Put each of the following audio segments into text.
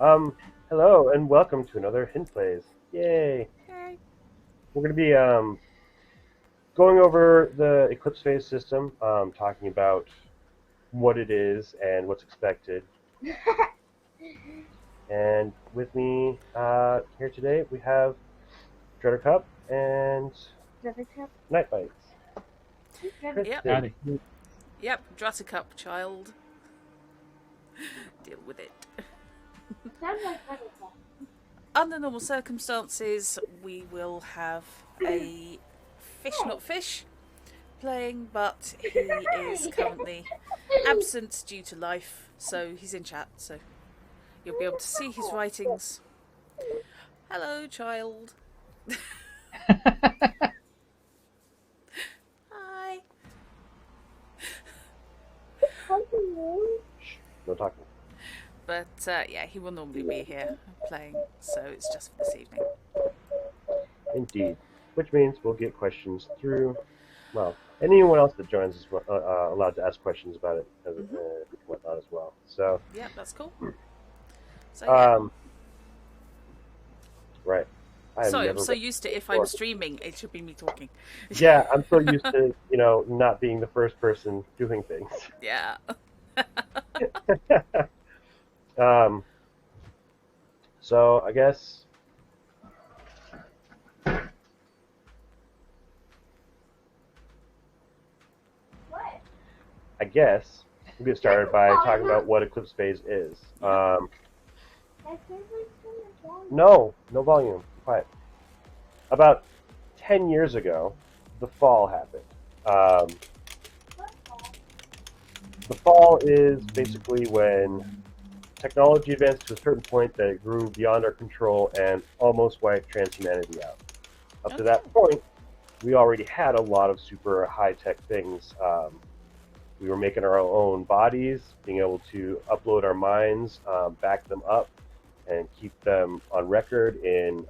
Hello and welcome to another Hint Plays. Yay! Okay. We're going to be going over the Eclipse phase system, talking about what it is and what's expected. And with me here today, we have Dreader Cup and Night Bites. Yep. Kristen, Yep. Jurassic Up, child. Deal with it. Under normal circumstances, we will have a fish not fish playing, but he is currently absent due to life, so he's in chat, so you'll be able to see his writings. Hello, child. Hi. Shh, no talking. But yeah, he will normally be here playing, so it's just for this evening. Indeed. Which means we'll get questions through. Well, anyone else that joins is allowed to ask questions about it and whatnot as well. So, Yeah, that's cool. So yeah. Right. Sorry, I'm so used to if I'm streaming, it should be me talking. Yeah, I'm so used to, not being the first person doing things. Yeah. um, so I guess we'll get started by talking about what Eclipse phase is. No volume. Quiet. About 10 years ago, the fall happened. The fall is basically when technology advanced to a certain point that it grew beyond our control and almost wiped transhumanity out. Up to that point, we already had a lot of super high-tech things. We were making our own bodies, being able to upload our minds, back them up, and keep them on record in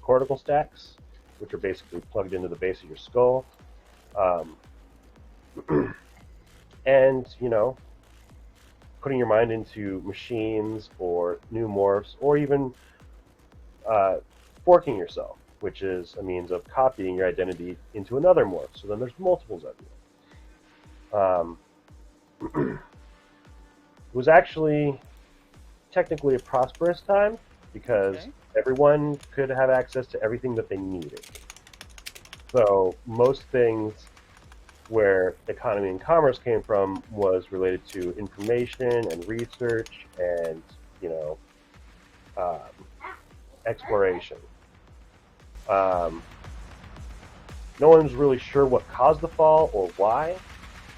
cortical stacks, which are basically plugged into the base of your skull. And, putting your mind into machines or new morphs, or even forking yourself, which is a means of copying your identity into another morph. So then there's multiples of you. It was actually technically a prosperous time because everyone could have access to everything that they needed. So most things where economy and commerce came from was related to information and research and, exploration. No one's really sure what caused the fall or why,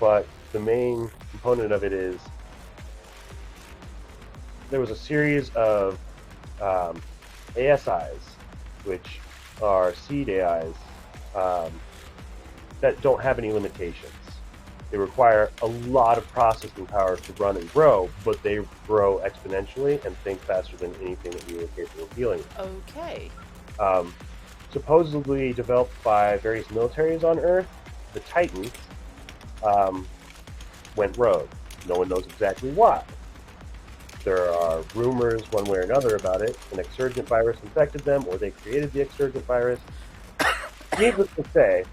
but the main component of it is there was a series of ASIs, which are seed AIs, that don't have any limitations. They require a lot of processing power to run and grow, but they grow exponentially and think faster than anything that we were capable of dealing with. Okay. Supposedly developed by various militaries on Earth, the Titans went rogue. No one knows exactly why. There are rumors one way or another about it. An exsurgent virus infected them, or they created the exsurgent virus. Needless to say,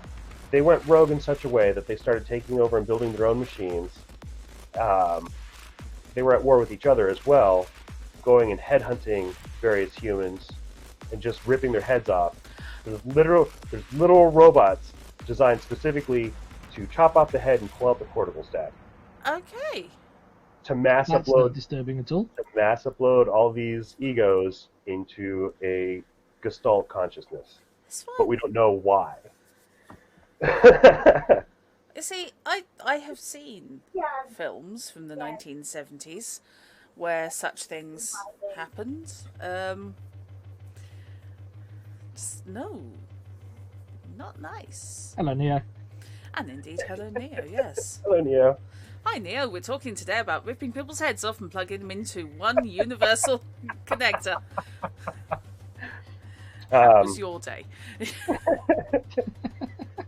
they went rogue in such a way that they started taking over and building their own machines. They were at war with each other as well, going and headhunting various humans and just ripping their heads off. There's literal robots designed specifically to chop off the head and pull out the cortical stack. Okay. To mass That's upload, not disturbing at all. to mass upload all these egos into a Gestalt consciousness. It's fine. But we don't know why. You see, I have seen films from the 1970s where such things happened. No, not nice. Hello, Neo. And indeed, hello, Neo, yes. Hello, Neo. Hi, Neo. We're talking today about ripping people's heads off and plugging them into one universal connector. That was your day.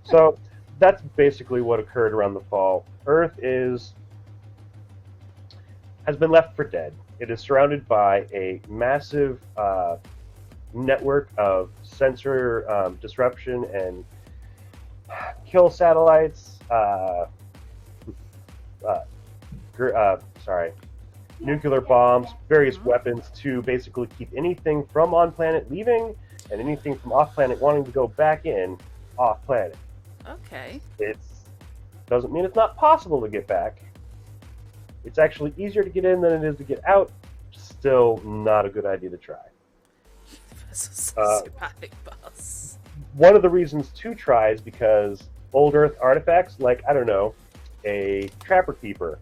So that's basically what occurred around the fall. Earth has been left for dead. It is surrounded by a massive network of sensor disruption and kill satellites. Uh, Sorry, nuclear bombs, various weapons to basically keep anything from on planet leaving and anything from off planet wanting to go back in off planet. Okay. It doesn't mean it's not possible to get back. It's actually easier to get in than it is to get out. Still not a good idea to try. Sociopathic bus. One of the reasons to try is because old Earth artifacts, like, I don't know, a Trapper Keeper,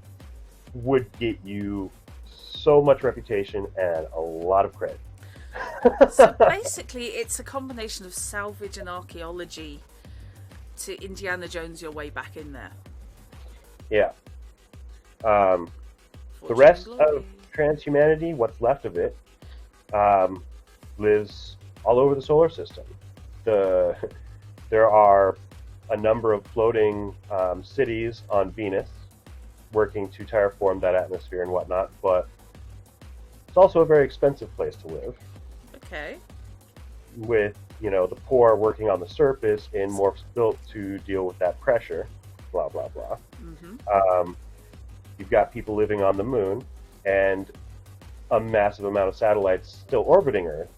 would get you so much reputation and a lot of credit. So basically, it's a combination of salvage and archaeology to Indiana Jones your way back in there. Yeah. The rest of transhumanity, what's left of it, lives all over the solar system. There are a number of floating cities on Venus working to terraform that atmosphere and whatnot, but it's also a very expensive place to live. Okay. With, the poor working on the surface in morphs built to deal with that pressure, blah, blah, blah. You've got people living on the moon and a massive amount of satellites still orbiting Earth.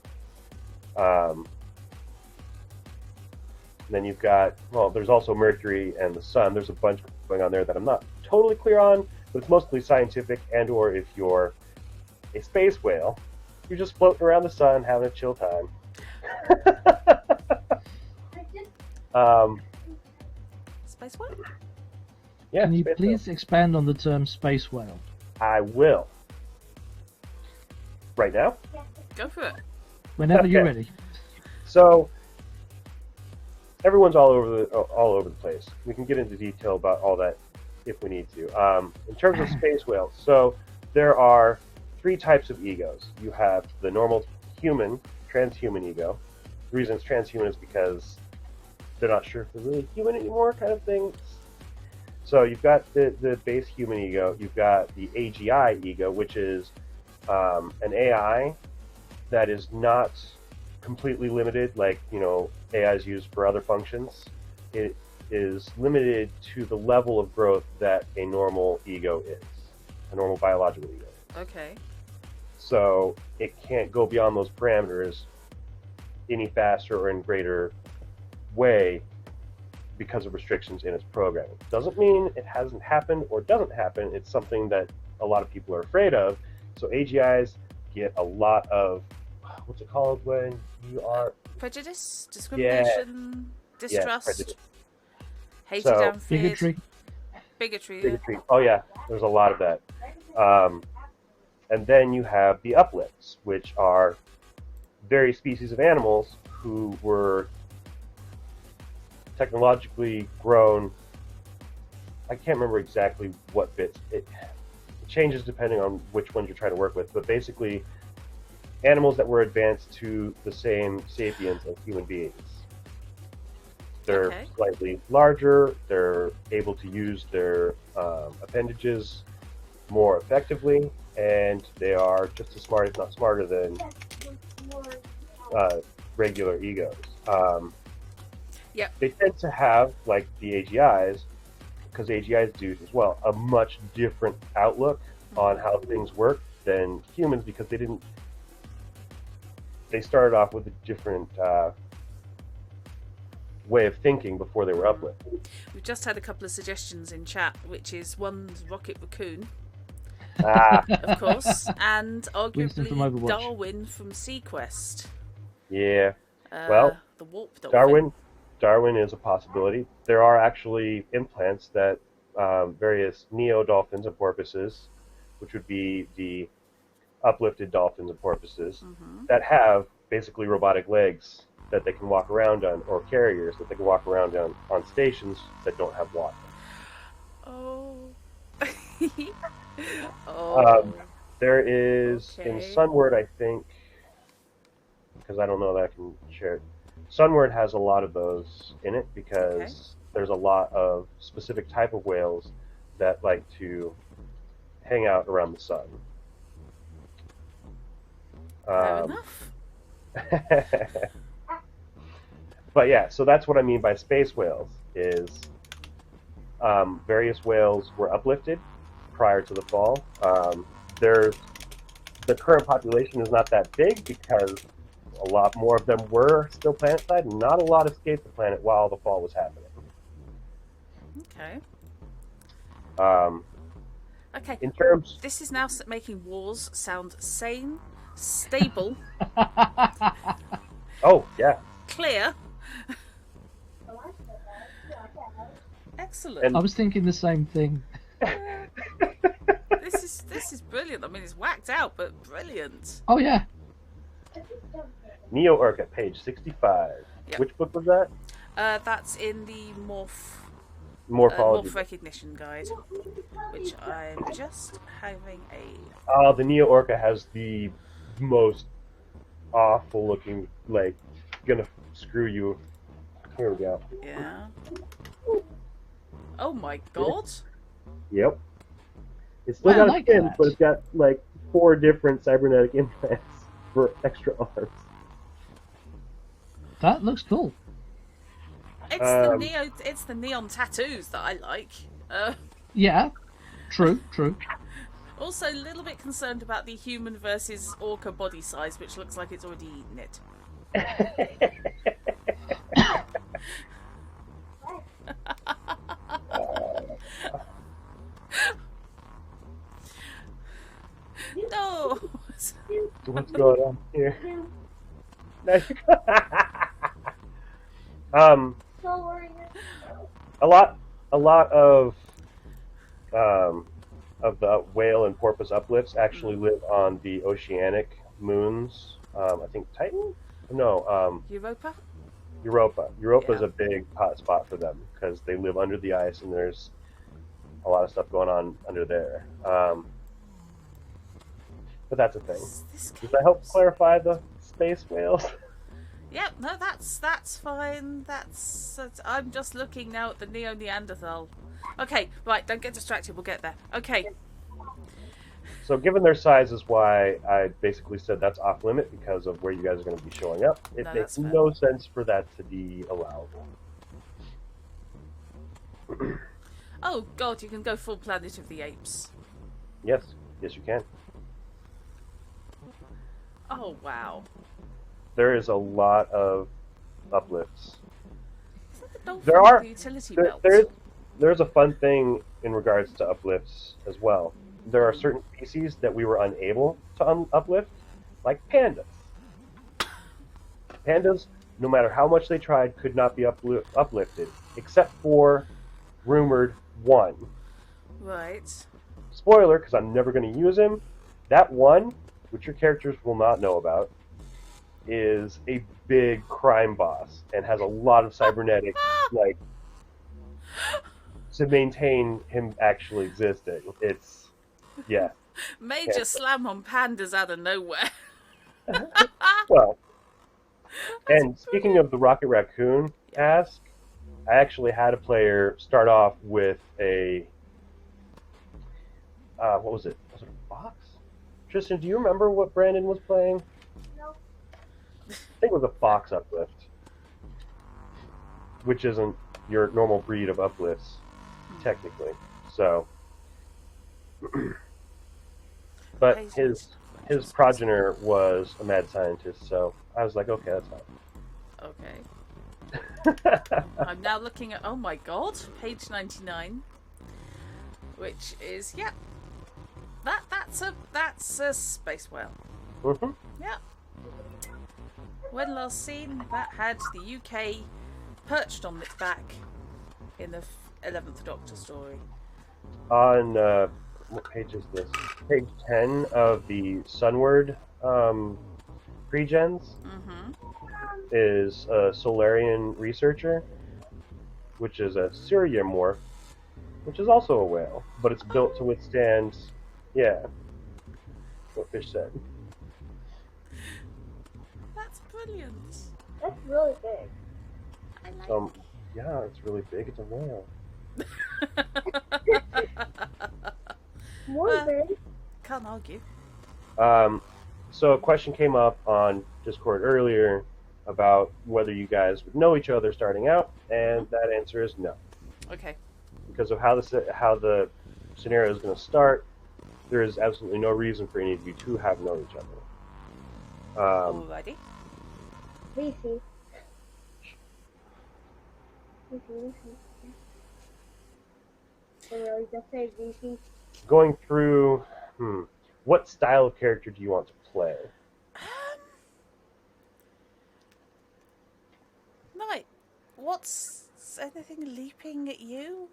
Then you've got, there's also Mercury and the Sun. There's a bunch going on there that I'm not totally clear on, but it's mostly scientific, and or if you're a space whale, you're just floating around the sun having a chill time. Space whale? Yeah. Can you please expand on the term space whale? I will. Right now? Go for it. Whenever you're ready. So everyone's all over the place. We can get into detail about all that if we need to. In terms of space whales, so there are 3 types of egos. You have the normal human, transhuman ego. The reason it's transhuman is because they're not sure if they're really human anymore, kind of thing. So you've got the base human ego. You've got the AGI ego, which is an AI that is not completely limited, like, AI is used for other functions. It is limited to the level of growth that a normal ego is, a normal biological ego. Okay. So it can't go beyond those parameters any faster or in greater way because of restrictions in its programming. Doesn't mean it hasn't happened or doesn't happen. It's something that a lot of people are afraid of. So AGIs get a lot of, what's it called when you are... Prejudice, discrimination, distrust, hated and feared. Bigotry. Oh yeah, there's a lot of that. And then you have the uplifts, which are various species of animals who were technologically grown. I can't remember exactly what bits. It changes depending on which ones you're trying to work with, but basically animals that were advanced to the same sapiens as human beings. They're slightly larger, they're able to use their appendages more effectively, and they are just as smart, if not smarter, than regular egos. They tend to have, like the AGIs, because AGIs do as well, a much different outlook on how things work than humans, because they started off with a different way of thinking before they were uplifted. We've just had a couple of suggestions in chat, which is one's Rocket Raccoon, of course, and arguably Darwin from Sequest. Yeah. Well, the warp dolphin. Darwin is a possibility. There are actually implants that various neo-dolphins and porpoises, which would be the uplifted dolphins and porpoises, that have basically robotic legs that they can walk around on, or carriers that they can walk around on stations that don't have water. Oh. There is in Sunward, I think, because I don't know that I can share it. Sunward has a lot of those in it because there's a lot of specific type of whales that like to hang out around the sun. Fair Um, enough. but yeah, so that's what I mean by space whales. Is various whales were uplifted prior to the fall. There's the current population is not that big because a lot more of them were still planetside, and not a lot escaped the planet while the fall was happening. Okay. Okay. In terms, This is now making wars sound sane, stable, oh yeah, clear. Excellent. And- I was thinking the same thing. This is brilliant. I mean, it's whacked out, but brilliant. Oh yeah. Neo Urca, page 65. Yep. Which book was that? That's in the Morphology. morph recognition guide, which I'm just having a. The Neo Orca has the most awful looking, like, gonna screw you. Here we go. Yeah. Oh my god. Yep. It's still Wow, I got like a fin, that. but it's got like 4 different cybernetic implants for extra arms. That looks cool. It's the neon tattoos that I like. Yeah. True. Also, a little bit concerned about the human versus orca body size, which looks like it's already eaten it. No. What's going on here? A lot of the whale and porpoise uplifts actually live on the oceanic moons. I think Titan? No, Europa? Europa. Europa is Yeah. a big hot spot for them because they live under the ice and there's a lot of stuff going on under there. But that's a thing. This Does that help clarify the space whales? Yep, no, that's fine. I'm just looking now at the Neo-Neanderthal. Okay, right, don't get distracted, we'll get there. Okay. So given their size is why I basically said that's off limit because of where you guys are going to be showing up. It No, makes that's fair. no sense for that to be allowable. Oh god, you can go full Planet of the Apes. Yes, you can. Oh wow. There is a lot of uplifts. Isn't the dolphin There are- the utility There, belt? there's a fun thing in regards to uplifts as well. There are certain species that we were unable to uplift, like pandas. Pandas, no matter how much they tried, could not be uplifted, except for rumored one. Right. Spoiler, because I'm never going to use him. That one, which your characters will not know about, is a big crime boss and has a lot of cybernetics, like, to maintain him actually existing. It's, yeah. Major Yeah. slam on pandas out of nowhere. Well, and speaking of the Rocket Raccoon ask, I actually had a player start off with a, what was it? Was it a fox? Tristan, do you remember what Brandon was playing? No. I think it was a fox uplift, which isn't your normal breed of uplifts, technically. So, but his progenitor was a mad scientist, so I was like, okay, that's Okay. fine. I'm now looking at, oh my god, page 99, which is, yeah, that's a space whale. hmm Yeah. When last seen, that had the UK perched on its back in the 11th Doctor story. On what page is this? Page 10 of the Sunward pregens Mm-hmm. is a Solarian researcher, which is a Syriamorph, which is also a whale, but it's built to withstand, yeah, what Fish said. That's brilliant. That's really big. I like Yeah, it's really big. It's a whale. More big. Can't argue. So a question came up on Discord earlier about whether you guys would know each other starting out, and that answer is no. Okay. Because of how the scenario is going to start, there is absolutely no reason for any of you to have known each other. Alrighty. Lucy. Lucy. Really, just say Lucy. Going through, what style of character do you want to play? Right. What's anything leaping at you?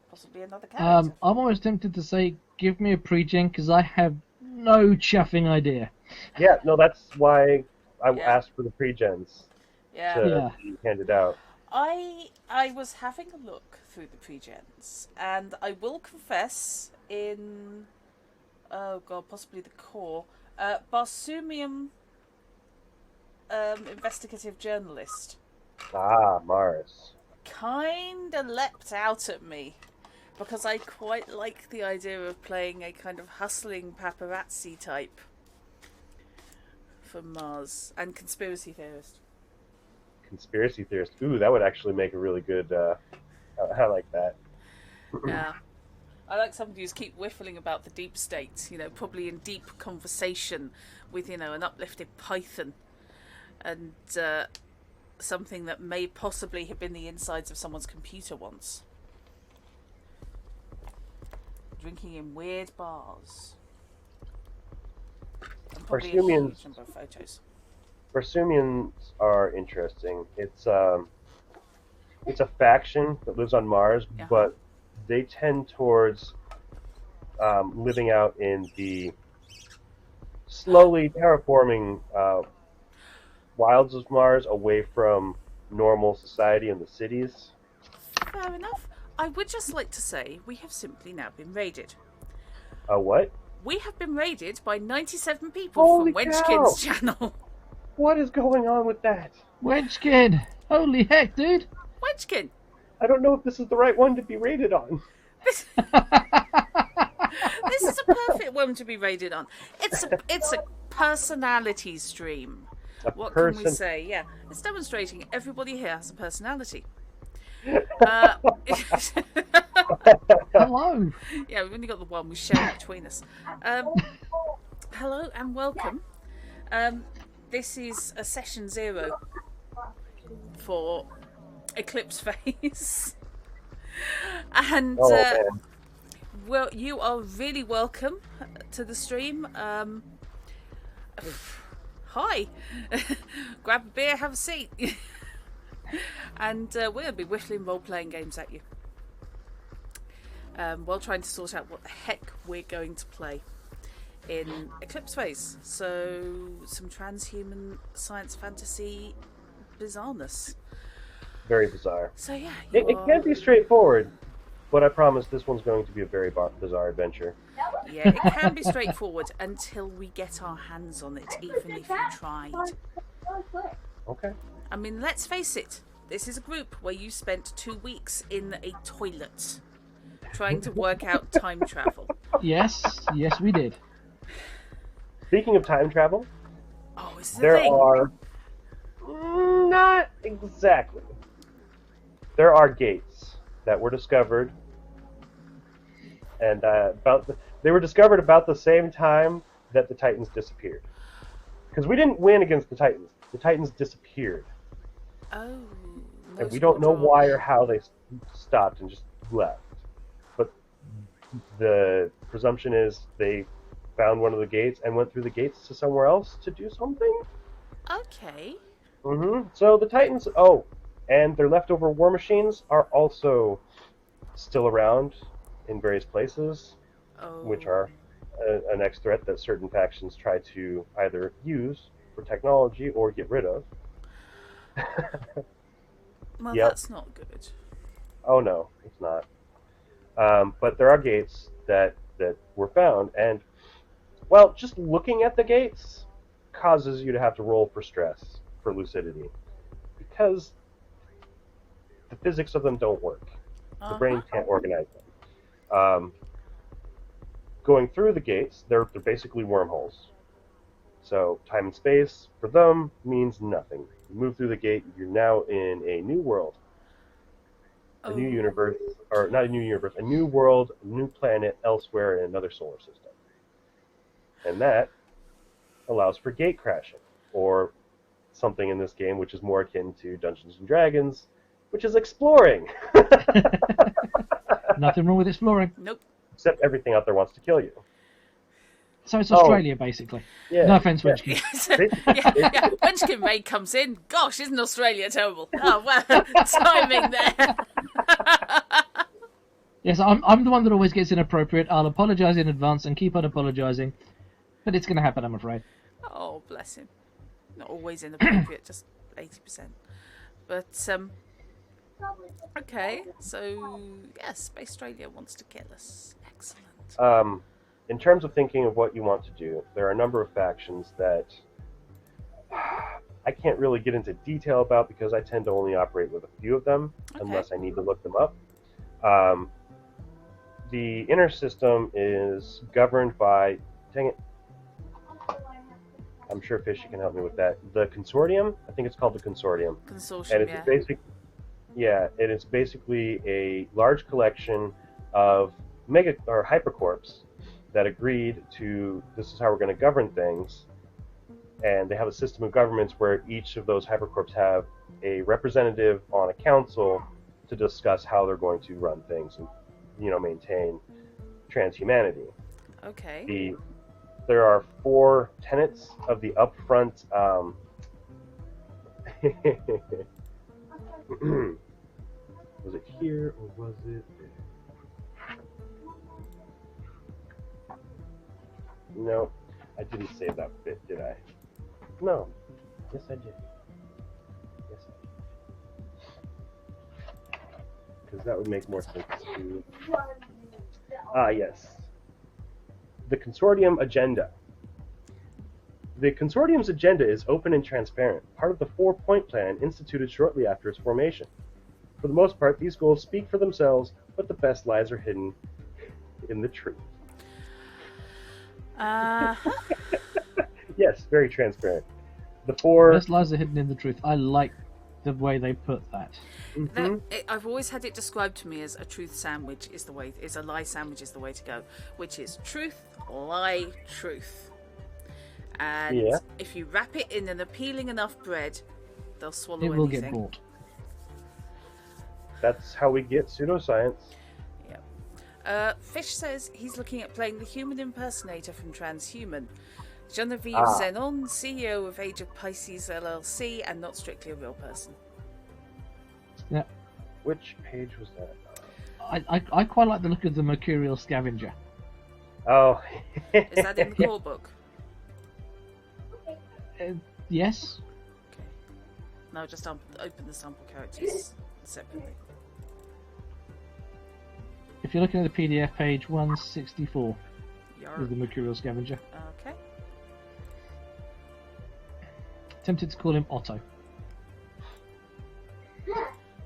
Possibly another character. I'm almost tempted to say, give me a pre-gen, because I have no chuffing idea. Yeah, no, that's why I Yeah. asked for the pre-gens Yeah. to be handed out. I was having a look through the pre-gens, and I will confess in possibly the core, Barsumium investigative journalist Ah, Mars. kinda leapt out at me because I quite like the idea of playing a kind of hustling paparazzi type from Mars, and conspiracy theorist. Conspiracy theorist. Ooh, that would actually make a really good. I like that. Yeah. I like somebody who's keep whiffling about the deep state, probably in deep conversation with, an uplifted python and something that may possibly have been the insides of someone's computer once. Drinking in weird bars. And probably a huge number of photos. Barsumians are interesting. It's a faction that lives on Mars, but they tend towards living out in the slowly terraforming wilds of Mars, away from normal society in the cities. Fair enough. I would just like to say we have simply now been raided. What? We have been raided by 97 people Holy from cow. Wenchkin's channel. What is going on with that? Wenchkin! Holy heck, dude! Wenchkin! I don't know if this is the right one to be rated on. This is a perfect one to be rated on. It's a personality stream. What can we say? Yeah, it's demonstrating everybody here has a personality. Hello! Yeah, we've only got the one we share between us. Hello and welcome. This is a session 0 for Eclipse phase. And well, you are really welcome to the stream. Hi. Grab a beer, have a seat. And we're going to be whittling role-playing games at you while trying to sort out what the heck we're going to play in Eclipse phase. So some transhuman science fantasy bizarreness. Very bizarre. So yeah, it can be straightforward, but I promise this one's going to be a very bizarre adventure. Yeah, it can be straightforward until we get our hands on it, even if you tried. Okay. I mean, let's face it, this is a group where you spent 2 weeks in a toilet trying to work out time travel. Yes, we did. Speaking of time travel, is there are... Not exactly. There are gates that were discovered, and they were discovered about the same time that the Titans disappeared. Because we didn't win against the Titans. The Titans disappeared. Oh. And we don't know why or how they stopped and just left. But the presumption is they found one of the gates and went through the gates to somewhere else to do something. Okay. So the Titans, and their leftover war machines are also still around in various places, which are a next threat that certain factions try to either use for technology or get rid of. Well, that's not good. Oh no, it's not. But there are gates that were found, and well, just looking at the gates causes you to have to roll for stress, for lucidity, because the physics of them don't work. The brain can't organize them. Going through the gates, they're basically wormholes. So time and space for them means nothing. You move through the gate, you're now in a new world, a new universe, or not a new universe, a new world, a new planet elsewhere in another solar system. And that allows for gate crashing, or something in this game which is more akin to Dungeons and Dragons, which is exploring. Nothing wrong with exploring. Nope. Except everything out there wants to kill you. So it's Australia, basically. Yeah, No offence, yeah. Winchkin. Yeah. Munchkin Maid comes in. Gosh, isn't Australia terrible? Oh, well, timing there. Yes, I'm the one that always gets inappropriate. I'll apologise in advance and keep on apologising. But it's going to happen, I'm afraid. Oh, bless him. Not always inappropriate, just 80%. But, okay, so, yes, Space Australia wants to kill us. Excellent. In terms of thinking of what you want to do, there are a number of factions that I can't really get into detail about because I tend to only operate with a few of them, unless I need to look them up. The inner system is governed by, dang it, I'm sure Fishy can help me with that. The Consortium, I think it's called the Consortium. Consortium, And it is basically a large collection of hypercorps that agreed to, this is how we're going to govern things, and they have a system of governments where each of those hypercorps have a representative on a council to discuss how they're going to run things and, maintain transhumanity. Okay. There are 4 tenets of the upfront. Was it here or was it there? No, I didn't save that bit, did I? No. Yes, I did. Yes, I did. Because that would make more sense to... yes. The Consortium agenda. The Consortium's agenda is open and transparent, part of the 4-point plan instituted shortly after its formation. For the most part, these goals speak for themselves, but the best lies are hidden in the truth. Yes, very transparent. The 4... Best lies are hidden in the truth. I like the way they put that. I've always had it described to me as a truth sandwich is a lie sandwich is the way to go, which is truth, lie, truth. And if you wrap it in an appealing enough bread, they'll swallow anything. It will get bought. That's how we get pseudoscience. Yep. Fish says he's looking at playing the human impersonator from Transhuman. Genevieve Zenon, CEO of Age of Pisces LLC, and not strictly a real person. Yeah. Which page was that? I quite like the look of the Mercurial Scavenger. Oh. Is that in the core book? Yes. Okay. No, just open the sample characters separately. If you're looking at the PDF, page 164 Yarr. is the Mercurial Scavenger. Okay. Tempted to call him Otto.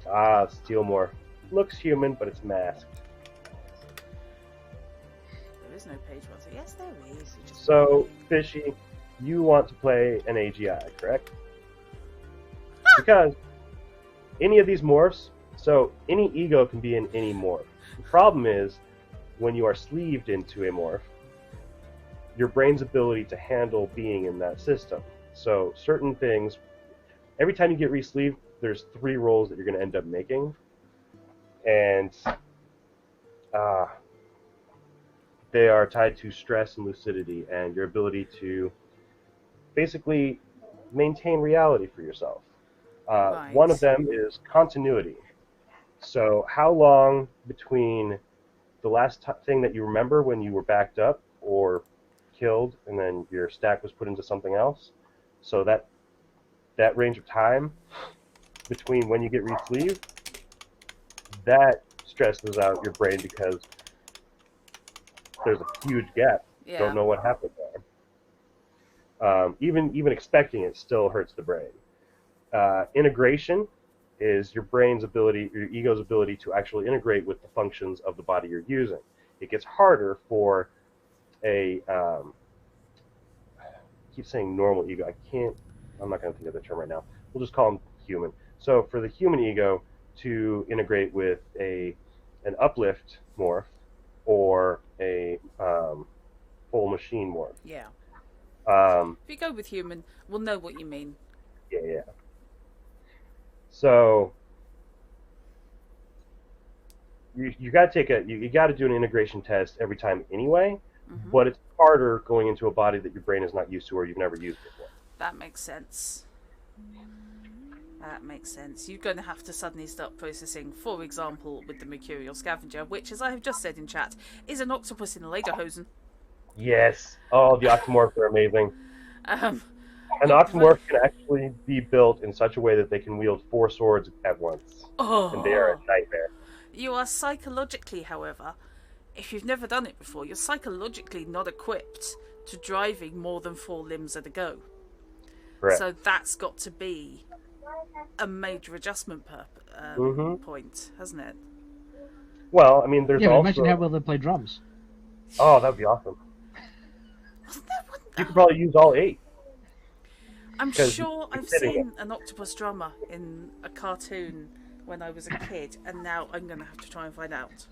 Steelmore. Looks human, but it's masked. There is no page one, so yes, there is. So, Fishy, you want to play an AGI, correct? Because any of these morphs, so any ego can be in any morph. The problem is, when you are sleeved into a morph, your brain's ability to handle being in that system. So certain things, every time you get re-sleeved, there's 3 roles that you're going to end up making. And they are tied to stress and lucidity and your ability to basically maintain reality for yourself. Right. One of them is continuity. So how long between the last thing that you remember when you were backed up or killed and then your stack was put into something else, so that range of time between when you get re-sleeved, that stresses out your brain because there's a huge gap. Yeah. Don't know what happened there. Even expecting it still hurts the brain. Integration is your brain's ability, your ego's ability to actually integrate with the functions of the body you're using. It gets harder for a, keep saying normal ego. I'm not going to think of the term right now. We'll just call them human. So for the human ego to integrate with an uplift morph or a full machine morph. Yeah. Um, If you go with human, we'll know what you mean. yeah. So you got to you got to do an integration test every time anyway, but it's harder going into a body that your brain is not used to or you've never used before. That makes sense. That makes sense. You're going to have to suddenly start processing, for example, with the Mercurial Scavenger, which, as I have just said in chat, is an octopus in a lederhosen. Yes. Oh, the octomorphs are amazing. An octomorph can actually be built in such a way that they can wield 4 swords at once. And they are a nightmare. You are psychologically, however, if you've never done it before, you're psychologically not equipped to driving more than 4 limbs at a go. Correct. So that's got to be a major adjustment point, hasn't it? Well, I mean, there's also... imagine how well they play drums. Oh, that would be awesome. You could probably use all 8. I'm sure I've seen an octopus drummer in a cartoon when I was a kid, and now I'm going to have to try and find out.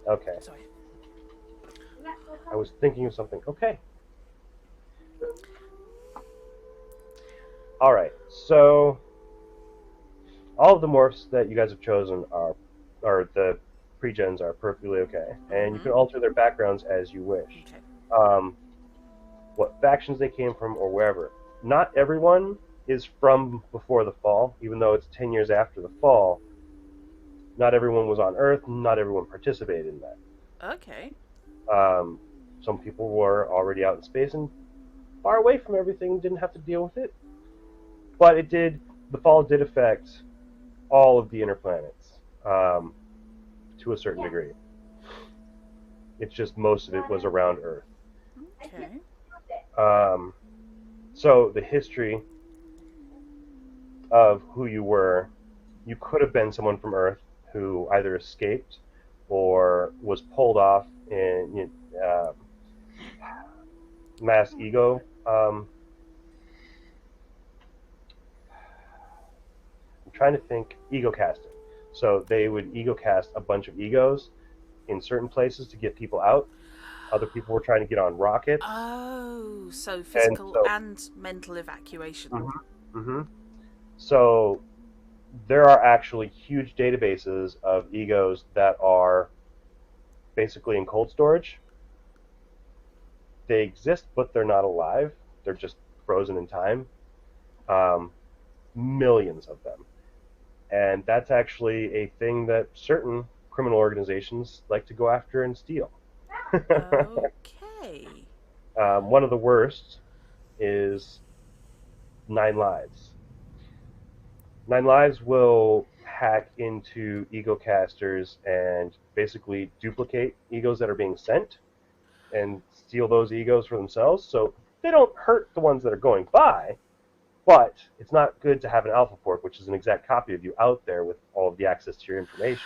Okay. Sorry. I was thinking of something. Okay. All right. So all of the morphs that you guys have chosen or the pre-gens are perfectly okay, and you can alter their backgrounds as you wish. Okay. What factions they came from or wherever. Not everyone is from before the fall, even though it's 10 years after the fall. Not everyone was on Earth. Not everyone participated in that. Okay. Some people were already out in space and far away from everything, didn't have to deal with it. But it did. The fall did affect all of the inner planets to a certain degree. It's just most of it was around Earth. Okay. So the history of who you were, you could have been someone from Earth who either escaped or was pulled off in mass ego. I'm trying to think. Ego casting. So they would ego cast a bunch of egos in certain places to get people out. Other people were trying to get on rockets. Oh, so physical and mental evacuation. So there are actually huge databases of egos that are basically in cold storage. They exist, but they're not alive. They're just frozen in time. Millions of them. And that's actually a thing that certain criminal organizations like to go after and steal. Okay. One of the worst is 9 Lives. 9 Lives will hack into ego casters and basically duplicate egos that are being sent and steal those egos for themselves. So they don't hurt the ones that are going by, but it's not good to have an alpha fork, which is an exact copy of you out there with all of the access to your information.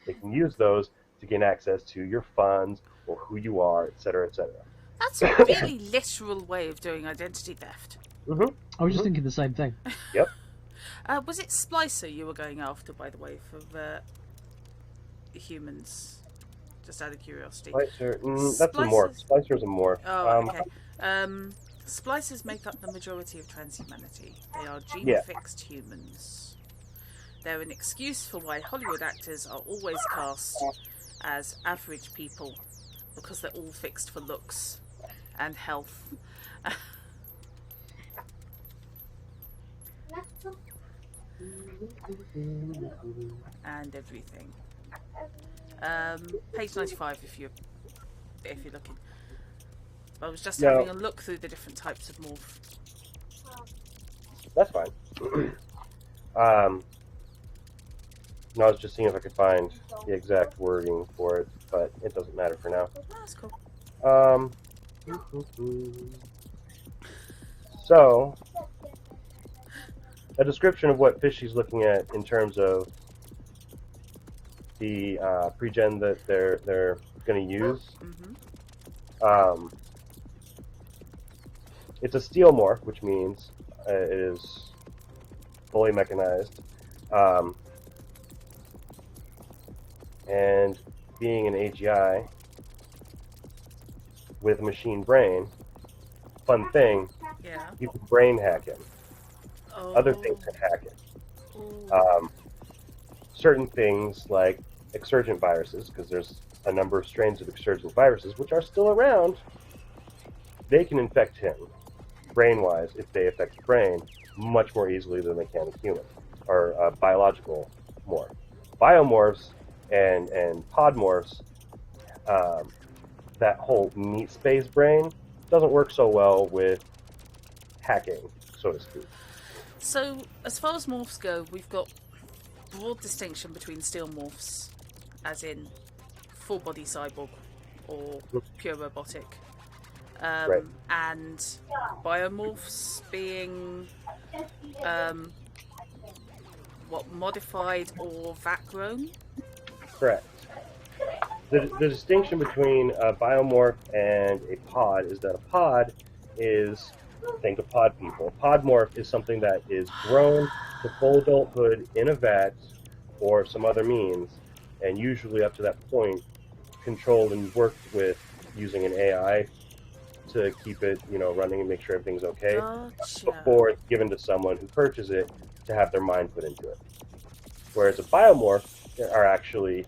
They can use those to gain access to your funds or who you are, etc., etc. That's a really literal way of doing identity theft. I was just thinking the same thing. Yep. Was it Splicer you were going after, by the way, for humans? Just out of curiosity. Splicer, that's a morph. Splicer's a morph. Oh, okay. Splicers make up the majority of transhumanity. They are gene-fixed humans. They're an excuse for why Hollywood actors are always cast as average people, because they're all fixed for looks and health. And everything. Page 95 if you're looking. I was just having a look through the different types of morph. That's fine. No, I was just seeing if I could find the exact wording for it, but it doesn't matter for now. That's cool. So, a description of what Fishy's looking at in terms of the pre-gen that they're going to use. Mm-hmm. It's a steel morph, which means it is fully mechanized. And being an AGI with a machine brain, fun thing, Yeah. you can brain hack it. Oh. Other things can hack it. Ooh. Certain things like exsurgent viruses, because there's a number of strains of exsurgent viruses which are still around, they can infect him, brain-wise, if they affect the brain, much more easily than they can a human, or a biological morph. Biomorphs and podmorphs, that whole meat space brain doesn't work so well with hacking, so to speak. So, as far as morphs go, we've got broad distinction between steel morphs, as in full body cyborg or pure robotic, Right. and biomorphs being what, modified or vat grown. Correct. The distinction between a biomorph and a pod is that a pod is, think of pod people. Podmorph is something that is grown to full adulthood in a vat or some other means, and usually up to that point controlled and worked with using an AI to keep it, running and make sure everything's okay Gotcha. before it's given to someone who purchases it to have their mind put into it. Whereas a biomorph are actually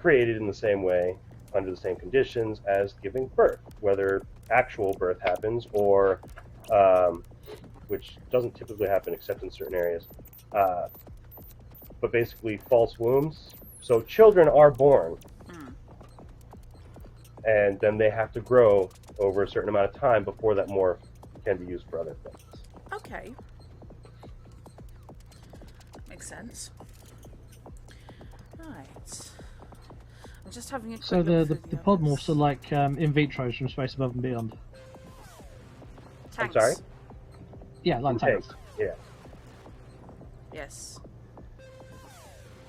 created in the same way, under the same conditions as giving birth, whether actual birth happens or, which doesn't typically happen except in certain areas, but basically false wombs. So children are born, and then they have to grow over a certain amount of time before that morph can be used for other things. Okay. Makes sense. Right. I'm just having a quick So look the through the others. podmorphs are like in vitros from Space Above and Beyond. Tanks. I'm sorry? Yeah, like tanks. Yeah. Yes.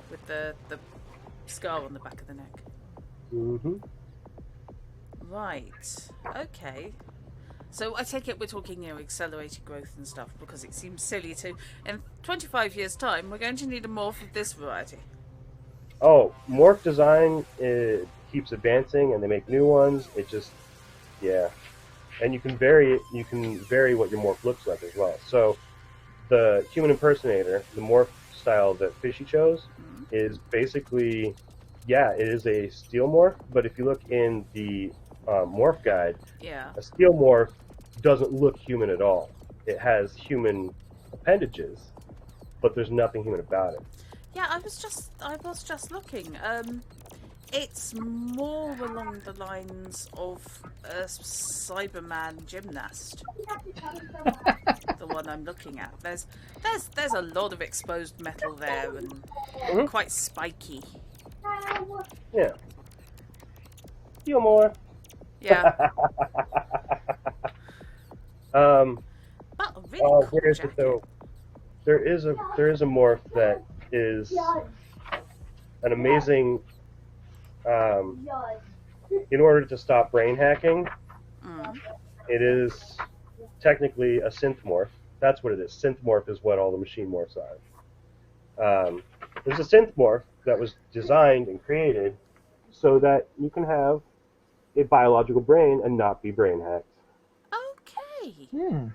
With the scar on the back of the neck. Mm-hmm. Right. Okay. So I take it we're talking, accelerated growth and stuff, because it seems silly to, in 25 years' time, we're going to need a morph of this variety. Oh, morph design, it keeps advancing, and they make new ones. It just, yeah. And you can vary it. You can vary what your morph looks like as well. So the human impersonator, the morph style that Fishy chose, is basically, yeah, it is a steel morph. But if you look in the morph guide, Yeah. a steel morph doesn't look human at all. It has human appendages, but there's nothing human about it. Yeah, I was just looking. It's more along the lines of a Cyberman gymnast. The one I'm looking at. There's a lot of exposed metal there and quite spiky. Yeah. Steel morph. Yeah. But a really cool Where is jacket. it though? There is a morph that is an amazing. In order to stop brain hacking, it is technically a synth morph. That's what it is. Synth morph is what all the machine morphs are. There's a synth morph that was designed and created so that you can have a biological brain and not be brain hacked. Okay.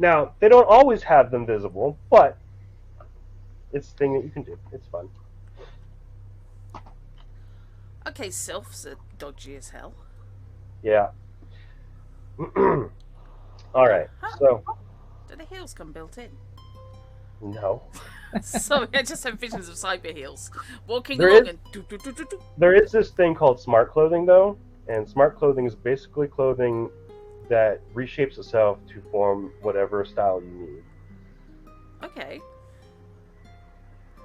Now, they don't always have them visible, but it's a thing that you can do. It's fun. Okay, sylphs are dodgy as hell. Yeah. All right. So, Do the heels come built in? no. Sorry, I just have visions of cyber heels walking There along is- and do. There is this thing called smart clothing, though, and smart clothing is basically clothing that reshapes itself to form whatever style you need. Okay.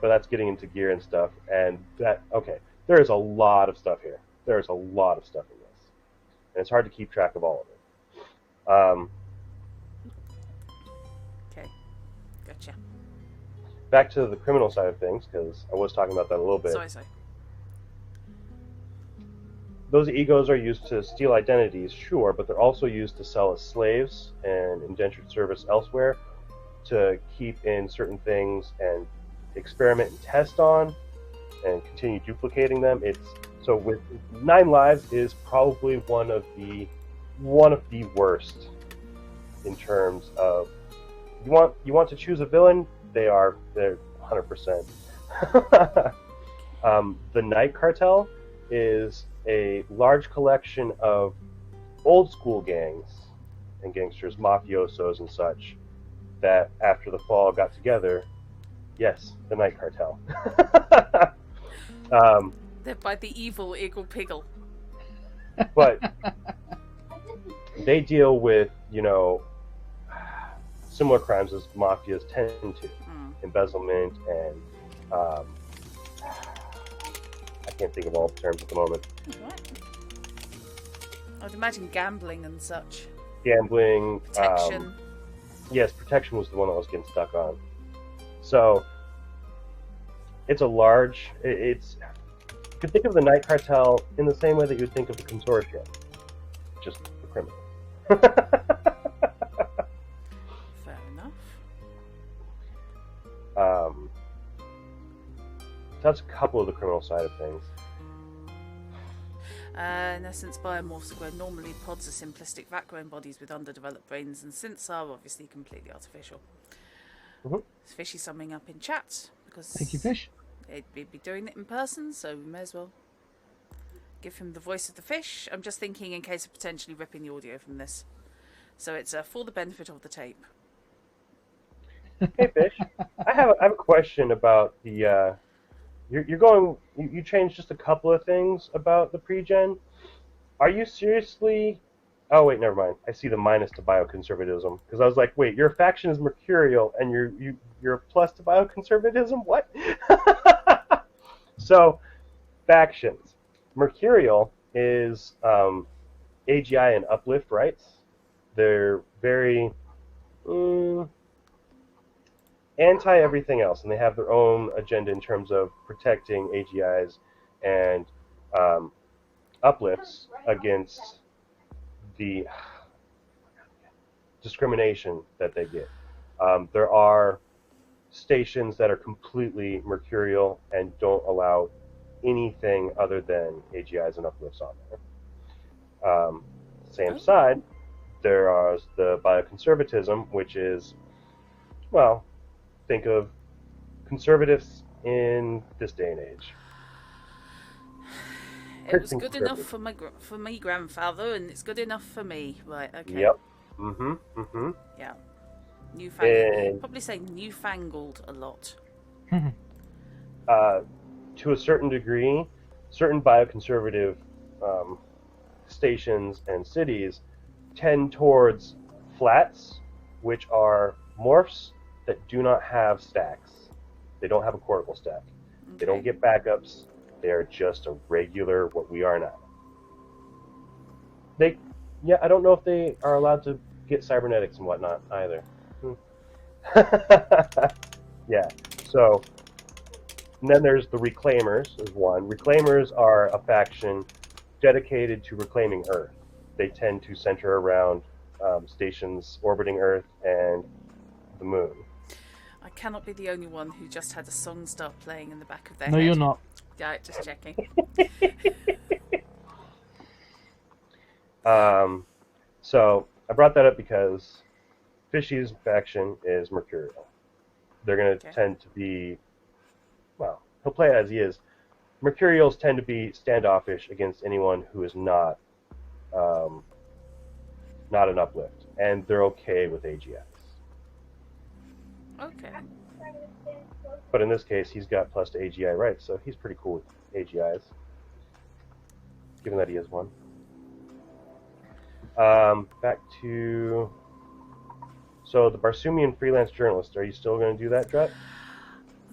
But that's getting into gear and stuff, and there is a lot of stuff here. There is a lot of stuff in this, and it's hard to keep track of all of it. Okay. Gotcha. back to the criminal side of things, because I was talking about that a little bit. Sorry. Those egos are used to steal identities, sure, but they're also used to sell as slaves and indentured service elsewhere, to keep in certain things and experiment and test on, and continue duplicating them. So with 9 lives is probably one of the worst in terms of you want to choose a villain. They're 100%. The Night Cartel is a large collection of old school gangs and gangsters, mafiosos and such, that after the fall got together. Yes, the Night Cartel. They're by the evil Eagle Piggle. But they deal with, similar crimes as mafias tend to. Embezzlement and I can't think of all the terms at the moment. What? I'd imagine gambling and such. Gambling. Protection. Yes, protection was the one I was getting stuck on. So it's a large. You could think of the Night Cartel in the same way that you would think of the consortium, just for criminals. Fair enough. That's a couple of the criminal side of things. In essence, biomorphs were normally pods of simplistic vat-grown bodies with underdeveloped brains, and synths are obviously completely artificial. It's Fishy summing up in chat, because Thank you, Fish. He'd be doing it in person, so we may as well give him the voice of the fish. I'm just thinking in case of potentially ripping the audio from this. So it's for the benefit of the tape. Hey, Fish. I have a question about the. You changed just a couple of things about the pre-gen. Are you seriously? Oh wait, never mind. I see the minus to bioconservatism, because I was like, wait, your faction is mercurial and you're a plus to bioconservatism. What? So, factions. Mercurial is AGI and uplift rights. They're very anti everything else, and they have their own agenda in terms of protecting AGIs and uplifts against the discrimination that they get. There are stations that are completely mercurial and don't allow anything other than AGIs and uplifts on there. Same side, there are the bioconservatism, which is, well, think of conservatives in this day and age. It was good enough for my grandfather, and it's good enough for me. Right, okay. Yep. Yeah. Newfangled. Probably saying newfangled a lot. To a certain degree, certain bioconservative stations and cities tend towards flats, which are morphs that do not have stacks. They don't have a cortical stack. Okay. They don't get backups. They are just a regular, what we are now. I don't know if they are allowed to get cybernetics and whatnot either. Yeah, so, and then there's the Reclaimers is one. Reclaimers are a faction dedicated to reclaiming Earth. They tend to center around stations orbiting Earth and the Moon. I cannot be the only one who just had a song start playing in the back of their No, head. you're not. Yeah, just checking. So I brought that up because Fishy's faction is mercurial. They're going to tend to be, well, he'll play it as he is. Mercurials tend to be standoffish against anyone who is not an uplift, and they're okay with AGIs. Okay. But in this case, he's got plus to AGI rights, so he's pretty cool with AGIs, given that he is one. Back to... So, the Barsumian freelance journalist, are you still going to do that, Dret?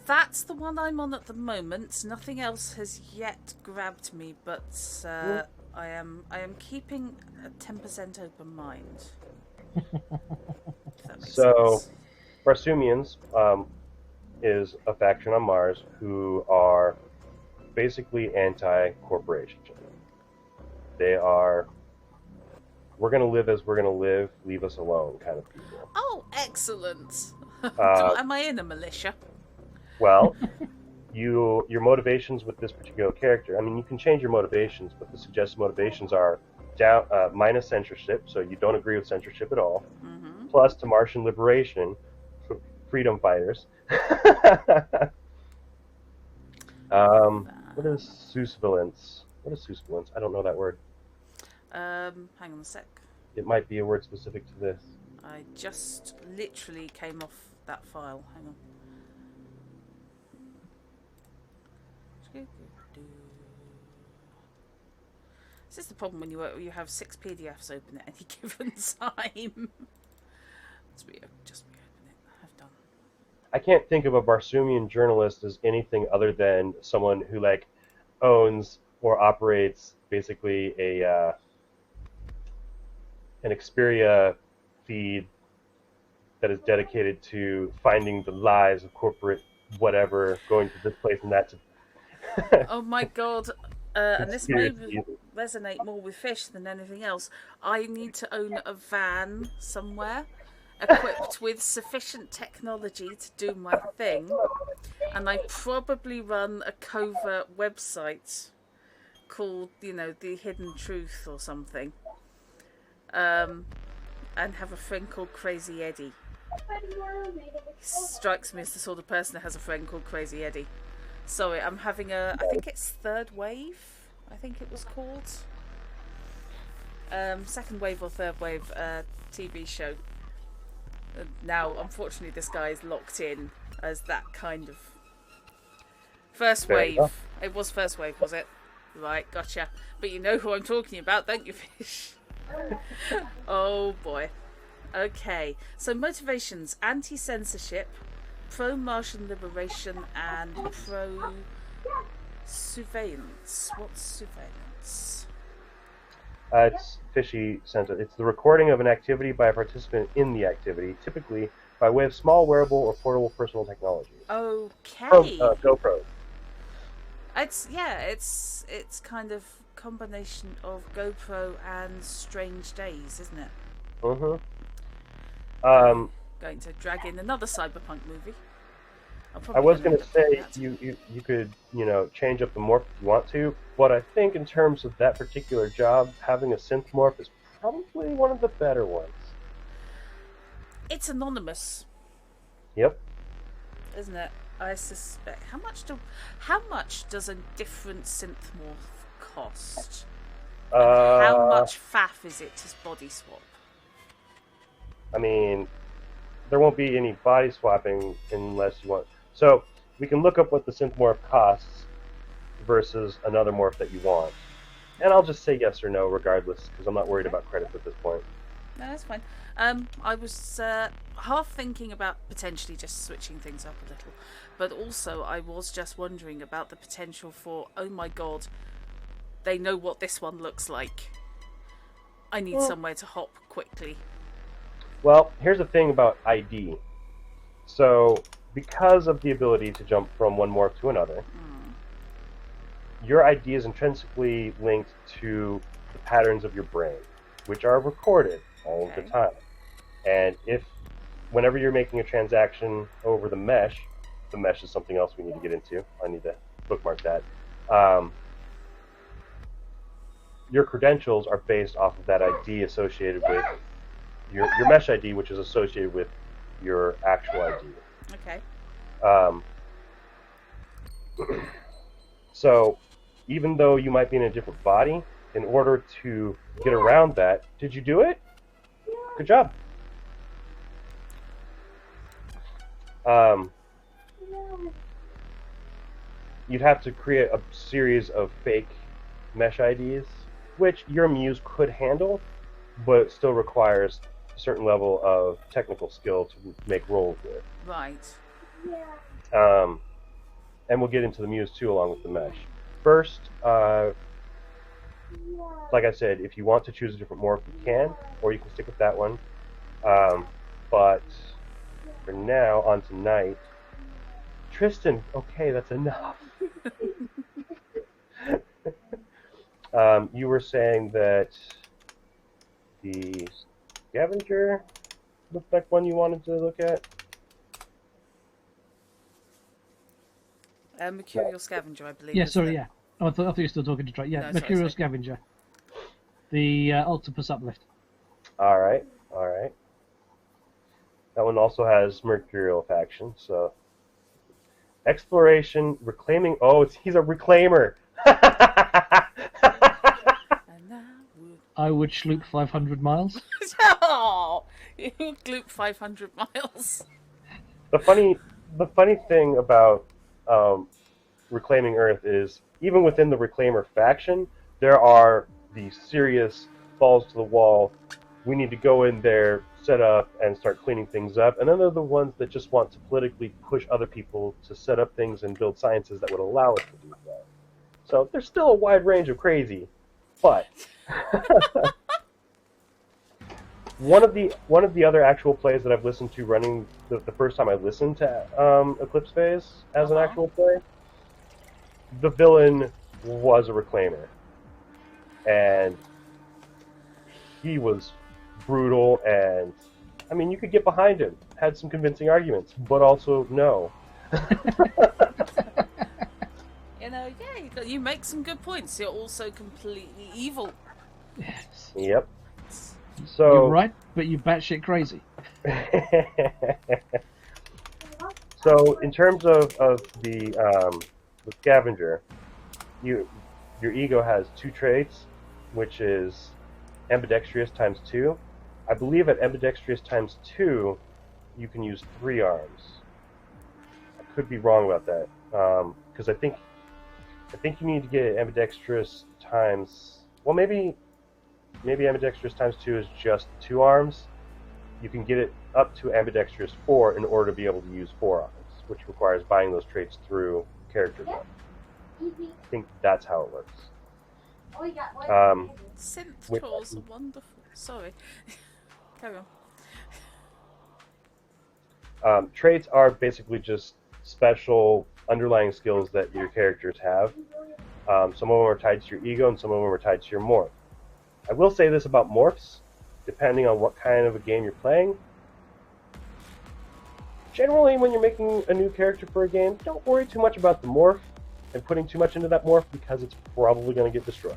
That's the one I'm on at the moment. Nothing else has yet grabbed me, but I am keeping a 10% open mind. If that makes sense. Barsumians, is a faction on Mars who are basically anti-corporation. They are, we're going to live as we're going to live, leave us alone kind of people. Oh, excellent. Uh, Am I in a militia? well, your motivations with this particular character, I mean, you can change your motivations, but the suggested motivations are down minus censorship, so you don't agree with censorship at all, Mm-hmm. plus to Martian liberation, freedom fighters. What is susvalence? What is susvalence? I don't know that word. Hang on a sec. It might be a word specific to this. I just literally came off that file. Hang on. This is the problem when you have 6 PDFs open at any given time. Just reopen it. I've done. I can't think of a Barsoomian journalist as anything other than someone who like owns or operates basically an Xperia feed that is dedicated to finding the lies of corporate whatever, going to this place and that to Oh my god. And this may conspiracies. resonate more with fish than anything else. I need to own a van somewhere equipped with sufficient technology to do my thing. And I probably run a covert website called, The Hidden Truth or something. And have a friend called Crazy Eddie. He strikes me as the sort of person that has a friend called Crazy Eddie. Sorry, I'm having I think it's Third Wave, I think it was called. Second Wave or Third Wave TV show. Now, unfortunately, this guy is locked in as that kind of... First Wave. It was First Wave, was it? Right, gotcha. But you know who I'm talking about, don't you, Fish? Oh, boy. Okay, so motivations: anti-censorship, pro-Martian liberation, and pro-surveillance. What's surveillance? It's fishy sentence. It's the recording of an activity by a participant in the activity, typically by way of small wearable or portable personal technology. Okay. GoPro. It's kind of combination of GoPro and Strange Days, isn't it? Mm-hmm. Going to drag in another cyberpunk movie. I was going to say you could change up the morph if you want to, but I think in terms of that particular job, having a synth morph is probably one of the better ones. It's anonymous. Yep. Isn't it? I suspect. How much does a different synth morph cost? And how much faff is it to body swap? I mean, there won't be any body swapping unless you want. So we can look up what the synth morph costs versus another morph that you want. And I'll just say yes or no regardless, because I'm not worried about credits at this point. No, that's fine. I was half thinking about potentially just switching things up a little. But also I was just wondering about the potential for, oh my god, they know what this one looks like. I need somewhere to hop quickly. Well, here's the thing about ID. So, because of the ability to jump from one morph to another, your ID is intrinsically linked to the patterns of your brain, which are recorded all the time. And whenever you're making a transaction over the mesh is something else we need to get into. I need to bookmark that. Your credentials are based off of that ID associated with your mesh ID, which is associated with your actual ID. Okay. So, even though you might be in a different body, in order to get around that, did you do it? Good job. You'd have to create a series of fake mesh IDs, which your Muse could handle, but still requires a certain level of technical skill to make rolls with. Right. And we'll get into the Muse too, along with the mesh. First, like I said, if you want to choose a different morph, you can, or you can stick with that one. But for now, on tonight, Tristan, okay, that's enough. You were saying that the scavenger looked like one you wanted to look at? Mercurial Scavenger, I believe. Yeah, is sorry, the- yeah. Oh, I thought you were still talking to Trey. Yeah, No, sorry, Mercurial sorry. Scavenger. The Octopus Uplift. All right. That one also has Mercurial faction, so exploration, reclaiming. Oh, he's a reclaimer. And I would sloop 500 miles. oh, you gloop 500 miles. the funny thing about reclaiming Earth is even within the reclaimer faction, there are the serious balls to the wall. We need to go in there, set up, and start cleaning things up. And then there are the ones that just want to politically push other people to set up things and build sciences that would allow us to do that. So there's still a wide range of crazy, but one of the other actual plays that I've listened to running the first time I listened to Eclipse Phase as an actual play, the villain was a reclaimer, and he was brutal, and I mean you could get behind him, had some convincing arguments, but also no. Yeah, you make some good points. You're also completely evil. Yes. Yep. So You're right, but you batshit crazy. So in terms of the scavenger, your ego has 2 traits, which is ambidextrous times 2. I believe at ambidextrous times 2, you can use 3 arms. I could be wrong about that, because I think you need to get ambidextrous times. Well, maybe ambidextrous times 2 is just 2 arms. You can get it up to ambidextrous 4 in order to be able to use 4 arms, which requires buying those traits through character growth. I think that's how it works. Synth tools are wonderful. Sorry. Carry on. Traits are basically just special underlying skills that your characters have. Some of them are tied to your ego, and some of them are tied to your morph. I will say this about morphs, depending on what kind of a game you're playing. Generally, when you're making a new character for a game, don't worry too much about the morph and putting too much into that morph, because it's probably going to get destroyed.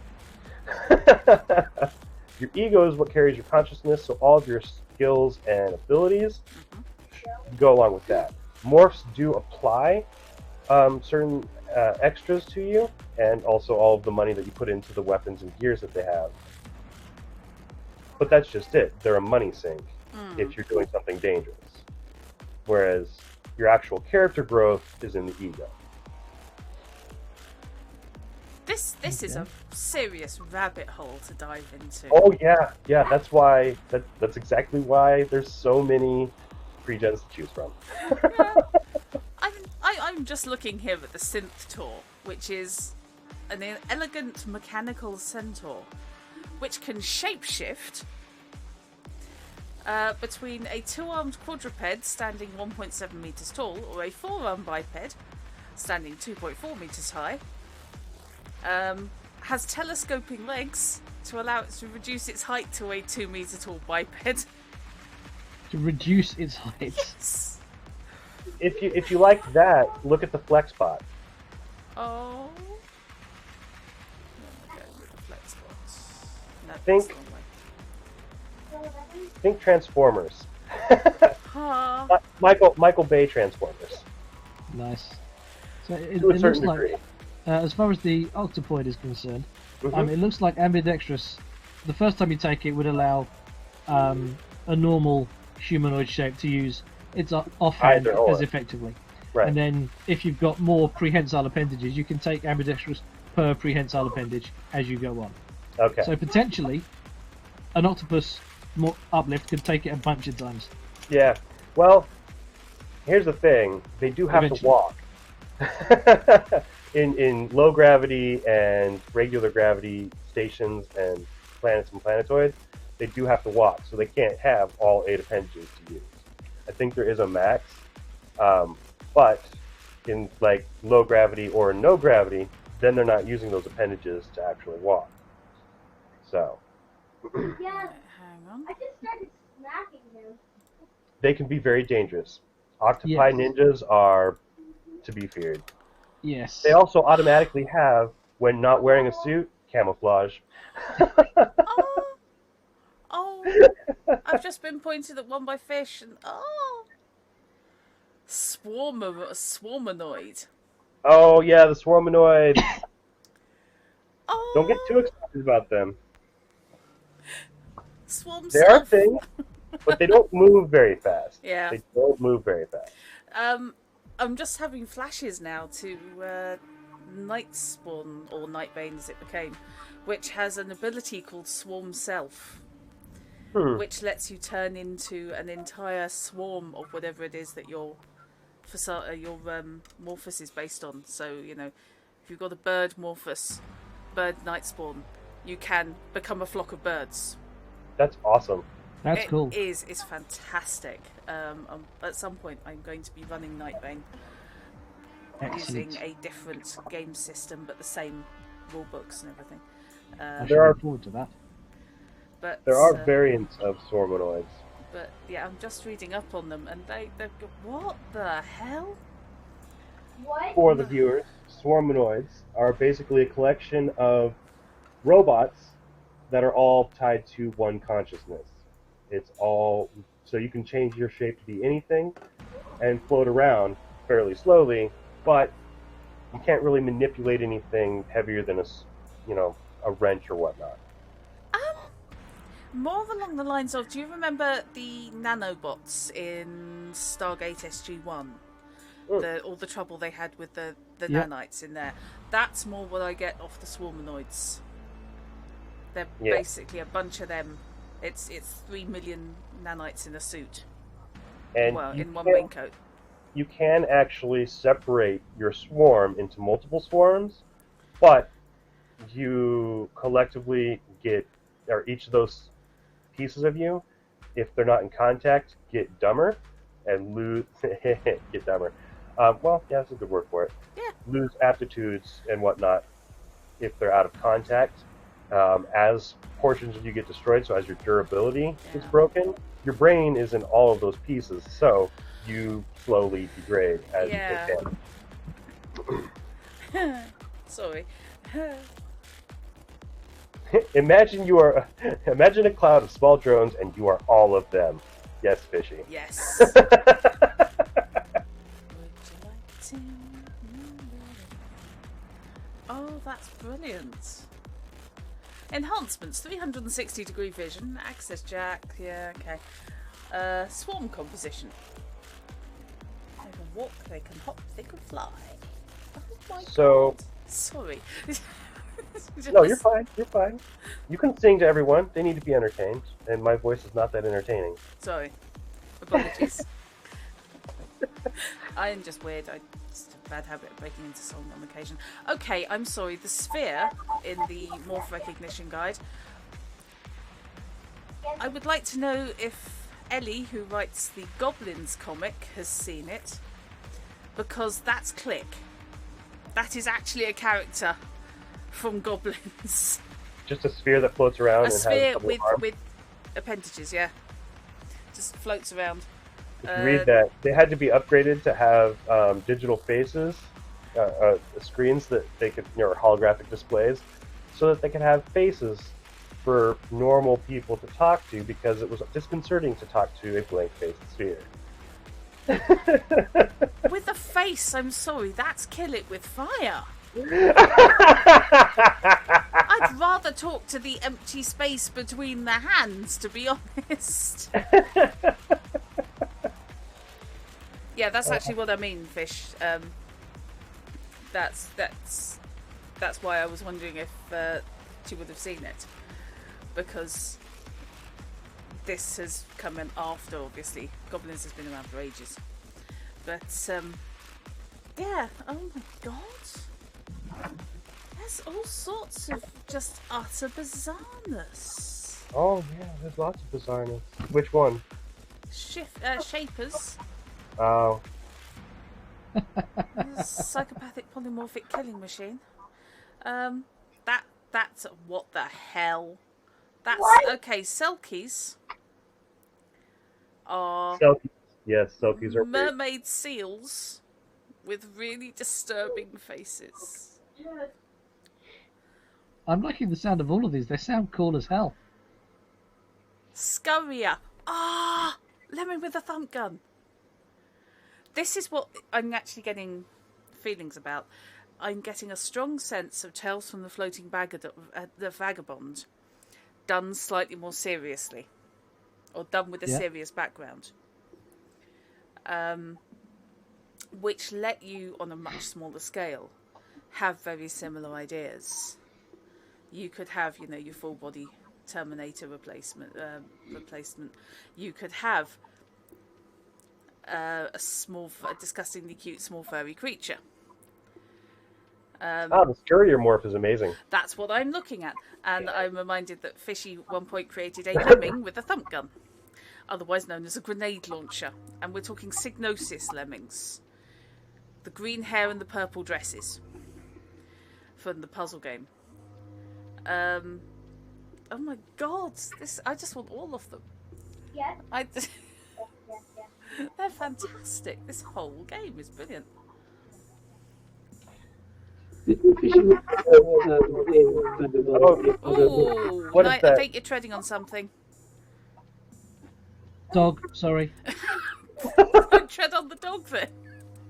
Your ego is what carries your consciousness, so all of your skills and abilities go along with that. Morphs do apply certain extras to you, and also all of the money that you put into the weapons and gears that they have. But that's just it. They're a money sink if you're doing something dangerous. Whereas your actual character growth is in the ego. This is a serious rabbit hole to dive into. Oh yeah, that's why. That's exactly why there's so many pre-gens to choose from. Yeah. I'm just looking here at the synth tool, which is an elegant mechanical centaur, which can shapeshift between a 2-armed quadruped standing 1.7 meters tall or a 4-armed biped standing 2.4 meters high. Has telescoping legs to allow it to reduce its height to a 2-meter tall biped. To reduce its height. Yes. If you like that, look at the flex bot. Oh. Go with the flex bots. No, Think- that's the wrong way. Think Transformers. Huh. Michael Bay Transformers. Nice. So it To a looks certain like, degree. as far as the octopoid is concerned, Mhm. it looks like ambidextrous. The first time you take it would allow a normal humanoid shape to use its offhand Either or. as effectively. Right. And then if you've got more prehensile appendages, you can take ambidextrous per prehensile appendage as you go on. Okay. So potentially, an octopus uplift could take it a bunch of times. Yeah. Well, here's the thing. They do have Eventually. to walk. in low gravity and regular gravity stations and planets and planetoids, they do have to walk, so they can't have all 8 appendages to use. I think there is a max, but in like low gravity or no gravity, then they're not using those appendages to actually walk. So Yeah, Hang on. I just started smacking him. they can be very dangerous. Octopi Yes. ninjas are to be feared. Yes. They also automatically have, when not wearing a suit, camouflage. Oh, oh! I've just been pointed at one by fish, and swarmanoid. Oh yeah, the swarmanoids. Don't get too Oh, excited about them. swarm They are self. things, but they don't move very fast. Yeah. They don't move very fast. I'm just having flashes now to Night Spawn, or Nightbane as it became, which has an ability called Swarm Self, which lets you turn into an entire swarm of whatever it is that your Morphus is based on. So, you know, if you've got a bird Morphus, bird Night Spawn, you can become a flock of birds. That's awesome. That's cool. It's fantastic. At some point, I'm going to be running Nightbane Excellent. using a different game system, but the same rule books and everything. I There are- look forward to that. But There are variants of swarmanoids. But yeah, I'm just reading up on them, and they what the hell? What? For the viewers, swarmanoids are basically a collection of robots that are all tied to one consciousness. It's all so you can change your shape to be anything and float around fairly slowly, but you can't really manipulate anything heavier than a wrench or whatnot. More along the lines of, do you remember the nanobots in Stargate SG-1? All the trouble they had with the Yeah. nanites in there. That's more what I get off the swarmanoids. They're Yeah. basically a bunch of them. It's 3 million nanites in a suit. And Well, you in one can't- raincoat. you can actually separate your swarm into multiple swarms, but you collectively get, or each of those pieces of you, if they're not in contact, get dumber and lose get dumber. Well, yeah, that's a good word for it. Yeah. Lose aptitudes and whatnot if they're out of contact. As portions of you get destroyed, so as your durability is Yeah. broken, your brain is in all of those pieces, so you slowly degrade as Yeah. you take damage. Sorry. Imagine imagine a cloud of small drones, and you are all of them. Yes, fishy. Yes. Would you like to? Oh, that's brilliant. Enhancements: 360-degree vision, access jack. Yeah, okay. Swarm composition. They can walk. They can hop. They can fly. Oh my So- god. Sorry. No, you're fine. You're fine. You can sing to everyone. They need to be entertained, and my voice is not that entertaining. Sorry. Apologies. I am just weird. I just have a bad habit of breaking into song on occasion. Okay, I'm sorry. The sphere in the morph recognition guide. I would like to know if Ellie, who writes the Goblins comic, has seen it, because that's Click. That is actually a character from Goblins. Just a sphere that floats around A and has sphere double with arms. appendages, yeah. Just floats around. If you read that, they had to be upgraded to have digital faces, screens that they could, or holographic displays, so that they could have faces for normal people to talk to, because it was disconcerting to talk to a blank-faced sphere. With a face, I'm sorry, that's kill it with fire. I'd rather talk to the empty space between the hands, to be honest. Yeah, that's actually what I mean, Fish. That's why I was wondering if she would have seen it, because this has come in after, obviously. Goblins has been around for ages, but yeah. Oh my god. There's all sorts of just utter bizarreness. Oh yeah, there's lots of bizarreness. Which one? Shapers. Oh, Psychopathic polymorphic killing machine. That's what the hell? That's What? okay. Selkies are Selkies. Yes, Selkies are weird. mermaid seals with really disturbing faces. I'm liking the sound of all of these. They sound cool as hell. Scurrier. Ah, lemon with a thump gun. This is what I'm actually getting feelings about. I'm getting a strong sense of Tales from the Floating the Vagabond done slightly more seriously, or done with a serious background, which let you, on a much smaller scale, have very similar ideas. You could have, your full body Terminator replacement. You could have a disgustingly cute small furry creature. The Scurrier morph is amazing. That's what I'm looking at. And I'm reminded that Fishy at one point created a lemming with a thump gun, otherwise known as a grenade launcher. And we're talking Signosis lemmings. The green hair and the purple dresses from the puzzle game. Oh my god, I just want all of them. Yes. Yes. They're fantastic. This whole game is brilliant. Oh, What is that? I think you're treading on something. Dog, sorry. Don't tread on the dog then.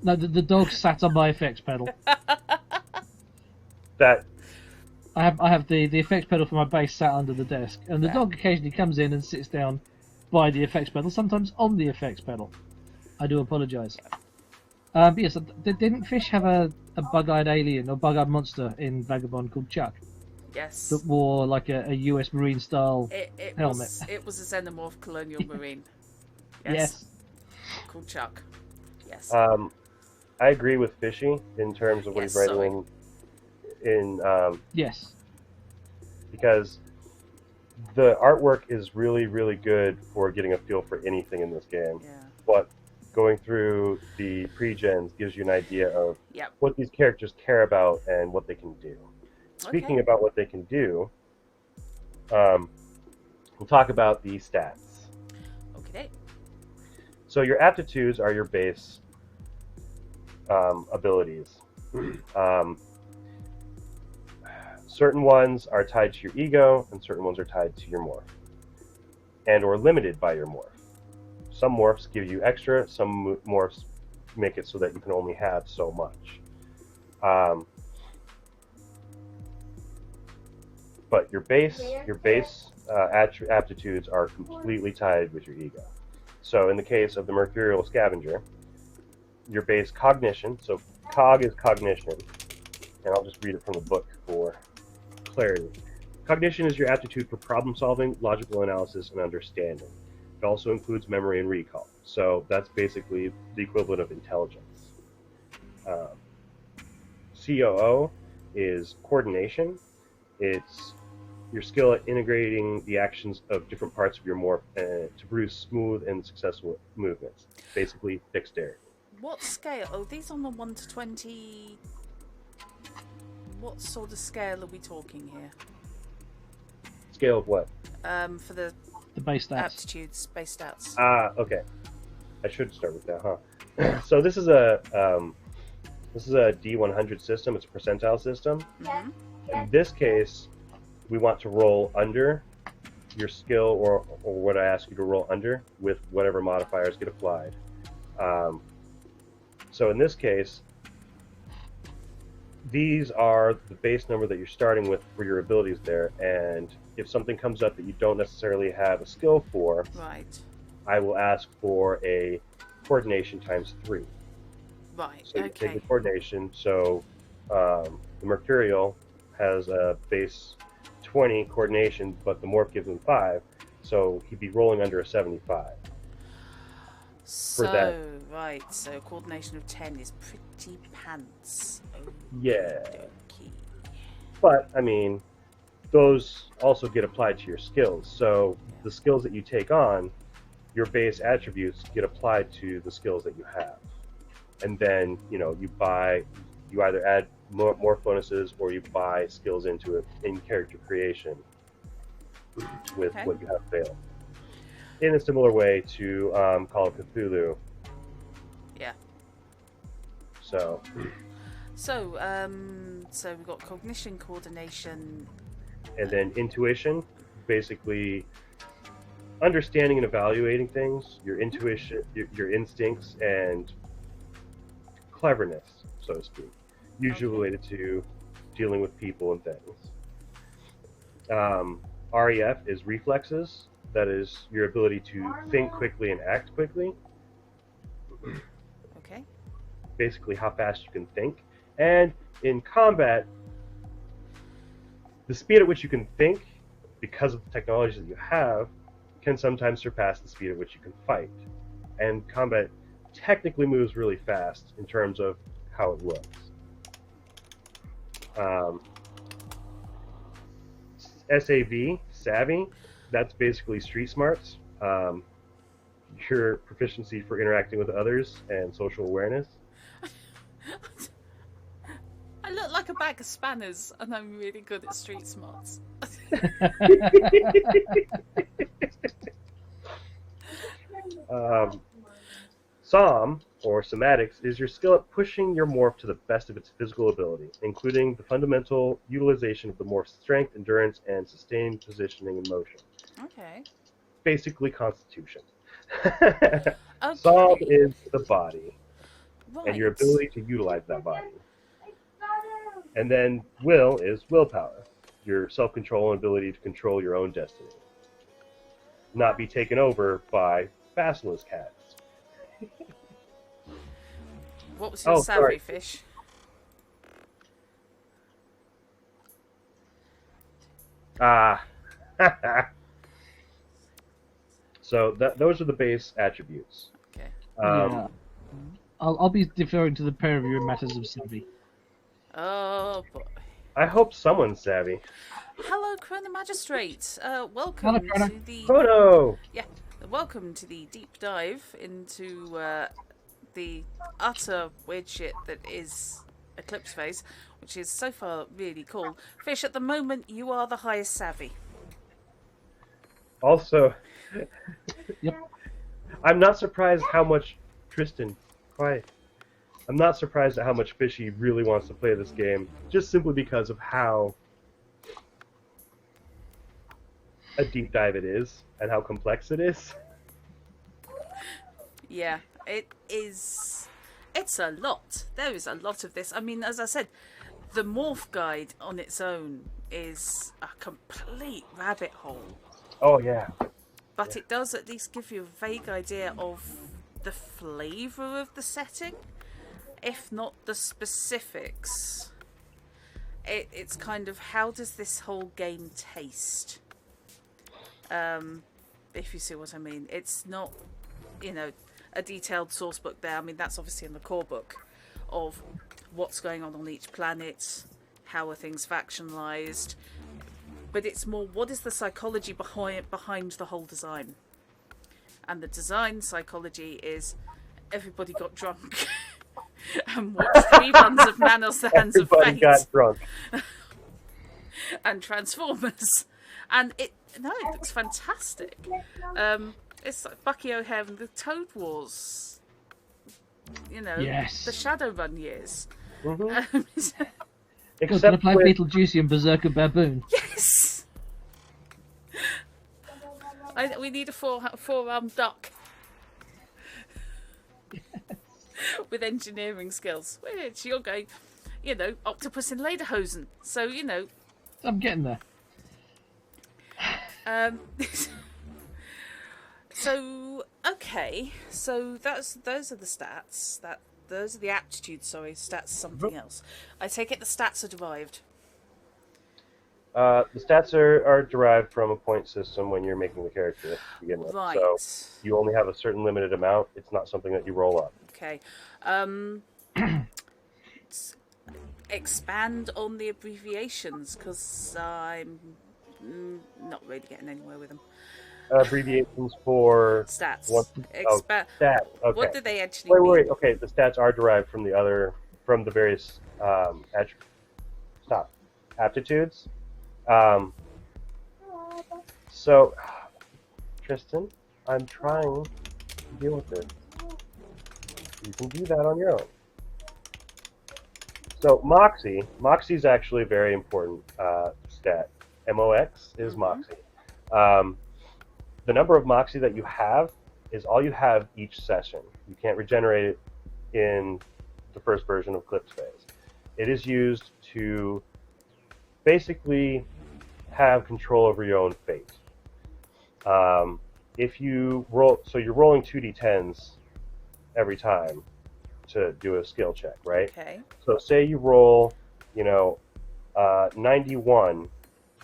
No, the dog sat on my effects pedal. That I have the effects pedal for my bass sat under the desk, and the dog occasionally comes in and sits down by the effects pedal, sometimes on the effects pedal. I do apologise. But yes, didn't Fish have a bug-eyed alien or bug-eyed monster in Vagabond called Chuck? Yes. That wore like a US Marine style helmet. It was a xenomorph colonial marine. Yes. Called Chuck. Yes. I agree with Fishy in terms of what he's writing in yes. Because the artwork is really, really good for getting a feel for anything in this game. Yeah. But going through the pre-gens gives you an idea of what these characters care about and what they can do. Speaking about what they can do, we'll talk about the stats. Okay. So your aptitudes are your base abilities. Certain ones are tied to your ego, and certain ones are tied to your morph, and or limited by your morph. Some morphs give you extra, some morphs make it so that you can only have so much. But your base aptitudes are completely tied with your ego. So in the case of the Mercurial Scavenger, your base cognition, so cog is cognition, and I'll just read it from the book for clarity. Cognition is your aptitude for problem solving, logical analysis, and understanding. It also includes memory and recall. So that's basically the equivalent of intelligence. COO is coordination. It's your skill at integrating the actions of different parts of your morph to produce smooth and successful movements. Basically, dexterity. What scale? Oh, these on the 1 to 20. What sort of scale are we talking here? Scale of what? For the base stats. Aptitudes, base stats. Okay. I should start with that, huh? So this is a D100 system. It's a percentile system. Mm-hmm. In this case, we want to roll under your skill or what I ask you to roll under with whatever modifiers get applied. So in this case, these are the base number that you're starting with for your abilities there, and if something comes up that you don't necessarily have a skill for, right, I will ask for a coordination times 3. Right, so you okay. take the coordination, so the Mercurial has a base 20 coordination, but the morph gives him 5, so he'd be rolling under a 75. So, that. Right, so coordination of 10 is pretty pants. Yeah. Okey-dokey. But, I mean, those also get applied to your skills. So the skills that you take on, your base attributes get applied to the skills that you have. and then you either add more bonuses or you buy skills into it in character creation with what you have failed. In a similar way to Call of Cthulhu. Yeah. So we've got cognition, coordination, and then intuition, basically understanding and evaluating things, your intuition, your instincts, and cleverness, so to speak, usually related to dealing with people and things. REF is reflexes. That is your ability to think quickly and act quickly. Okay. Basically, how fast you can think. And in combat, the speed at which you can think, because of the technology that you have, can sometimes surpass the speed at which you can fight. And combat technically moves really fast in terms of how it looks. SAV, savvy, that's basically street smarts. Your proficiency for interacting with others and social awareness. I look like a bag of spanners, and I'm really good at street smarts. SOM, or somatics, is your skill at pushing your morph to the best of its physical ability, including the fundamental utilization of the morph's strength, endurance, and sustained positioning and motion. Okay. Basically, constitution. Okay. SOM is the body, Right. and your ability to utilize that body. And then will is willpower, your self-control and ability to control your own destiny. Not be taken over by basilisk cats. What was your savvy fish? So those are the base attributes. Okay. Yeah. I'll be deferring to the pair of you in matters of savvy. Oh boy. I hope someone's savvy. Hello, Chrono Magistrate. Welcome Hello, to the Chrono! welcome to the deep dive into the utter weird shit that is Eclipse Phase, which is so far really cool. Fish, at the moment, you are the highest savvy. Also, Yep. I'm not surprised how much Tristan, quiet. I'm not surprised at how much Fishy really wants to play this game, just simply because of how a deep dive it is and how complex it is. Yeah, it is. It's a lot. There is a lot of this. I mean, as I said, the morph guide on its own is a complete rabbit hole. Oh, yeah. But it does at least give you a vague idea of the flavour of the setting, if not the specifics. It's kind of, how does this whole game taste? If you see what I mean. It's not, a detailed source book there. I mean, that's obviously in the core book of what's going on each planet, how are things factionalized, but it's more, what is the psychology behind the whole design? And the design psychology is everybody got drunk and watched reruns of Manos the Hands of Fate. Everybody got drunk. And Transformers. And it looks fantastic. It's like Bucky O'Hare and the Toad Wars. Yes. The Shadowrun years. Mm-hmm. Except to play with... Beetlejuice and Berserker Baboon. Yes! We need a four-armed duck. Yes. With engineering skills. Which you're going, octopus in lederhosen. So, I'm getting there. So okay, so those are the stats. Those are the aptitudes. Sorry, stats. Something else. I take it the stats are derived. The stats are derived from a point system when you're making the character to begin with. Right. So you only have a certain limited amount. It's not something that you roll up. Okay. Expand on the abbreviations, because I'm not really getting anywhere with them. abbreviations for Stats. what? Stats. Okay. What do they actually mean? Wait. Okay, the stats are derived from the various aptitudes. So, Tristan, I'm trying to deal with this. You can do that on your own. So Moxie is actually a very important stat. MOX is Moxie. The number of Moxie that you have is all you have each session. You can't regenerate it in the first version of Eclipse phase. It is used to basically have control over your own fate. If you roll, so you're rolling 2d10s every time to do a skill check, right? Okay. So say you roll, 91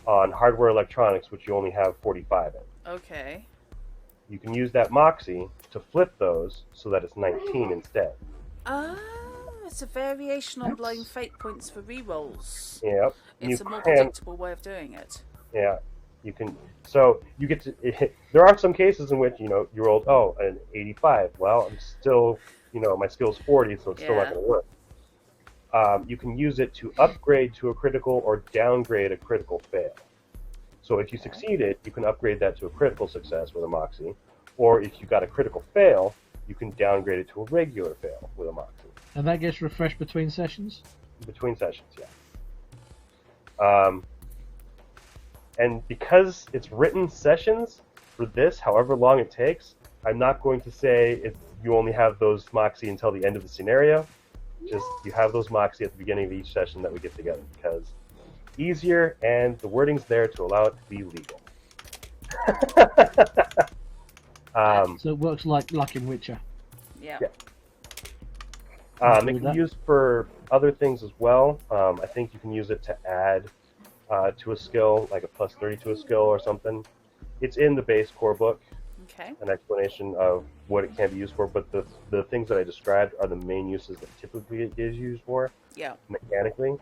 on hardware electronics, which you only have 45 in. Okay. You can use that Moxie to flip those so that it's 19 instead. Oh, it's a variation on blowing fate points for rerolls. Yep. It's a more predictable way of doing it. Yeah. You can. So you get to. There are some cases in which you rolled an 85. Well, I'm still my skill's 40, so it's still not going to work. You can use it to upgrade to a critical or downgrade a critical fail. So if you succeeded, you can upgrade that to a critical success with a Moxie, or if you got a critical fail, you can downgrade it to a regular fail with a Moxie. And that gets refreshed between sessions? Between sessions, yeah. And because it's written sessions for this, however long it takes, I'm not going to say if you only have those Moxie until the end of the scenario. Just you have those Moxie at the beginning of each session that we get together, because easier, and the wording's there to allow it to be legal. So it works like in Witcher. Yeah. It can be used for other things as well. I think you can use it to add to a skill, like a plus 30 to a skill or something. It's in the base core book. Okay. An explanation of what it can be used for, but the things that I described are the main uses that typically it is used for. Yeah. Mechanically.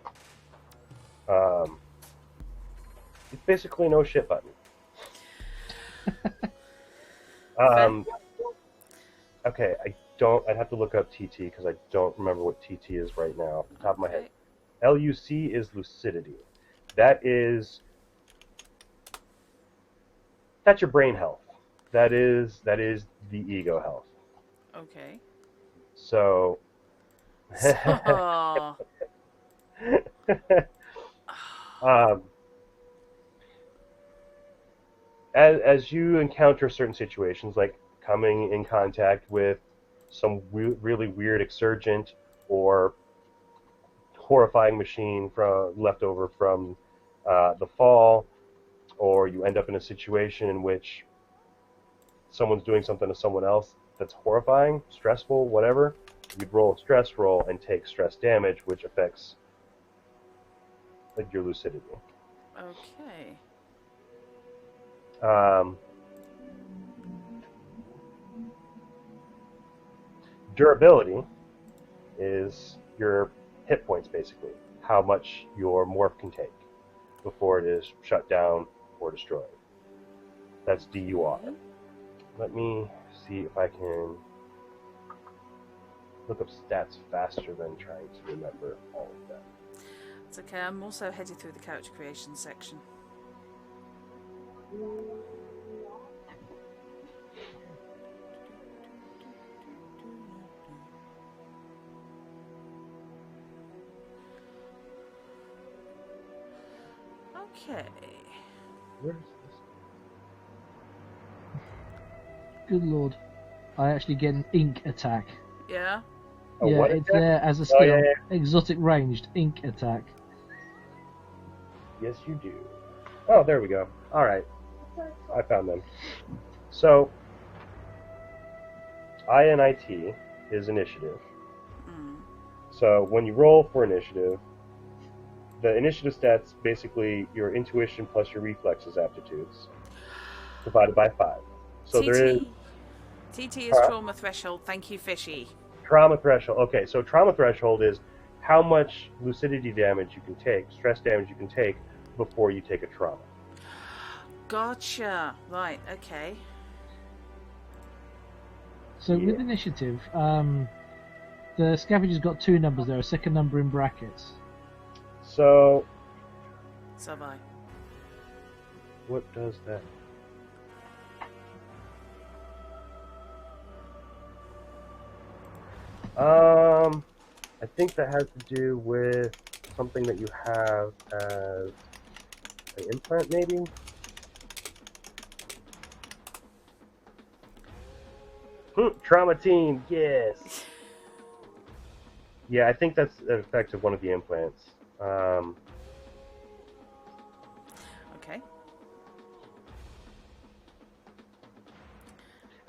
It's basically no shit button. Okay, I'd have to look up TT because I don't remember what TT is right now off the top of my head. LUC is lucidity. That's your brain health. That is the ego health. Okay. So as you encounter certain situations, like coming in contact with some really weird exurgent or horrifying machine left over from the fall, or you end up in a situation in which someone's doing something to someone else that's horrifying, stressful, whatever, you'd roll a stress roll and take stress damage, which affects your lucidity. Okay. Durability is your hit points, basically, how much your morph can take before it is shut down or destroyed. That's DUR. Let me see if I can look up stats faster than trying to remember all of them. It's okay, I'm also headed through the character creation section. Okay. Where's this? Good lord. I actually get an ink attack. Yeah? Oh, Yeah, what it's attack? there as a skill. yeah. Exotic ranged ink attack. Yes, you do. Oh, there we go. All right. I found them. So, INIT is initiative. So when you roll for initiative, the initiative stats basically your intuition plus your reflexes aptitudes divided by 5. So there is TT is trauma threshold. Thank you, Fishy. trauma threshold. Okay, so trauma threshold is how much lucidity damage you can take, stress damage you can take before you take a trauma. Gotcha. Right. Okay. So with initiative, the scavenger's got two numbers there, a second number in brackets. So, So have I. what does that? I think that has to do with something that you have as an implant, maybe? Trauma team, yes! Yeah, I think that's an effect of one of the implants. Okay.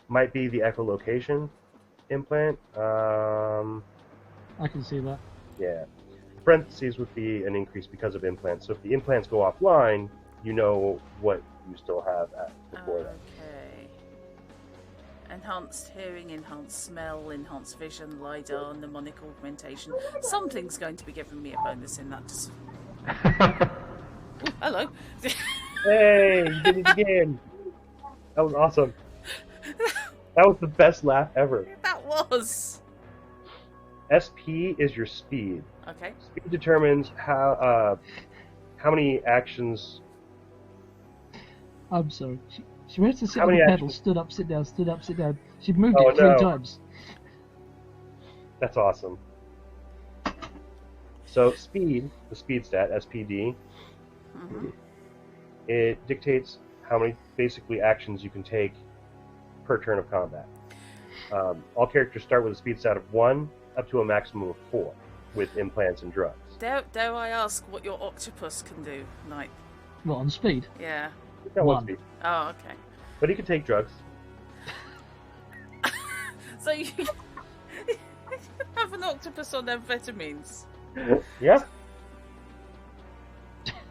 Might be the echolocation implant. I can see that. Yeah. Parentheses would be an increase because of implants. So if the implants go offline, you know what you still have before that. Okay. Enhanced hearing, enhanced smell, enhanced vision, LiDAR, mnemonic augmentation. Something's going to be giving me a bonus in that. Ooh, hello. Hey, you did it again. That was awesome. That was the best laugh ever. That was. SP is your speed. Okay. Speed determines how many actions. I'm sorry. She went to sit How on the many pedal, stood up, sit down, stood up, sit down. She moved Oh, it three no. times. That's awesome. So speed, the speed stat, SPD, it dictates how many basically actions you can take per turn of combat. All characters start with a speed stat of 1 up to a maximum of 4 with implants and drugs. Dare I ask what your octopus can do, Knight? What, on speed? Yeah. He's got one One. speed, Oh, okay. but he can take drugs. So you have an octopus on amphetamines. Yeah.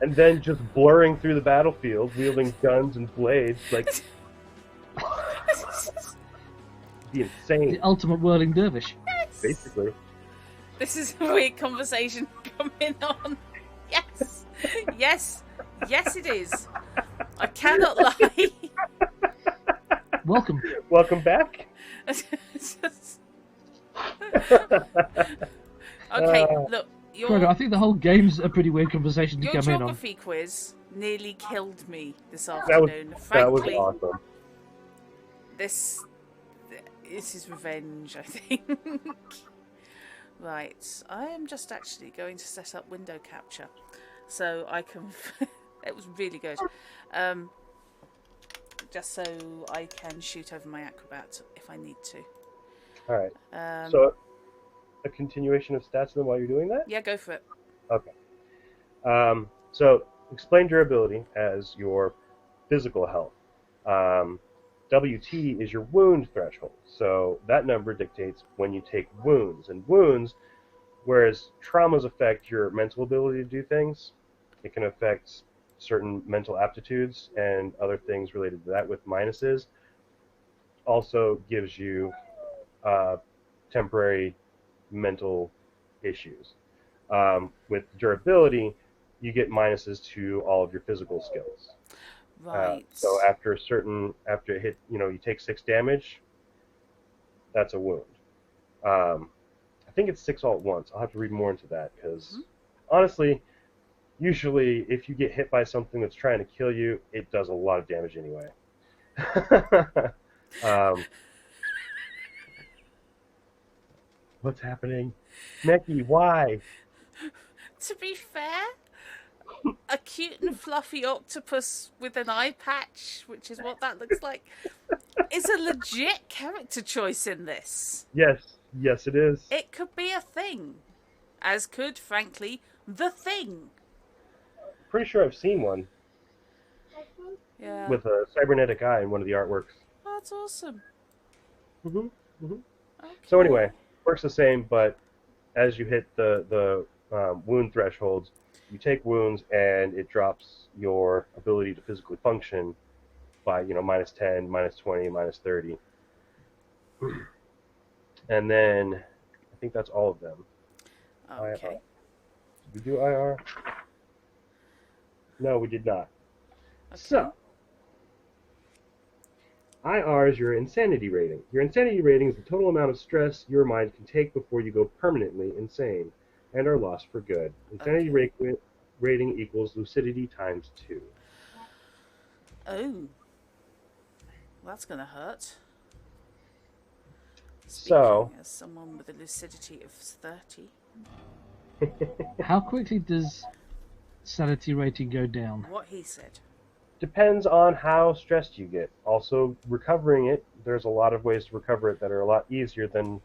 And then just blurring through the battlefield, wielding guns and blades, like be insane, The ultimate whirling dervish. basically. This is a weird conversation coming on. Yes. Yes. Yes, it is. I cannot lie. Welcome. Welcome back. Okay, look. Gregor, I think the whole game's a pretty weird conversation to Your come in on. geography quiz nearly killed me this That afternoon. was Frankly, awesome. this is revenge, I think. Right, I am just actually going to set up window capture so I can. It was really good. Just so I can shoot over my acrobat if I need to. All right. So, a continuation of stats then while you're doing that? Yeah, go for it. Okay. So, explain durability as your physical health. WT is your wound threshold. So, that number dictates when you take wounds. And wounds, whereas traumas affect your mental ability to do things, it can affect certain mental aptitudes and other things related to that with minuses. Also gives you temporary mental issues. With durability, you get minuses to all of your physical skills. Right. So after it hit, you take 6 damage. That's a wound. I think it's 6 all at once. I'll have to read more into that because honestly, usually if you get hit by something that's trying to kill you, it does a lot of damage anyway. What's happening? Mickey, why? To be fair, a cute and fluffy octopus with an eye patch, which is what that looks like, is a legit character choice in this. Yes, it is. It could be a thing, as could, frankly, the Thing. Pretty sure I've seen one Yeah. with a cybernetic eye in one of the artworks. Oh, that's awesome. Okay. So Okay. anyway, works the same, but as you hit the wound thresholds, you take wounds and it drops your ability to physically function by minus 10, minus 20, minus 30. And then I think that's all of them. Okay. IR. Did we do IR? No, we did not. Okay. So IR is your insanity rating. Your insanity rating is the total amount of stress your mind can take before you go permanently insane and are lost for good. Insanity rating equals lucidity times 2. Oh. That's going to hurt. Speaking So, as someone with a lucidity of 30. How quickly does sanity rating go down? What he said. depends on how stressed you get. Also, recovering it, there's a lot of ways to recover it that are a lot easier than,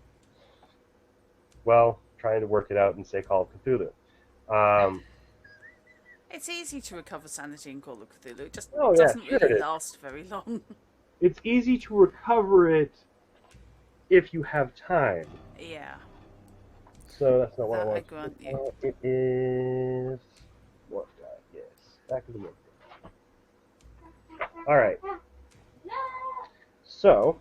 well, trying to work it out in, say, Call of Cthulhu. It's easy to recover sanity in Call of Cthulhu. It just Oh, yeah, doesn't sure really it is. last very long. It's easy to recover it if you have time. Yeah. So that's not what I That I want. grant you. It is what guy? Yes, back of the movie. All right. So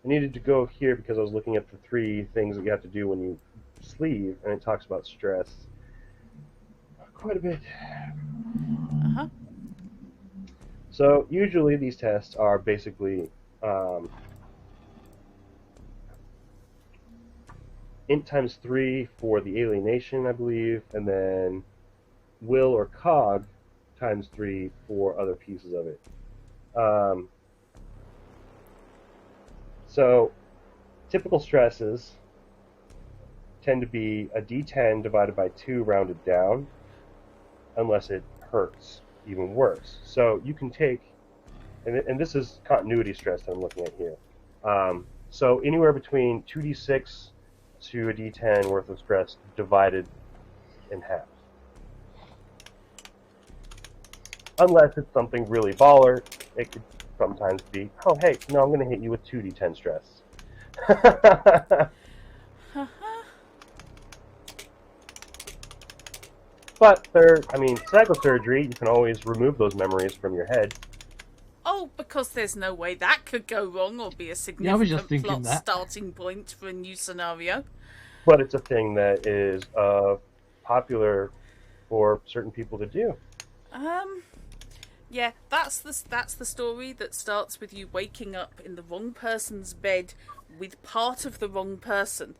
I needed to go here because I was looking at the 3 things that you have to do when you sleeve, and it talks about stress quite a bit. Uh-huh. So usually these tests are basically int times 3 for the alienation, I believe, and then will or cog times 3 for other pieces of it. So typical stresses tend to be a d10 divided by 2 rounded down, unless it hurts even worse. So you can take, and this is continuity stress that I'm looking at here. So anywhere between 2d6 to a d10 worth of stress divided in half. Unless it's something really baller, it could sometimes be, oh hey, no, I'm going to hit you with 2d10 stress. But psychosurgery, you can always remove those memories from your head. Oh, because there's no way that could go wrong or be a I was just significant thinking plot that. starting point for a new scenario. But it's a thing that is popular for certain people to do. Yeah, that's the story that starts with you waking up in the wrong person's bed with part of the wrong person.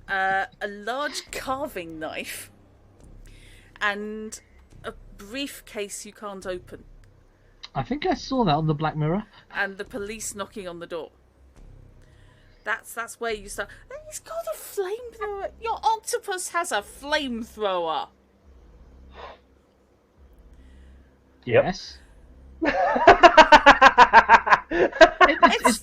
A large carving knife and a briefcase you can't open, I think I saw that on the Black Mirror. and the police knocking on the door. That's where you start. He's got a flamethrower. Your octopus has a flamethrower. Yes.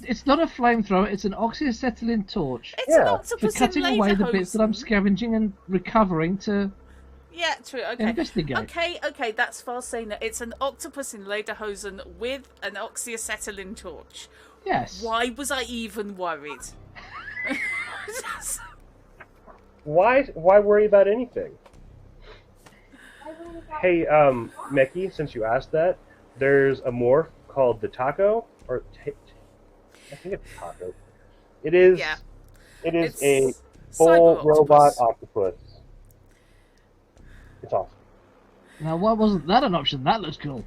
It's not a flamethrower, it's an oxyacetylene torch It's Yeah. an for octopus cutting in away the bits that I'm lederhosen. scavenging and recovering to Yeah, true. Okay. investigate. Okay, that's far saner. It's an octopus in lederhosen with an oxyacetylene torch. Yes. Why was I even worried? Why worry about anything? Hey, Meki, since you asked that, there's a morph called the Taco, or I think it's Taco. It is. Yeah. It is It's a cyber full robot octopus. octopus. It's awesome. Now, why wasn't that an option? That looks cool.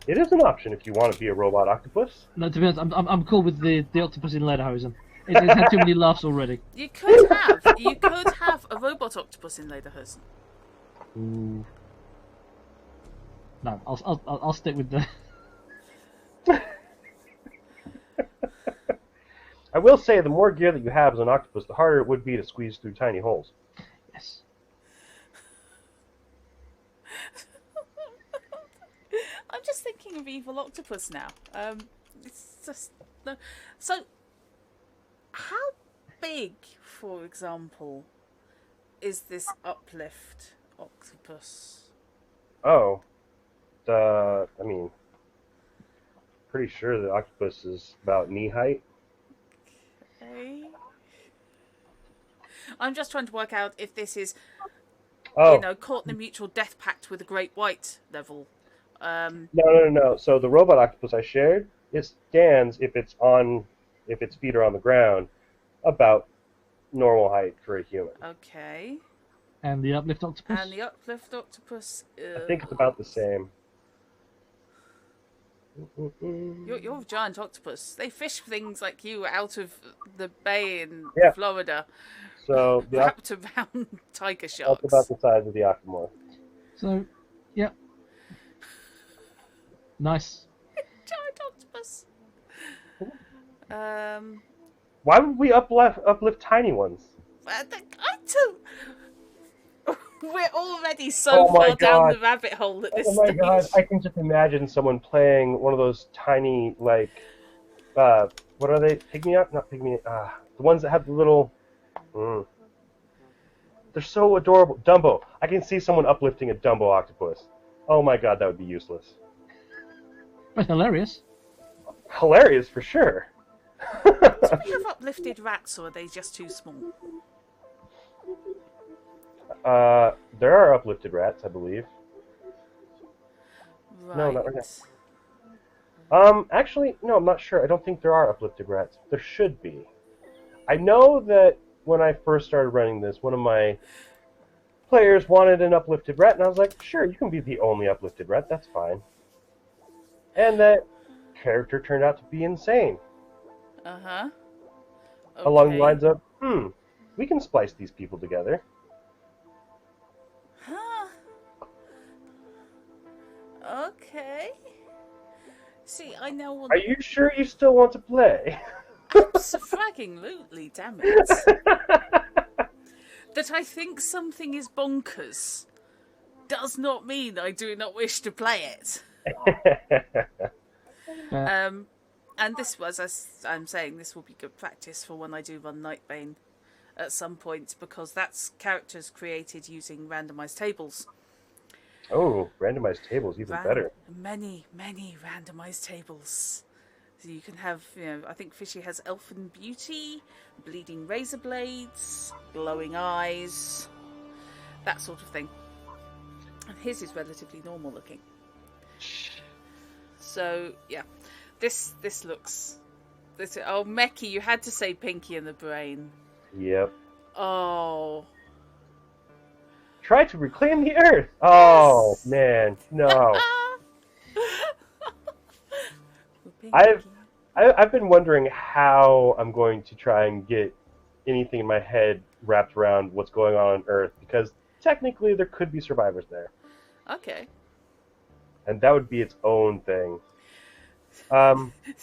It is an option if you want to be a robot octopus. No, to be honest, I'm cool with the octopus in lederhosen. It's had too many laughs already. You could have a robot octopus in lederhosen. Ooh. No, I'll stick with the. I will say, the more gear that you have as an octopus, the harder it would be to squeeze through tiny holes. Yes. I'm just thinking of evil octopus now. It's just no. So, how big, for example, is this uplift octopus? Oh, pretty sure the octopus is about knee height. Okay. I'm just trying to work out if this is, Oh, caught in a mutual death pact with a great white level. no. So the robot octopus I shared, it stands, if its feet are on the ground, about normal height for a human. Okay. And the uplift octopus? And the uplift octopus. I think it's about the same. You're a giant octopus. They fish things like you out of the bay in Yeah. Florida, So the wrapped around tiger that's sharks. about the size of the octomorph. So, yep. Nice. Giant octopus. Um, Why would we uplift tiny ones? I don't. We're already so Oh my far down God. the rabbit hole at this Oh my stage. God! I can just imagine someone playing one of those tiny, like, what are they? Pygmy? Not pygmy. The ones that have the little. Mm, they're so adorable. Dumbo. I can see someone uplifting a Dumbo octopus. Oh my God, that would be useless. But hilarious. Hilarious for sure. Do we have uplifted rats, or are they just too small? There are uplifted rats, I believe. Right. No, not right now. Actually, no, I'm not sure. I don't think there are uplifted rats. There should be. I know that when I first started running this, one of my players wanted an uplifted rat, and I was like, sure, you can be the only uplifted rat, that's fine. And that character turned out to be insane. Uh-huh. Okay. Along the lines of, we can splice these people together. Huh. Okay. See, I now want... Are you sure you still want to play? Abso-fragging-lutely, damn it. That I think something is bonkers does not mean I do not wish to play it. And this was, as I'm saying, this will be good practice for when I do run Nightbane at some point, because that's characters created using randomized tables. Oh, randomized tables, even better. Many randomized tables. So you can have, I think Fishy has Elfin Beauty, Bleeding Razor Blades, Glowing Eyes, that sort of thing. And his is relatively normal looking. So, yeah. This looks... Oh, Meki, you had to say Pinky and the Brain. Yep. Oh. Try to reclaim the Earth! Oh, man, no. I've been wondering how I'm going to try and get anything in my head wrapped around what's going on Earth, because technically there could be survivors there. Okay. And that would be its own thing.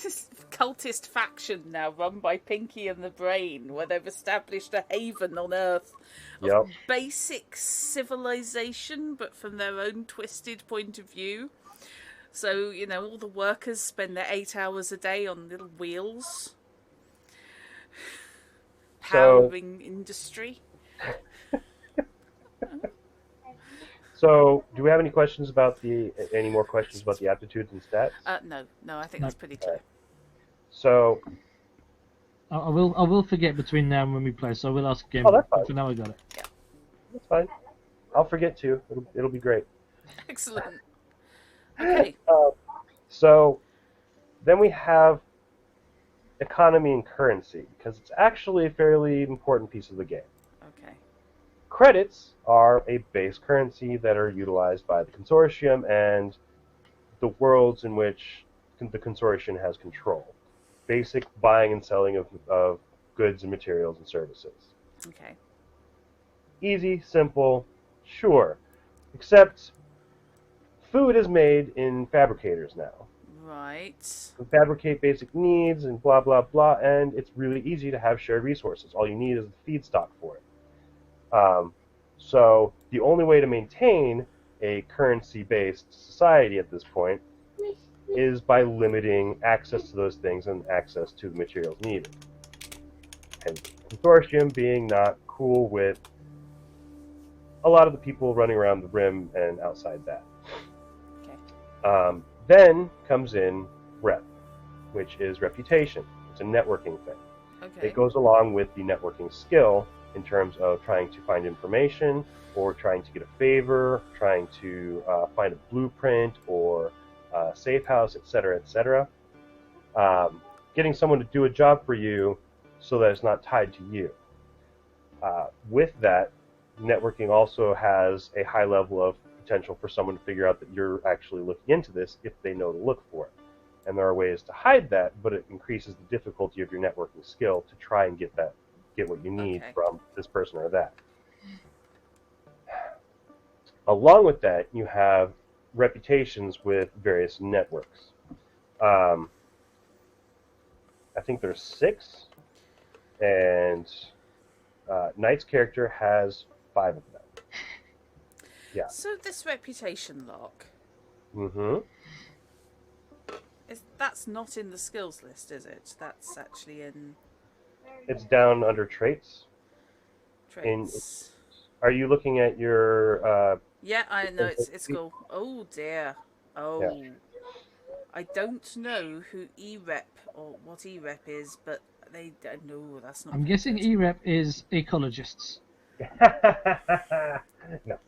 This cultist faction now run by Pinky and the Brain, where they've established a haven on Earth of basic civilization, but from their own twisted point of view. So, all the workers spend their 8 hours a day on little wheels. Powering industry. So, do we have any questions about any more questions about the aptitudes and stats? No, I think that's pretty clear. So, I will forget between now and when we play, so I will ask again. Oh, that's fine. But for now, I got it. Yeah, that's fine. I'll forget too. It'll be great. Excellent. Okay. So, then we have economy and currency, because it's actually a fairly important piece of the game. Okay. Credits are a base currency that are utilized by the consortium and the worlds in which the consortium has control. Basic buying and selling of goods and materials and services. Okay. Easy, simple, sure. Except food is made in fabricators now. Right. We fabricate basic needs and blah, blah, blah, and it's really easy to have shared resources. All you need is the feedstock for it. So the only way to maintain a currency-based society at this point is by limiting access to those things and access to the materials needed. And the consortium being not cool with a lot of the people running around the rim and outside that. Okay. Then comes in rep, which is reputation. It's a networking thing. Okay. It goes along with the networking skill in terms of trying to find information or trying to get a favor, trying to find a blueprint or a safe house, etc., etc. Getting someone to do a job for you so that it's not tied to you. With that, networking also has a high level of potential for someone to figure out that you're actually looking into this if they know to look for it. And there are ways to hide that, but it increases the difficulty of your networking skill to try and get what you need from this person or that. Along with that, you have reputations with various networks. I think there's 6, and Knight's character has 5 of them. Yeah. So this reputation lock. Mm-hmm. That's not in the skills list, is it? That's actually in. It's down under traits. Traits. Are you looking at your? Yeah, I know it's cool. Oh dear. Oh. Yeah. I don't know who E-Rep or what E-Rep is, but they no, that's not. I'm guessing E-Rep is ecologists. No.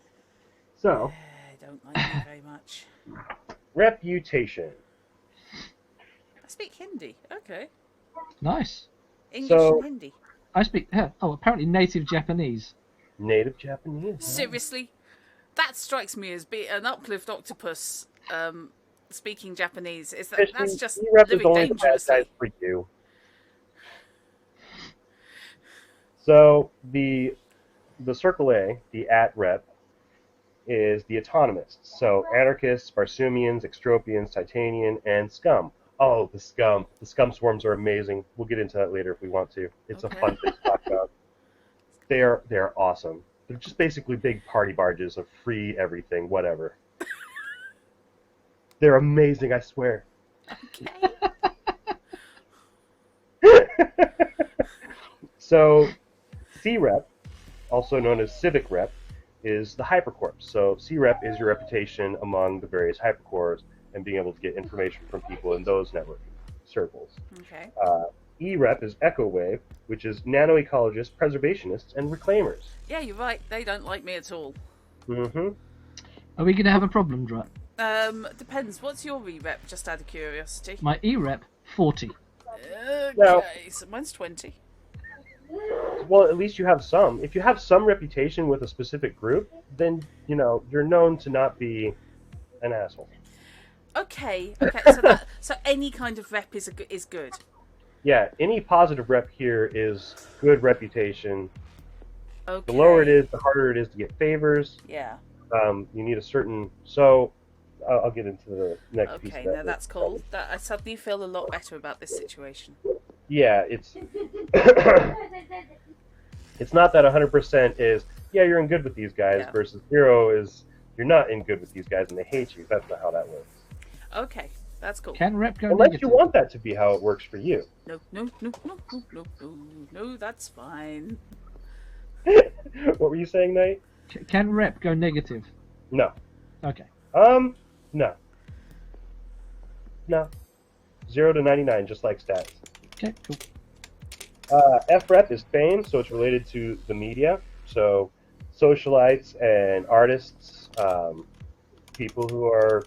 So. I don't like you very much. Reputation. I speak Hindi. Okay. Nice. English and Hindi. I speak. Apparently native Japanese. Native Japanese. Seriously, that strikes me as an uplift octopus. Speaking Japanese that's just living dangerously. For you. So the Circle A, the @rep, is the autonomists. So anarchists, Barsoomians, Extropians, Titanian, and Scum. Oh, the Scum! The Scum swarms are amazing. We'll get into that later if we want to. It's a fun thing to talk about. They're awesome. They're just basically big party barges of free everything, whatever. They're amazing, I swear. Okay. So, C-Rep, also known as Civic Rep, is the Hypercorp. So, C-Rep is your reputation among the various Hypercorps and being able to get information from people in those network circles. Okay. E-Rep is Echo Wave, which is nanoecologists, preservationists, and reclaimers. Yeah, you're right. They don't like me at all. Mm-hmm. Are we going to have a problem, Drat? Depends. What's your E-Rep, just out of curiosity? My E-Rep, 40. Okay, now, so mine's 20. Well, at least you have some. If you have some reputation with a specific group, then, you're known to not be an asshole. Okay. So any kind of rep is good. Yeah, any positive rep here is good reputation. Okay. The lower it is, the harder it is to get favors. Yeah. You need a certain. So, I'll get into the next piece of that. Okay, now that's cool. I suddenly feel a lot better about this situation. Yeah, it's it's not that 100% is, you're in good with these guys, versus 0 is you're not in good with these guys and they hate you. That's not how that works. Okay, that's cool. Can rep go Unless negative? you want that to be how it works for you. No, that's fine. What were you saying, Nate? Can rep go negative? No. Okay. No. 0 to 99, just like stats. Okay, cool. F-Rep is fame, so it's related to the media. So socialites and artists, people who are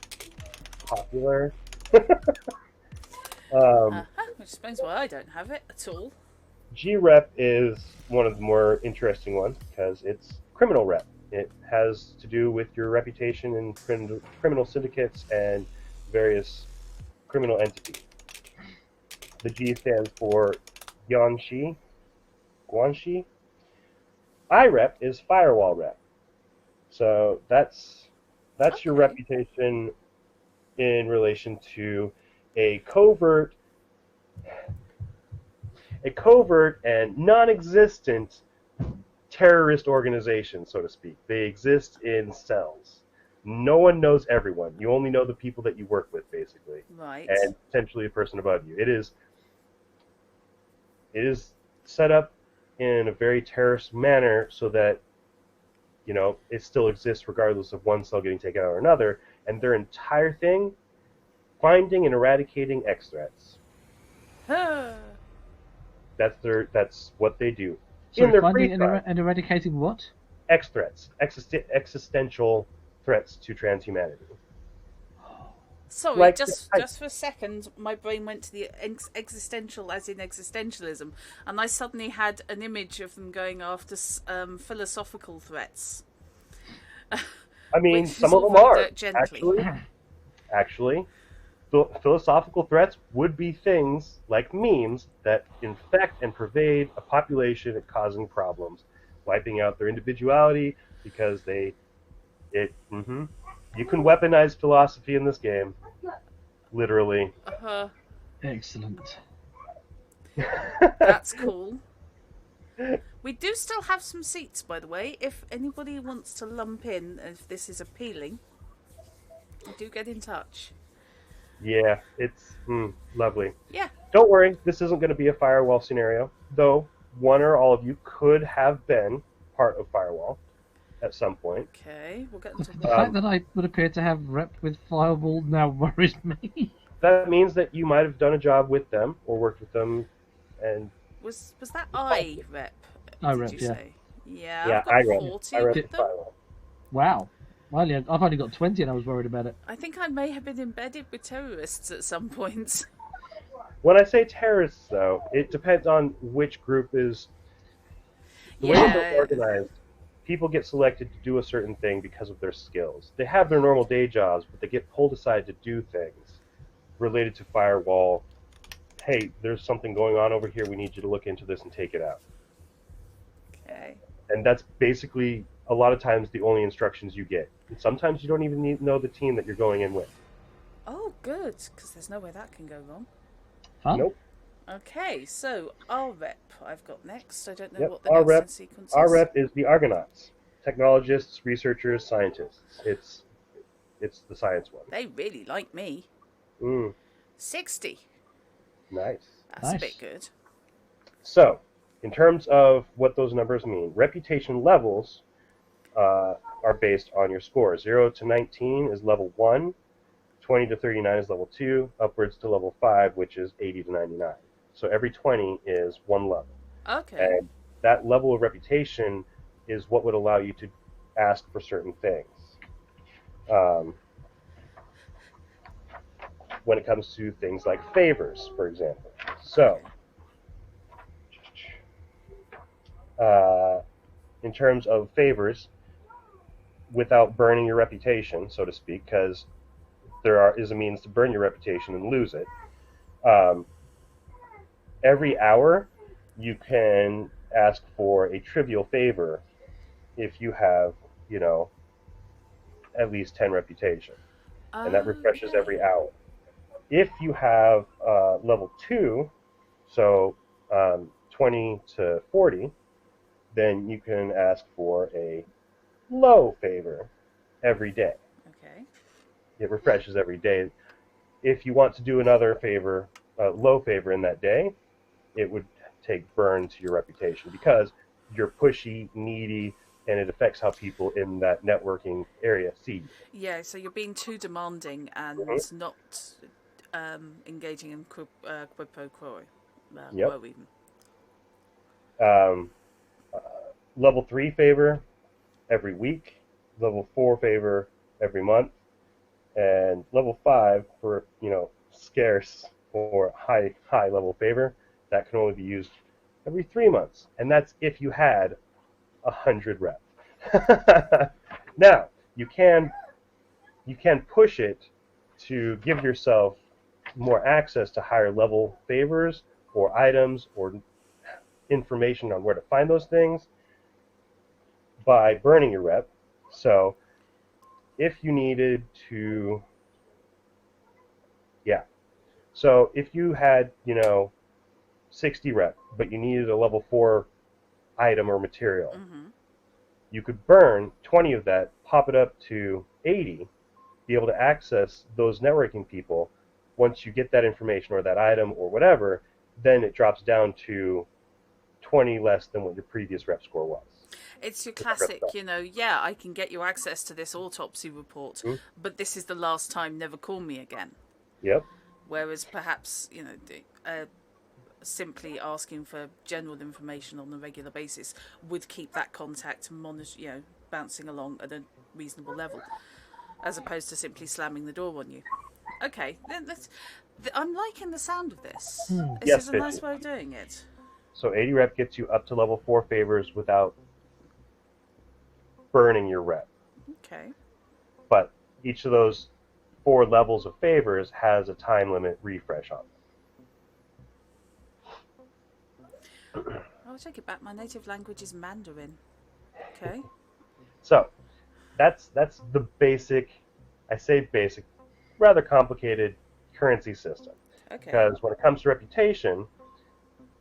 popular. Which explains why I don't have it at all. G-Rep is one of the more interesting ones because it's criminal rep. It has to do with your reputation in criminal syndicates and various criminal entities. The G stands for Guanxi. I-Rep is firewall rep. So that's your reputation in relation to a covert and non-existent terrorist organization, so to speak. They exist in cells. No one knows everyone. You only know the people that you work with, basically. Right. And potentially a person above you. It is set up in a very terrorist manner so that, it still exists regardless of one cell getting taken out or another. And their entire thing, finding and eradicating X threats. That's what they do. So finding and eradicating what? X threats, existential threats to transhumanity. Sorry, just for a second, my brain went to the existential as in existentialism, and I suddenly had an image of them going after philosophical threats. I mean, some of them are gently. actually. philosophical threats would be things like memes that infect and pervade a population, causing problems, wiping out their individuality because you can weaponize philosophy in this game, literally. Uh-huh. Excellent. That's cool. We do still have some seats, by the way. If anybody wants to lump in, if this is appealing, do get in touch. Yeah, it's lovely. Yeah. Don't worry, this isn't going to be a firewall scenario, though one or all of you could have been part of firewall at some point. Okay, we'll get into The fact that I would appear to have rep with firewall now worries me. That means that you might have done a job with them or worked with them, and Was that I rep? I did rep, you yeah. say? Yeah, yeah, I've got I rep. 40 I rep with them. firewall. Wow. I've only got 20 and I was worried about it. I think I may have been embedded with terrorists at some point. When I say terrorists, though, it depends on which group is. The way that they're organized, people get selected to do a certain thing because of their skills. They have their normal day jobs, but they get pulled aside to do things related to firewall. Hey, there's something going on over here. We need you to look into this and take it out. Okay. And that's basically a lot of times the only instructions you get. And sometimes you don't even need to know the team that you're going in with. Oh, good, because there's no way that can go wrong. Fun? Nope. Okay, so our rep I've got next. I don't know Yep, what the our next rep- in sequence is. Our rep is the Argonauts. Technologists, researchers, scientists. It's the science one. They really like me. 60. Nice. That's Nice. a bit good. So, in terms of what those numbers mean, reputation levels are based on your score. 0 to 19 is level 1, 20 to 39 is level 2, upwards to level 5, which is 80 to 99. So every 20 is one level. Okay. And that level of reputation is what would allow you to ask for certain things. When it comes to things like favors, for example. So, in terms of favors, without burning your reputation, so to speak, because is a means to burn your reputation and lose it. Every hour, you can ask for a trivial favor if you have, at least 10 reputation, and that refreshes every hour. If you have level 2, so 20 to 40, then you can ask for a low favor every day. Okay. It refreshes every day. If you want to do another favor, low favor in that day, it would take burn to your reputation because you're pushy, needy, and it affects how people in that networking area see you. Yeah, so you're being too demanding and not engaging in quid pro quo. Yep. Quo even. Level 3 favor every week, level 4 favor every month, and level 5 for scarce or high level favor that can only be used every 3 months, and that's if you had 100 rep. Now you can push it to give yourself more access to higher level favors or items or information on where to find those things by burning your rep. So if you needed to, so if you had 60 rep but you needed a level 4 item or material, you could burn 20 of that, pop it up to 80, be able to access those networking people. Once you get that information or that item or whatever, then it drops down to 20 less than what your previous rep score was. It's your classic, I can get you access to this autopsy report, but this is the last time, never call me again. Yep. Whereas perhaps, simply asking for general information on a regular basis would keep that contact bouncing along at a reasonable level, as opposed to simply slamming the door on you. Okay, I'm liking the sound of this. This Yes, is a nice way of doing it. So 80 rep gets you up to level 4 favors without burning your rep. Okay. But each of those 4 levels of favors has a time limit refresh on them. I'll take it back. My native language is Mandarin. Okay. So that's the basic, I say basic, rather complicated currency system. Okay. Because when it comes to reputation,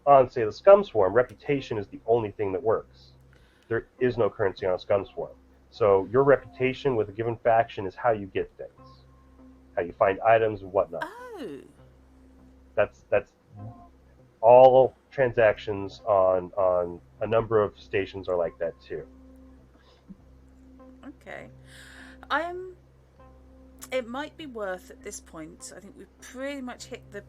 on say the Scum Swarm, reputation is the only thing that works. There is no currency on a Scum Swarm. So your reputation with a given faction is how you get things, how you find items and whatnot. Oh. That's all transactions on a number of stations are like that too. Okay. It might be worth at this point. I think we've pretty much hit the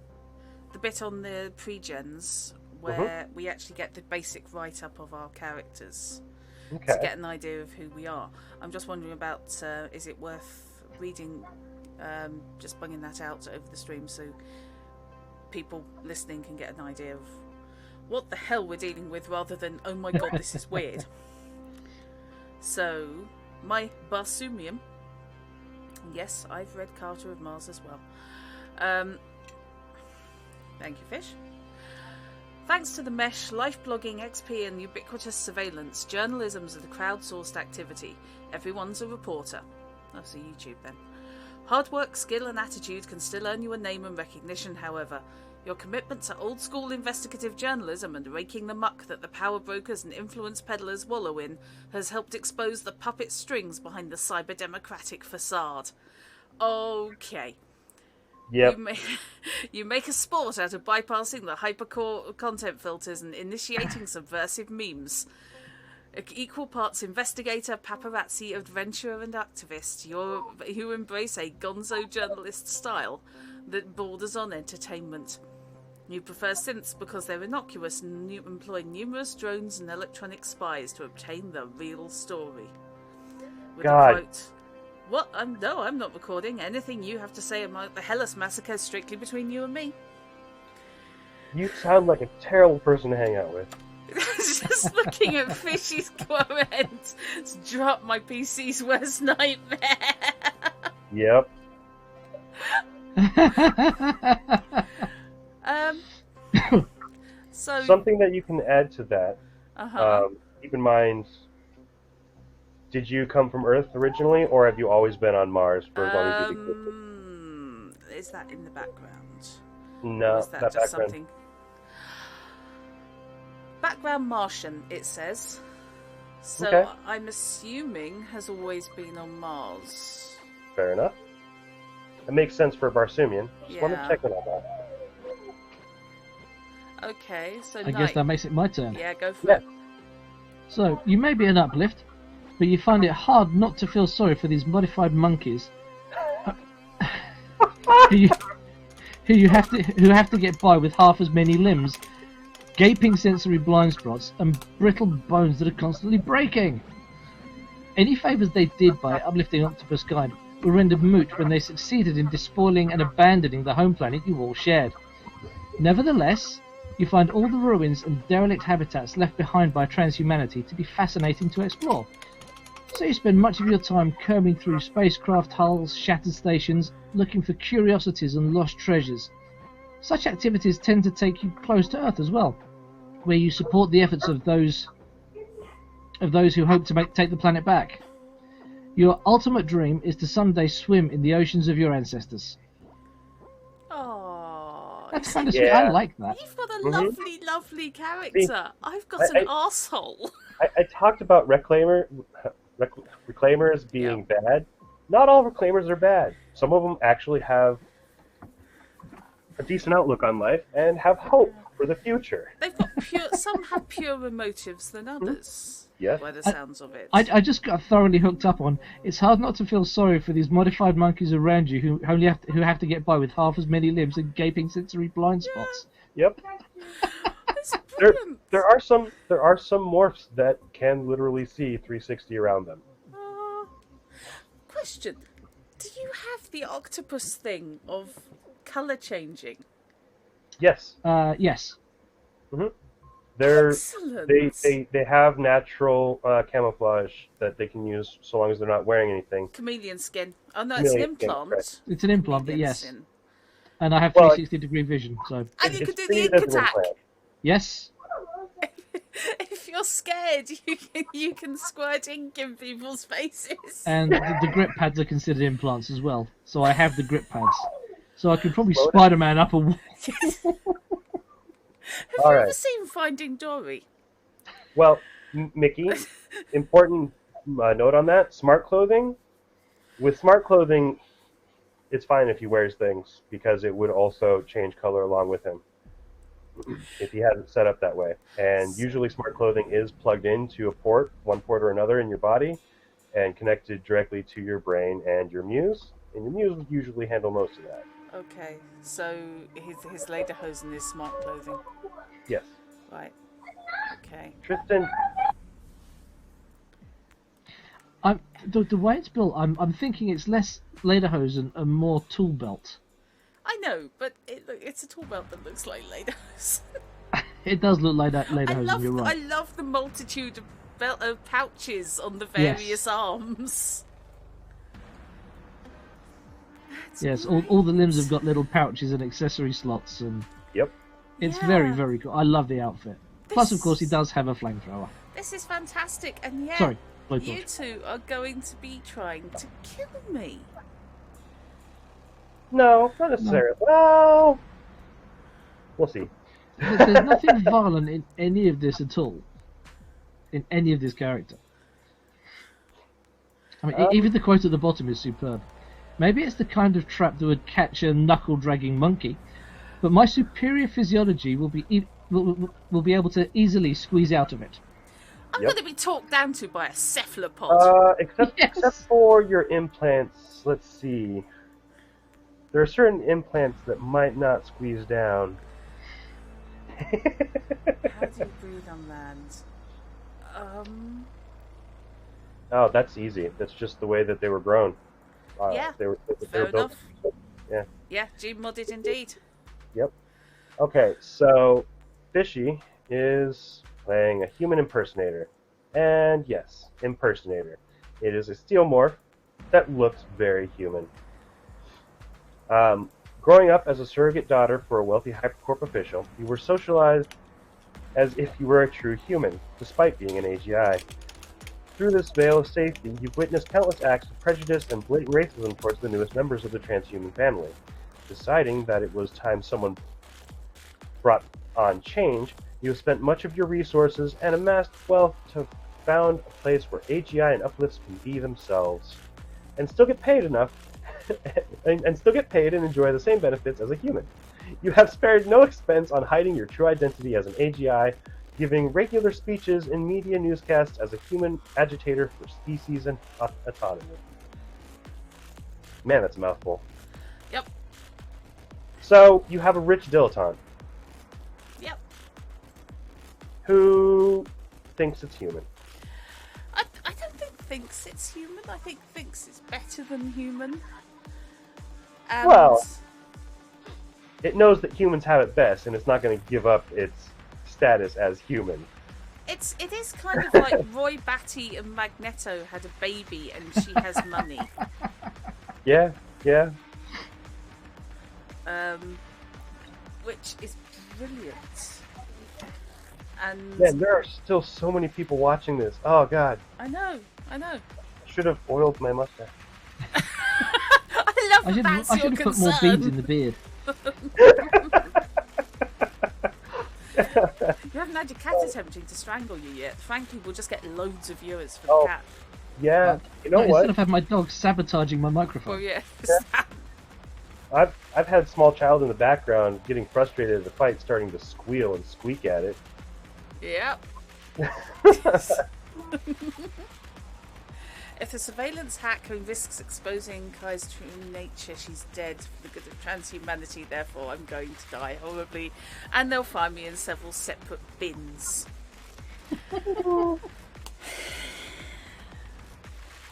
bit on the pre-gens where we actually get the basic write-up of our characters to get an idea of who we are. I'm just wondering about is it worth reading, just bunging that out over the stream so people listening can get an idea of what the hell we're dealing with rather than, oh my god, this is weird. So, my Barsumium. Yes, I've read Carter of Mars as well. Thank you, Fish. Thanks to the mesh, life blogging, XP and ubiquitous surveillance, journalism's a crowdsourced activity. Everyone's a reporter. That's a YouTube then. Hard work, skill and attitude can still earn you a name and recognition, however. Your commitment to old-school investigative journalism and raking the muck that the power brokers and influence peddlers wallow in has helped expose the puppet strings behind the cyber-democratic facade. Okay. Yep. You make a sport out of bypassing the hypercore content filters and initiating subversive memes. Equal parts investigator, paparazzi, adventurer and activist, you embrace a gonzo journalist style that borders on entertainment. You prefer synths because they're innocuous and employ numerous drones and electronic spies to obtain the real story. With God. a quote, "What? No, I'm not recording. Anything you have to say about the Hellas massacre is strictly between you and me." You sound like a terrible person to hang out with. Just looking at Fishy's comments, it's dropped my PC's worst nightmare. Yep. So something that you can add to that. Keep in mind, did you come from Earth originally, or have you always been on Mars for as long as you've existed? Is that in the background? No, or is that not just background. something? Background Martian, it says. So Okay. I'm assuming has always been on Mars. Fair enough. It makes sense for a Barsumian. Just want to Yeah. check on that. Okay, so I guess that makes it my turn. Yeah, go for Yeah. it. So, you may be an uplift, but you find it hard not to feel sorry for these modified monkeys who have to get by with half as many limbs, gaping sensory blind spots, and brittle bones that are constantly breaking. Any favours they did by uplifting Octopus Guide were rendered moot when they succeeded in despoiling and abandoning the home planet you all shared. Nevertheless, you find all the ruins and derelict habitats left behind by transhumanity to be fascinating to explore. So you spend much of your time combing through spacecraft hulls, shattered stations, looking for curiosities and lost treasures. Such activities tend to take you close to Earth as well, where you support the efforts of those who hope to take the planet back. Your ultimate dream is to someday swim in the oceans of your ancestors. Oh, That's kind of sweet. I like that. You've got a lovely, lovely character. I've got an arsehole. I talked about reclaimers being bad. Not all reclaimers are bad. Some of them actually have a decent outlook on life and have hope for the future. They've got some have purer motives than others. Yes. By the sounds of it. I just got thoroughly hooked up on. It's hard not to feel sorry for these modified monkeys around you who have to get by with half as many limbs and gaping sensory blind spots. Yep. It's brilliant. There are some morphs that can literally see 360 around them. Question: do you have the octopus thing of colour changing? Yes. Yes. Excellent. They have natural camouflage that they can use so long as they're not wearing anything. Chameleon skin. Oh no, it's an Chameleon skin, implant. right. It's an implant, but Chameleon yes. skin. And I have Well, 360-degree vision, so And you It's can do the treated ink as an attack. implant. yes. If you're scared, you can squirt ink in people's faces. And the grip pads are considered implants as well. So I have the grip pads. So I could probably Well, Spider-Man up a wall. Have All you ever right. seen Finding Dory? Well, Mickey, important note on that. Smart clothing. With smart clothing, it's fine if he wears things because it would also change color along with him if he has it set up that way. And usually smart clothing is plugged into a port, one port or another in your body, and connected directly to your brain and your muse. And your muse would usually handle most of that. Okay, so his lederhosen is smart clothing. Yes. Right. Okay. Tristan, The way it's built, I'm thinking it's less lederhosen and more tool belt. I know, but it's a tool belt that looks like lederhosen. It does look like that lederhosen, you're I right. love the multitude of pouches on the various Yes. arms. That's Yes, great. all the limbs have got little pouches and accessory slots, and yep. it's Yeah. very, very cool. I love the outfit. Plus, of course, he This- does have a flamethrower. This is fantastic, and yet Sorry, blowtorch. you two are going to be trying to kill me. No, not necessarily. Well, we'll see. There's nothing violent in any of this at all. In any of this character. I mean, even the quote at the bottom is superb. Maybe it's the kind of trap that would catch a knuckle-dragging monkey, but my superior physiology will be able to easily squeeze out of it. I'm Yep. going to be talked down to by a cephalopod. Except Yes. except for your implants, let's see. There are certain implants that might not squeeze down. How do you breathe on land? Oh, that's easy. That's just the way that they were grown. Yeah, they were fair built. enough. Yeah, gene modded indeed. Yep. Okay, so Fishy is playing a human impersonator. And yes, impersonator. It is a steel morph that looks very human. Growing up as a surrogate daughter for a wealthy Hypercorp official, you were socialized as if you were a true human, despite being an AGI. Through this veil of safety, you've witnessed countless acts of prejudice and blatant racism towards the newest members of the transhuman family. Deciding that it was time someone brought on change, you have spent much of your resources and amassed wealth to found a place where AGI and uplifts can be themselves, and still get paid enough, and still get paid and enjoy the same benefits as a human. You have spared no expense on hiding your true identity as an AGI, giving regular speeches in media newscasts as a human agitator for species and autonomy. Man, that's a mouthful. Yep. So, you have a rich dilettante Yep. who thinks it's human. I don't think thinks it's human. I think thinks it's better than human. And Well- It knows that humans have it best, and it's not going to give up its status as human. it is kind of like Roy Batty and Magneto had a baby and she has money. Yeah, yeah. Which is brilliant. And Man, there are still so many people watching this. Oh, God. I know. Should have oiled my mustache. I love I that should that's I your should have put concern. more beads in the beard. You haven't had your cat attempting to strangle you yet. Frankly, we'll just get loads of viewers for the Oh. cat. Yeah, you know Instead what? of having my dog sabotaging my Well, microphone. yeah. I've had a small child in the background getting frustrated at the fight, starting to squeal and squeak at it. Yep. If the surveillance hacker risks exposing Kai's true nature, she's dead for the good of transhumanity, therefore I'm going to die horribly. And they'll find me in several separate bins.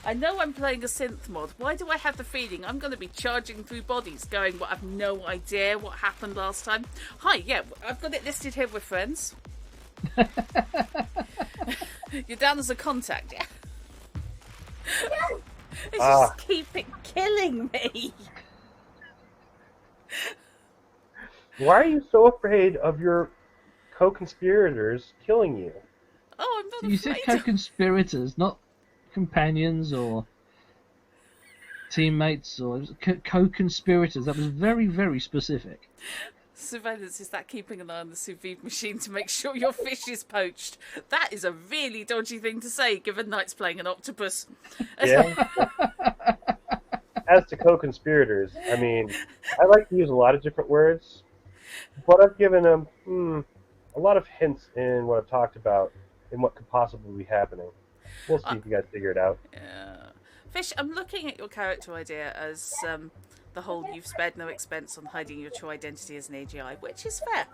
I know I'm playing a synth mod. Why do I have the feeling I'm going to be charging through bodies going, well, I've no idea what happened last time? Hi, yeah, I've got it listed here with friends. You're down as a contact, yeah? It's Ah. just keeping killing me. Why are you so afraid of your co-conspirators killing you? Oh, I'm not You said afraid of... co-conspirators, not companions or teammates or co-conspirators. That was very, very specific. Surveillance is that keeping an eye on the sous vide machine to make sure your fish is poached. That is a really dodgy thing to say, given Knight's playing an octopus. Yeah. As to co-conspirators, I mean, I like to use a lot of different words, but I've given them a lot of hints in what I've talked about and what could possibly be happening. We'll see if you guys figure it out. Yeah. Fish, I'm looking at your character idea as the whole you've spared no expense on hiding your true identity as an AGI, which is fair.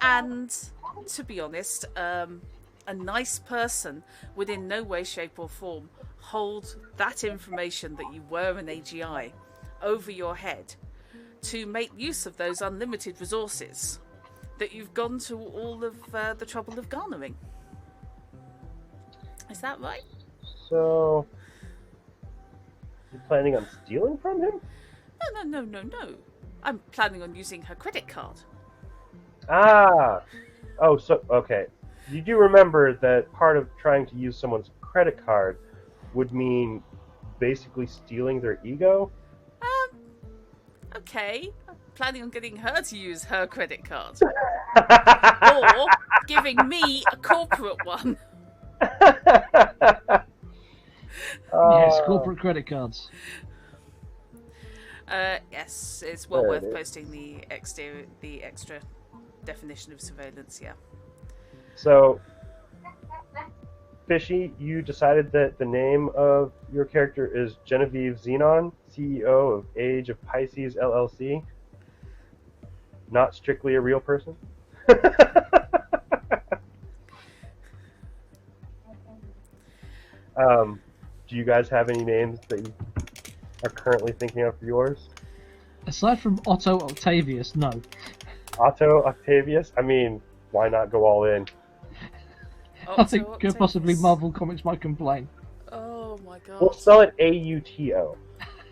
And to be honest, a nice person would in no way, shape or form hold that information that you were an AGI over your head to make use of those unlimited resources that you've gone to all of the trouble of garnering. Is that right? So, you planning on stealing from him? No. I'm planning on using her credit card. Ah! Oh, so, okay. You do remember that part of trying to use someone's credit card would mean basically stealing their ego? Okay. I'm planning on getting her to use her credit card. Or giving me a corporate one. Yes, corporate credit cards. Yes, it's well worth posting the extra definition of surveillance, yeah. So, Fishy, you decided that the name of your character is Genevieve Xenon, CEO of Age of Pisces LLC. Not strictly a real person. Do you guys have any names that you are currently thinking of for yours? Aside from Otto Octavius, no. Otto Octavius? I mean, why not go all in? I think possibly Marvel Comics might complain. Oh my god. We'll spell it A-U-T-O.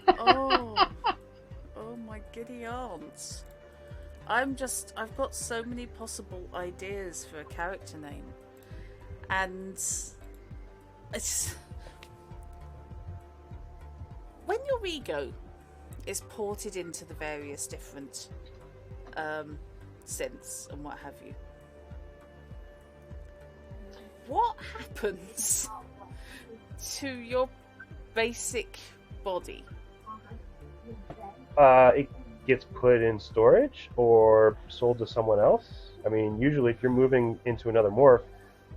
Oh my giddy aunts. I've got so many possible ideas for a character name. And it's... When your ego is ported into the various different synths and what have you, what happens to your basic body? It gets put in storage or sold to someone else. I mean, usually if you're moving into another morph,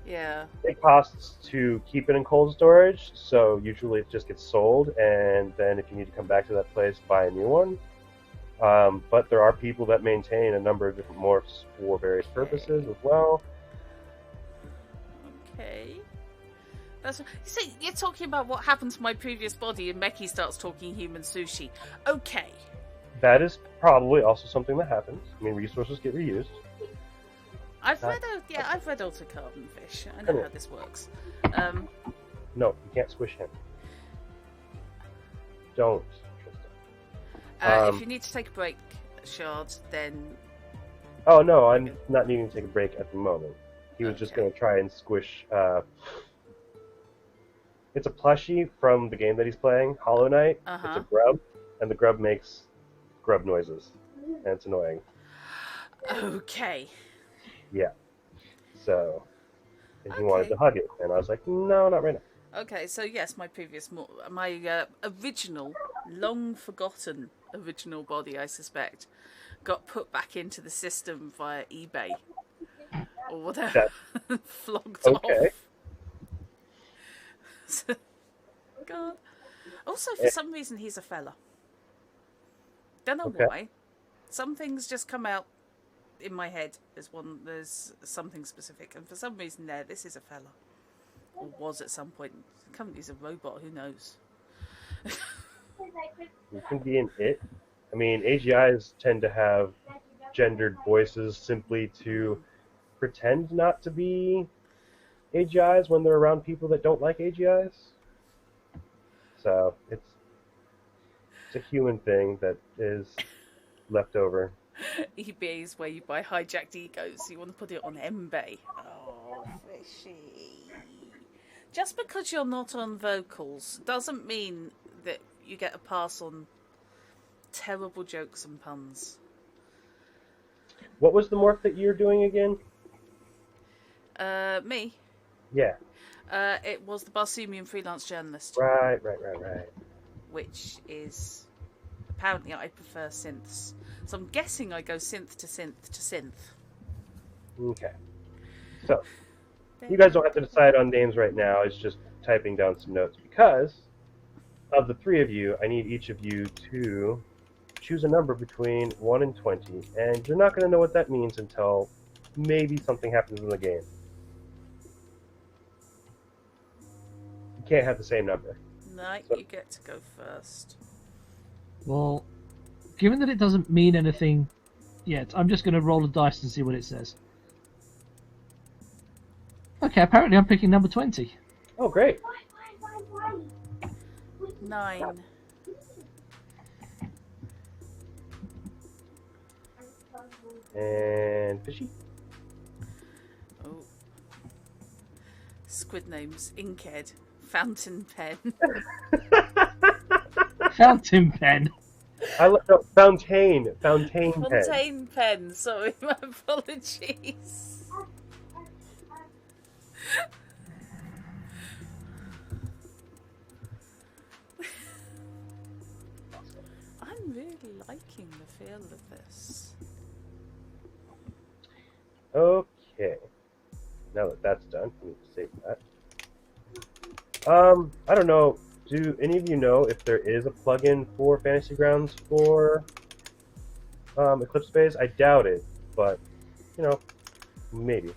Yeah. it costs to keep it in cold storage, so usually it just gets sold, and then if you need to come back to that place, buy a new one. But there are people that maintain a number of different morphs for various purposes as well. Okay. So you're talking about what happened to my previous body, and Meki starts talking human sushi. Okay. That is probably also something that happens. I mean, resources get reused. I've read Alter Carbon Fish. I know how this works. No, you can't squish him. Don't, if you need to take a break, Shard, then... Oh, no, I'm not needing to take a break at the moment. He was just going to try and squish... It's a plushie from the game that he's playing, Hollow Knight. It's a grub, and the grub makes grub noises, and it's annoying. Okay. Yeah. So, and he wanted to hug it, and I was like, no, not right now. Okay, so yes, my original, long forgotten original body, I suspect, got put back into the system via eBay or whatever, flogged off. God. Also, for some reason, he's a fella. Don't know why. Some things just come out in my head. There's something specific, and for some reason, this is a fella, or was at some point. Currently, he's a robot. Who knows? You can be an it. I mean, AGIs tend to have gendered voices simply to pretend not to be AGIs when they're around people that don't like AGIs. So it's a human thing that is left over. eBay is where you buy hijacked egos. You want to put it on eBay. Oh, fishy. Just because you're not on vocals doesn't mean that you get a pass on terrible jokes and puns. What was the morph that you're doing again? Me? Yeah. It was the Barsoomian freelance journalist. Right. Which is... Apparently I prefer synths. So I'm guessing I go synth to synth to synth. Okay. So, you guys don't have to decide on names right now. It's just typing down some notes because of the three of you, I need each of you to choose a number between 1 and 20. And you're not going to know what that means until maybe something happens in the game. You can't have the same number. No, So, you get to go first. Well, given that it doesn't mean anything yet, I'm just going to roll a dice and see what it says. Okay, apparently I'm picking number 20. oh, great. 9. And Fishy? Oh. Squid names. Inkhead. Fountain pen. Fountain pen. No, Fontaine pen. Fontaine pen. Sorry, my apologies. I'm really liking the feel of this. Okay. Now that that's done, let me save that. I don't know. Do any of you know if there is a plugin for Fantasy Grounds for Eclipse Phase? I doubt it, but you know, maybe.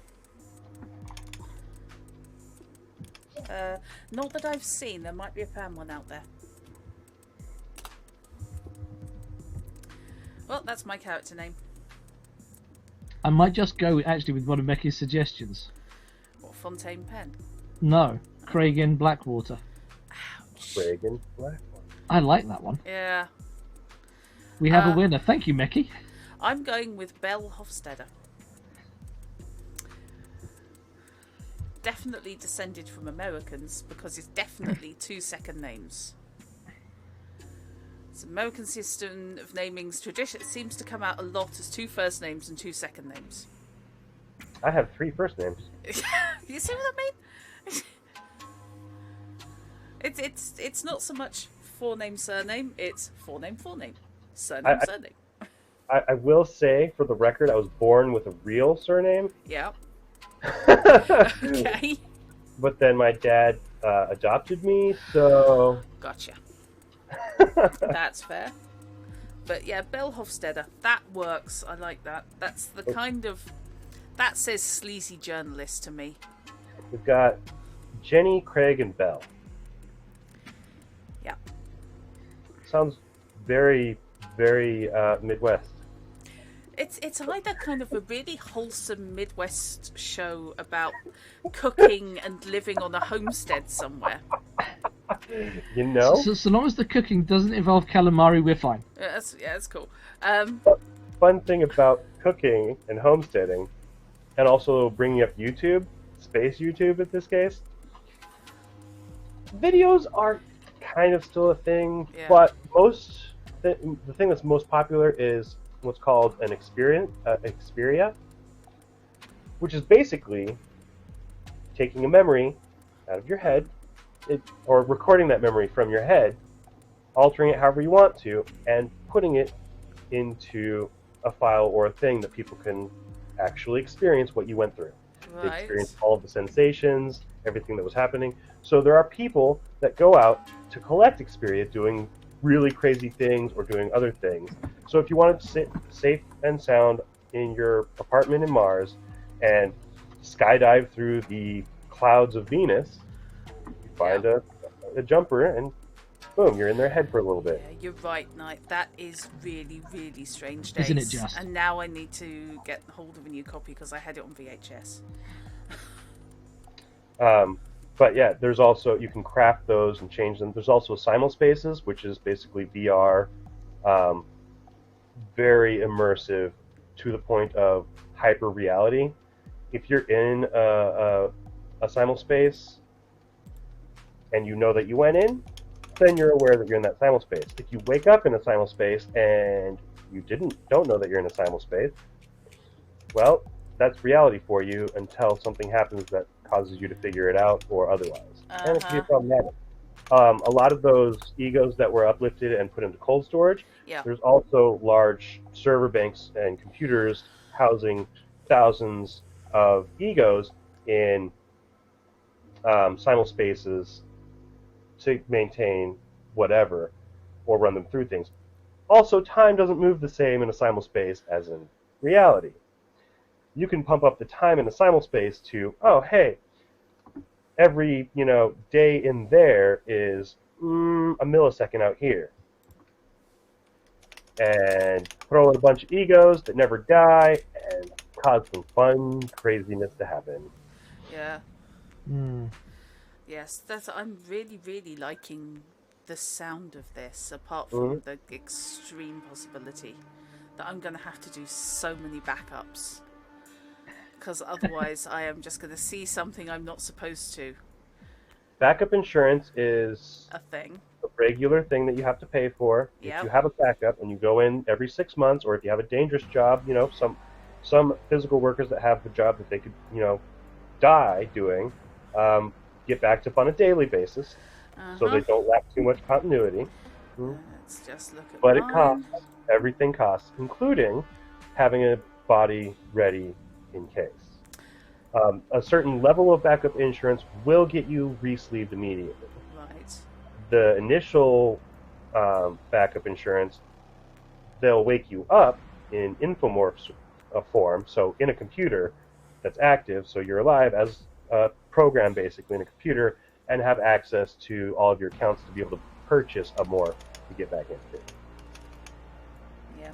Not that I've seen. There might be a pan one out there. Well, that's my character name. I might just go actually with one of Mecky's suggestions. What, Fontaine pen? No, Craig in Blackwater. Ouch. Reagan Black. I like that one. Yeah. We have a winner. Thank you, Mecky. I'm going with Belle Hofstadter. Definitely descended from Americans because it's definitely 2 second names. It's American system of naming's tradition. It seems to come out a lot as 2 first names and 2 second names. I have 3 first names. You see what I mean? It's not so much forename surname. It's forename surname surname. I will say, for the record, I was born with a real surname. Yeah. Okay. But then my dad adopted me, so... Gotcha. That's fair. But yeah, Belle Hofstadter, that works. I like that. That's the kind of... That says sleazy journalist to me. We've got Jenny, Craig, and Belle. Yeah. Sounds very, very Midwest. It's either kind of a really wholesome Midwest show about cooking and living on a homestead somewhere. You know? So long as the cooking doesn't involve calamari, we're fine. Yeah, that's cool. Fun thing about cooking and homesteading, and also bringing up YouTube, space YouTube in this case, videos are kind of still a thing, Yeah. but the thing that's most popular is what's called an Xperia, which is basically taking a memory out of your head, or recording that memory from your head, altering it however you want to, and putting it into a file or a thing that people can actually experience what you went through. They Right. experience all of the sensations, everything that was happening. So there are people that go out to collect Xperia doing really crazy things or doing other things. So if you wanted to sit safe and sound in your apartment in Mars and skydive through the clouds of Venus, you find a jumper and boom, you're in their head for a little bit. Yeah, you're right, Knight. That is really, really strange days. Isn't it just? And now I need to get hold of a new copy because I had it on VHS. But yeah, there's also, you can craft those and change them. There's also simulspaces, which is basically VR, very immersive to the point of hyper reality. If you're in a simulspace and you know that you went in, then you're aware that you're in that simulspace. If you wake up in a simulspace and you don't know that you're in a simulspace, well, that's reality for you until something happens that causes you to figure it out or otherwise. And it can be problematic. A lot of those egos that were uplifted and put into cold storage, there's also large server banks and computers housing thousands of egos in simulspaces to maintain whatever or run them through things. Also, time doesn't move the same in a simulspace as in reality. You can pump up the time in a simulspace to, oh, hey, every day in there is a millisecond out here. And throw in a bunch of egos that never die and cause some fun craziness to happen. Yeah. Mm. Yes, I'm really, really liking the sound of this, apart from the extreme possibility that I'm going to have to do so many backups. Because otherwise I am just going to see something I'm not supposed to. Backup insurance is a thing. A regular thing that you have to pay for. Yep. If you have a backup and you go in every 6 months, or if you have a dangerous job, some physical workers that have the job that they could, die doing, get backed up on a daily basis, so they don't lack too much continuity. Let's just look at But it costs. Everything costs, including having a body ready in case. A certain level of backup insurance will get you re-sleeved immediately. Right. The initial backup insurance, they'll wake you up in infomorph form, so in a computer that's active, so you're alive as a program basically in a computer, and have access to all of your accounts to be able to purchase a morph to get back into. Yeah.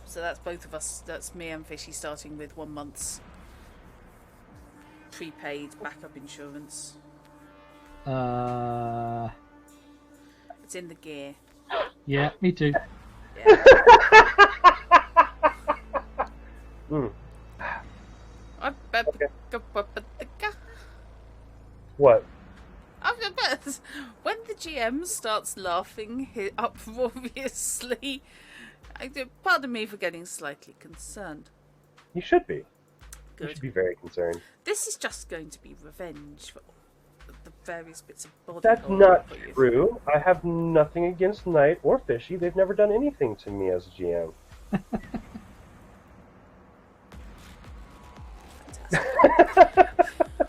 So that's both of us. That's me and Fishy starting with 1 month's prepaid backup insurance. It's in the gear. Yeah, me too. Yeah. What? When the GM starts laughing uproariously, pardon me for getting slightly concerned. You should be. Good. You should be very concerned. This is just going to be revenge for the various bits of body. That's not true. I have nothing against Knight or Fishy. They've never done anything to me as a GM.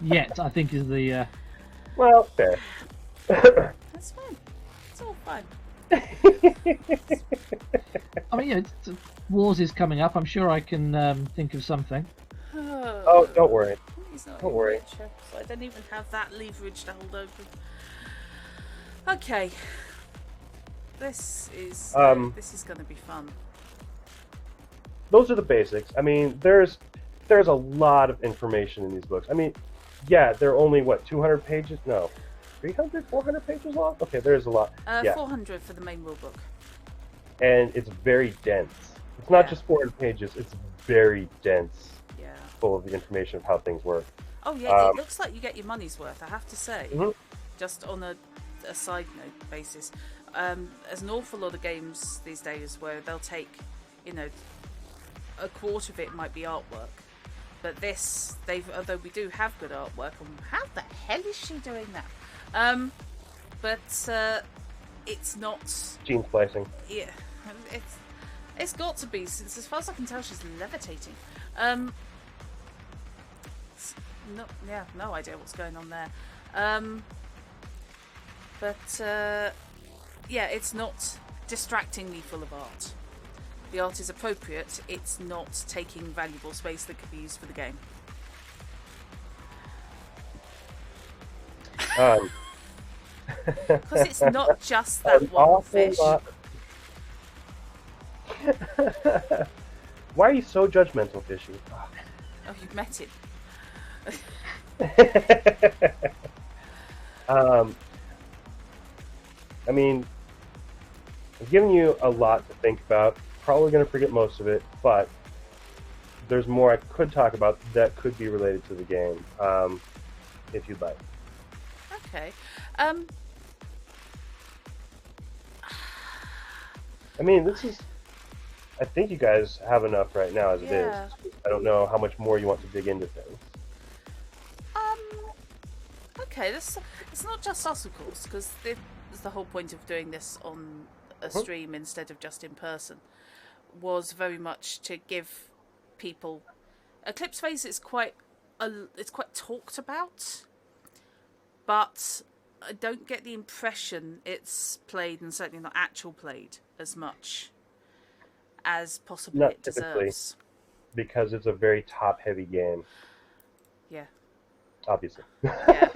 Yet, I think is the... Well, fair. That's fine. It's all fine. I mean, Wars is coming up. I'm sure I can think of something. Oh, don't worry. Don't worry. I don't even have that leverage to hold open. Okay. This is going to be fun. Those are the basics. I mean, there's a lot of information in these books. I mean, yeah, they're only, 200 pages? No. 300, 400 pages long? Okay, there's a lot. 400 for the main rulebook. And it's very dense. It's not just 400 pages, it's very dense. Yeah. Full of the information of how things work. Oh, yeah, it looks like you get your money's worth, I have to say. Just on a side note basis. There's an awful lot of games these days where they'll take, a quarter of it might be artwork. But this, although we do have good artwork, and how the hell is she doing that? But it's not. Gene splicing. Yeah, it's got to be, since as far as I can tell, she's levitating. No idea what's going on there. But it's not distractingly full of art. The art is appropriate, it's not taking valuable space that could be used for the game. Because it's not just that An one awful fish. lot. Why are you so judgmental, Fishy? Oh, you've met him. I mean, I've given you a lot to think about. Probably going to forget most of it, but there's more I could talk about that could be related to the game, if you'd like. Okay. I mean, this is. I think you guys have enough right now as it Yeah. is. I don't know how much more you want to dig into things. Okay, it's not just us, of course, because the whole point of doing this on a stream instead of just in person was very much to give people. Eclipse Phase is it's quite talked about, but I don't get the impression it's played, and certainly not actual played, as much as possibly Not it typically. deserves. Because it's a very top-heavy game, Yeah. obviously. Yeah.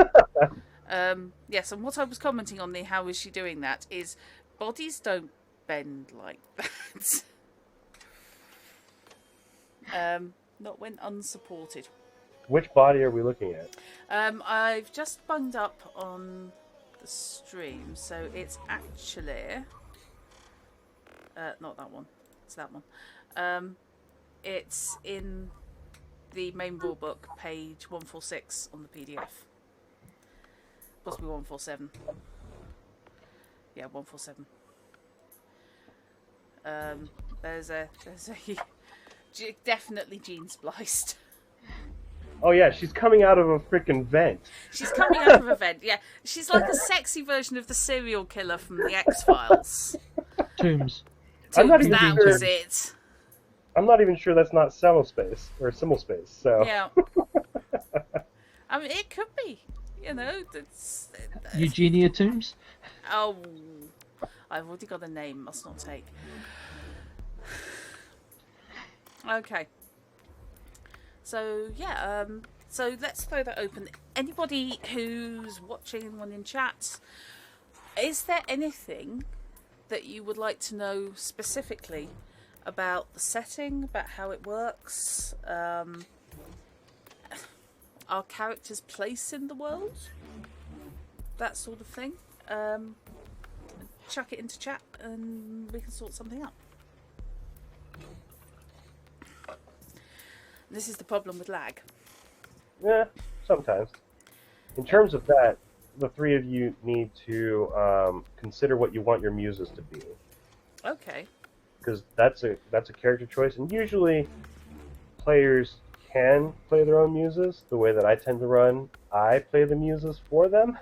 Yes, and what I was commenting on the how is she doing that is bodies don't bend like that. Not when unsupported. Which body are we looking at? I've just bunged up on the stream, so it's actually not that one. It's that one. It's in the main rulebook, page 146 on the PDF. Possibly 147. Yeah, 147. There's a definitely gene spliced. Oh yeah, she's coming out of a freaking vent. She's coming out of a vent. Yeah, she's like a sexy version of the serial killer from the X-Files. Tombs. I'm not even That sure. was it. I'm not even sure that's not Simulspace or Simulspace. So Yeah. I mean, it could be. You know, Eugenia Tombs? Oh, I've already got a name. Must not take. Okay. So yeah. So let's throw that open. Anybody who's watching, anyone in chat, is there anything that you would like to know specifically about the setting, about how it works? Our character's place in the world, that sort of thing. Chuck it into chat and we can sort something out. This is the problem with lag. yeah, sometimes. In terms of that, the three of you need to consider what you want your muses to be, Okay. because that's a character choice, and usually players can play their own muses. The way that I tend to run, I play the muses for them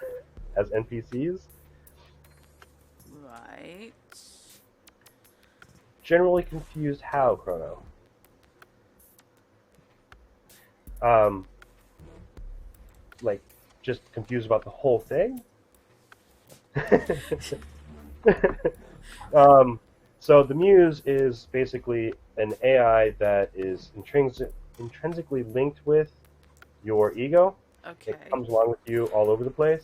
as NPCs. Right. Generally confused how, Chrono. Like, just confused about the whole thing? So the Muse is basically an AI that is intrinsically linked with your ego. Okay. It comes along with you all over the place.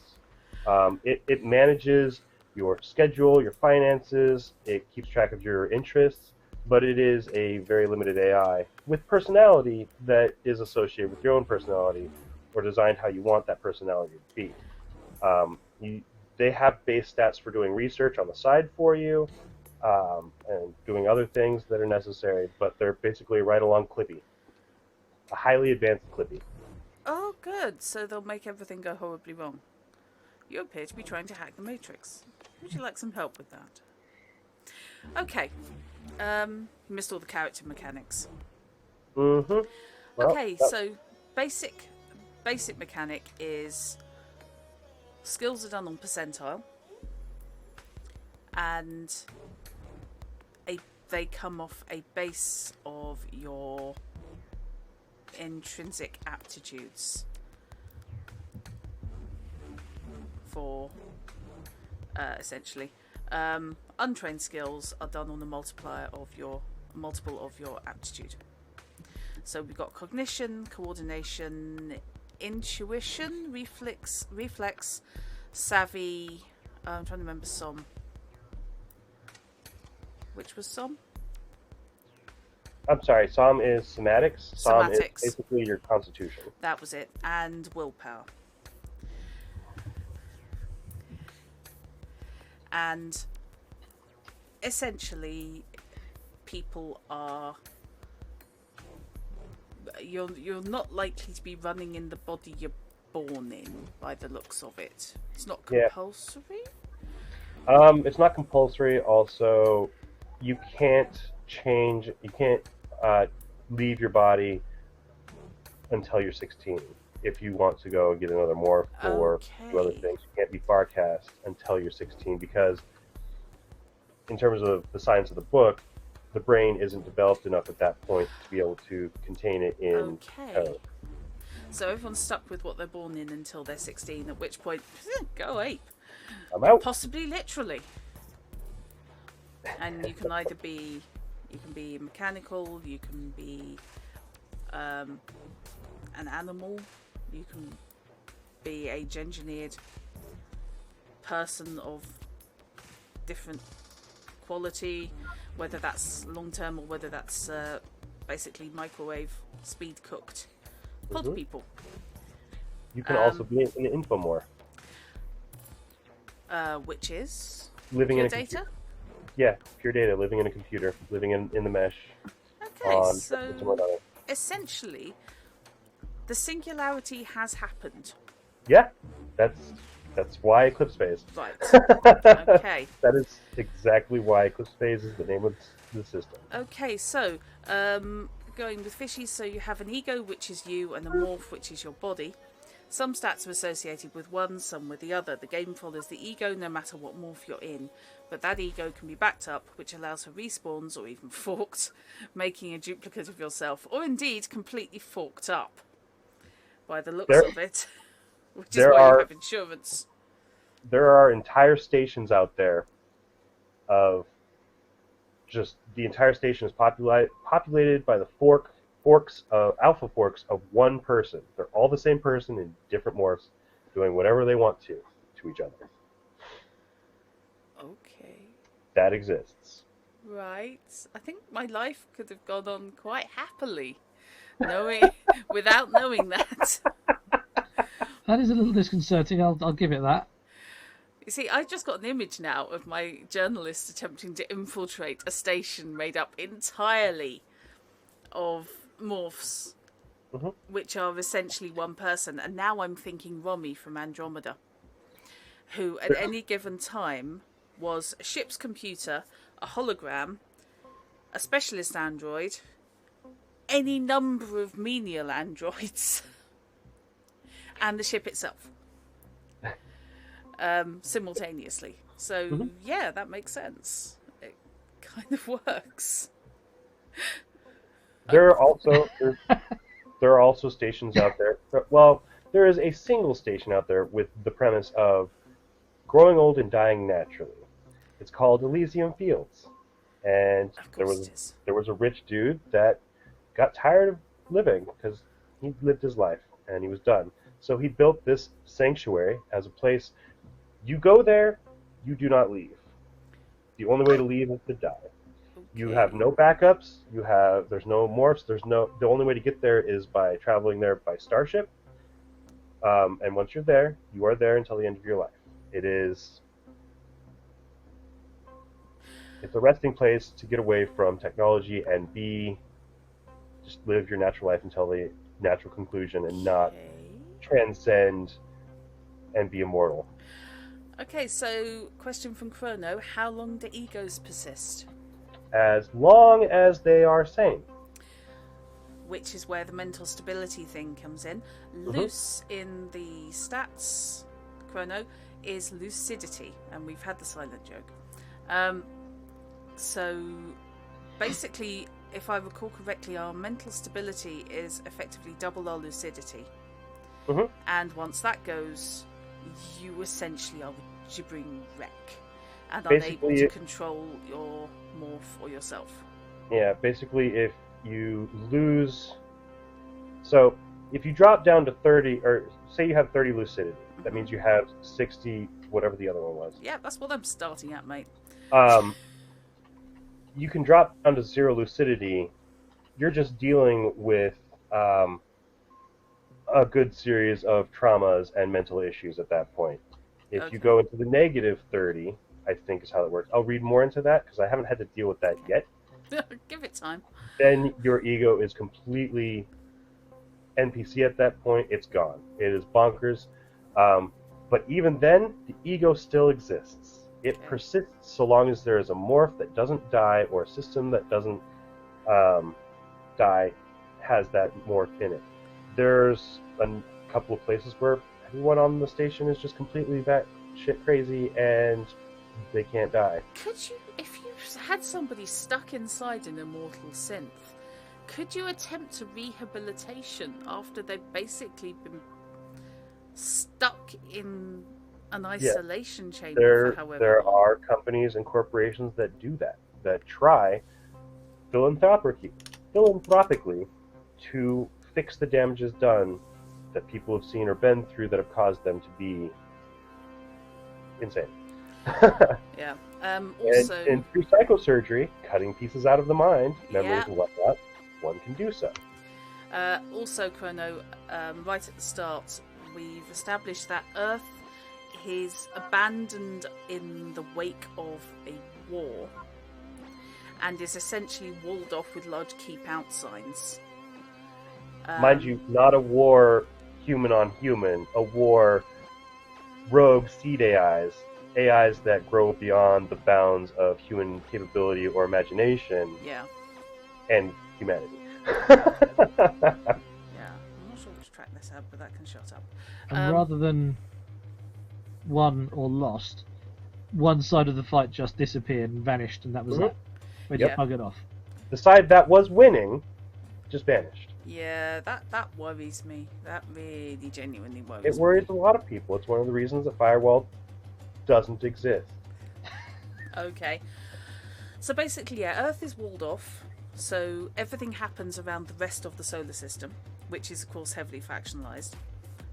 It manages your schedule, your finances. It keeps track of your interests, but it is a very limited AI with personality that is associated with your own personality or designed how you want that personality to be. They have base stats for doing research on the side for you and doing other things that are necessary, but they're basically right along Clippy. A highly advanced Clippy. Oh, good. So they'll make everything go horribly wrong. You appear to be trying to hack the Matrix. Would you like some help with that? Okay. Missed all the character mechanics. Mm-hmm. Well, Okay, so basic mechanic is skills are done on percentile, and they come off a base of your intrinsic aptitudes for essentially untrained skills are done on a multiple of your aptitude. So we've got cognition, coordination, intuition, reflex, savvy, I'm trying to remember Som. Which was Som? I'm sorry, Som is somatics. Som is Somatics. basically your constitution. That was it. And willpower. And essentially, people are... You're not likely to be running in the body you're born in, by the looks of it. It's not compulsory? It's not compulsory. Also, you can't change... You can't leave your body until you're 16. If you want to go and get another morph or do other things, you can't be barcast until you're 16 because, in terms of the science of the book, the brain isn't developed enough at that point to be able to contain it in code. So everyone's stuck with what they're born in until they're 16, at which point, go ape. I'm out. Possibly literally. And you can either be... You can be mechanical, you can be an animal, you can be a engineered person of different quality, whether that's long term or whether that's basically microwave speed cooked pod people. You can also be an infomorph. Which is Living in a data? Yeah, pure data, living in a computer, living in the mesh. Okay, so essentially, the singularity has happened. Yeah, that's why Eclipse phase. Right. Okay. That is exactly why Eclipse phase is the name of the system. Okay, so going with fishies, so you have an ego, which is you, and a morph, which is your body. Some stats are associated with one, some with the other. The game follows the ego no matter what morph you're in, but that ego can be backed up, which allows for respawns or even forked, making a duplicate of yourself, or indeed completely forked up, by the looks of it, which is why you have insurance. There are entire stations out there of just the entire station is populated by the alpha forks of one person. They're all the same person in different morphs, doing whatever they want to each other. Okay. That exists. Right. I think my life could have gone on quite happily, without knowing that. That is a little disconcerting. I'll give it that. You see, I just got an image now of my journalist attempting to infiltrate a station made up entirely of morphs, which are essentially one person. And now I'm thinking Romy from Andromeda, who at any given time was a ship's computer, a hologram, a specialist android, any number of menial androids, and the ship itself. Simultaneously. So, yeah, that makes sense. It kind of works. There are also stations out there. Well, there is a single station out there with the premise of growing old and dying naturally. It's called Elysium Fields, and there was a rich dude that got tired of living because he lived his life and he was done. So he built this sanctuary as a place. You go there, you do not leave. The only way to leave is to die. You have no backups. There's no morphs. The only way to get there is by traveling there by starship. And once you're there, you are there until the end of your life. It's a resting place to get away from technology and just live your natural life until the natural conclusion and not transcend and be immortal. Okay, so question from Chrono: how long do egos persist? As long as they are sane. Which is where the mental stability thing comes in. Loose in the stats, Chrono, is lucidity, and we've had the silent joke. So basically, if I recall correctly, our mental stability is effectively double our lucidity. And once that goes, you essentially are a gibbering wreck and unable to control your morph or yourself. Yeah, basically if you lose... if you drop down to 30, or say you have 30 lucidity, that means you have 60 whatever the other one was. Yeah, that's what I'm starting at, mate. You can drop down to zero lucidity. You're just dealing with a good series of traumas and mental issues at that point. If you go into the negative 30, I think is how it works. I'll read more into that because I haven't had to deal with that yet. Give it time. Then your ego is completely NPC at that point. It's gone. It is bonkers. But even then, the ego still exists. It persists so long as there is a morph that doesn't die or a system that doesn't die has that morph in it. There's a couple of places where everyone on the station is just completely batshit crazy and they can't die. Could you, if you had somebody stuck inside an immortal synth, could you attempt a rehabilitation after they've basically been stuck in an isolation chamber for however There long? are companies and corporations that do that, that try philanthropically to fix the damages done that people have seen or been through that have caused them to be insane. Yeah. Also, and through psychosurgery, cutting pieces out of the mind, memories and whatnot, one can do so. Also, Chrono, right at the start, we've established that Earth is abandoned in the wake of a war and is essentially walled off with large keep out signs. Mind you, not a war human on human, a war rogue seed AIs that grow beyond the bounds of human capability or imagination and humanity. Yeah, I'm not sure which track this had, but that can shut up. And rather than won or lost, one side of the fight just disappeared and vanished, and that was it. We just buggered off. The side that was winning just vanished. Yeah, that worries me. That really genuinely worries me. It worries a lot of people. It's one of the reasons that Firewall doesn't exist. Okay. So basically, Earth is walled off, so everything happens around the rest of the solar system, which is, of course, heavily factionalized.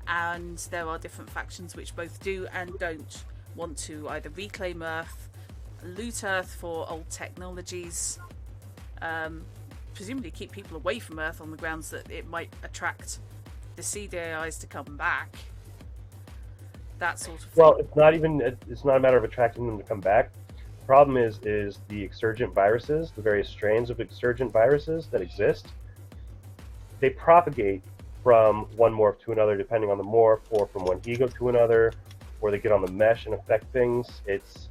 And there are different factions which both do and don't want to either reclaim Earth, loot Earth for old technologies, presumably keep people away from Earth on the grounds that it might attract the seed AIs to come back. That sort of thing. Well, it's not a matter of attracting them to come back. The problem is the exurgent viruses, the various strains of exurgent viruses that exist, they propagate from one morph to another depending on the morph, or from one ego to another, or they get on the mesh and affect things. It's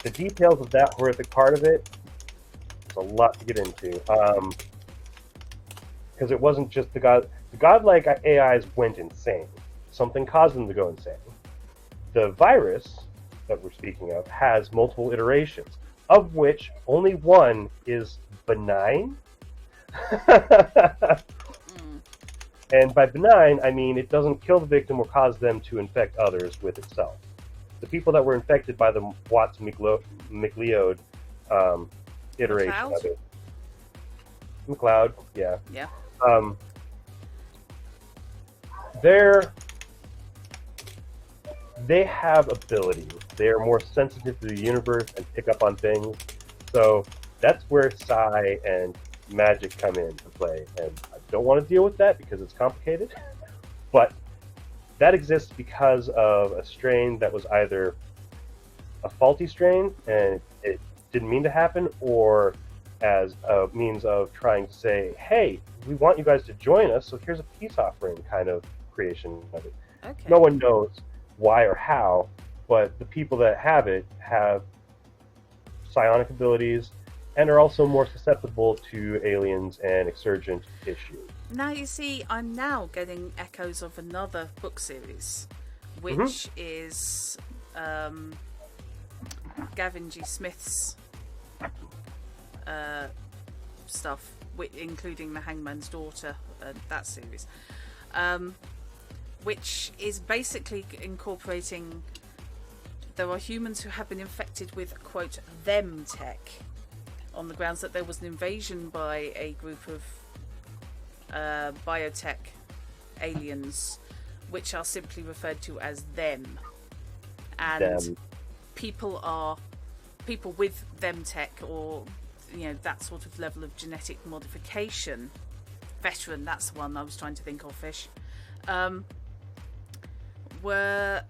the details of that horrific part of it. It's a lot to get into, because it wasn't just the godlike AIs went insane. Something caused them to go insane. The virus that we're speaking of has multiple iterations, of which only one is benign. And by benign, I mean it doesn't kill the victim or cause them to infect others with itself. The people that were infected by the Watts-McLeod iteration of it. McLeod, yeah. Yeah. They have abilities. They are more sensitive to the universe and pick up on things. So that's where psi and magic come into play. And I don't want to deal with that because it's complicated. But that exists because of a strain that was either a faulty strain and it didn't mean to happen, or as a means of trying to say, hey, we want you guys to join us, so here's a peace offering kind of creation of it. Okay. No one knows why or how, but the people that have it have psionic abilities and are also more susceptible to aliens and exurgent issues. Now you see, I'm now getting echoes of another book series, which is Gavin G. Smith's stuff, including The Hangman's Daughter, that series, which is basically incorporating, there are humans who have been infected with, quote, them tech, on the grounds that there was an invasion by a group of biotech aliens which are simply referred to as them. And Them. people with them tech, or that sort of level of genetic modification. Veteran, that's the one I was trying to think of, Fish. Were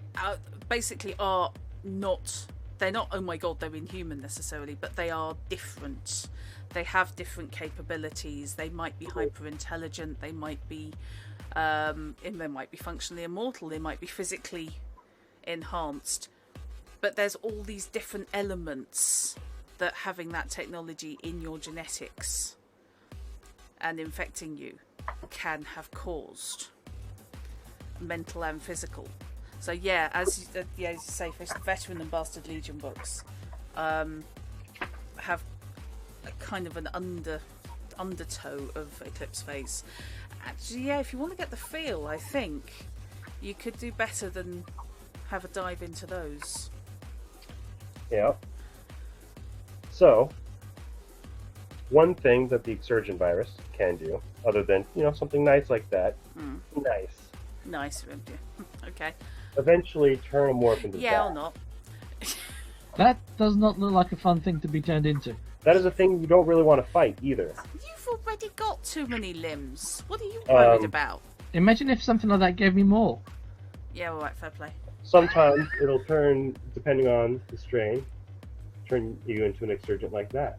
basically are not. They're not, oh my god, they're inhuman necessarily, but they are different. They have different capabilities. They might be hyper intelligent. They might be functionally immortal. They might be physically enhanced. But there's all these different elements that having that technology in your genetics and infecting you can have caused, mental and physical. So yeah, as you say, Fish, the Veteran and Bastard Legion books have a kind of an undertow of Eclipse phase. Actually, yeah, if you want to get the feel, I think you could do better than have a dive into those. Yeah. So, one thing that the Exsurgent virus can do, other than something nice like that, Nice, wouldn't you? Okay. Eventually turn a morph into Yeah, that. or not. That does not look like a fun thing to be turned into. That is a thing you don't really want to fight either. You've already got too many limbs. What are you worried about? Imagine if something like that gave me more. Yeah, alright, fair play. Sometimes it'll turn, depending on the strain, turn you into an Exsurgent like that.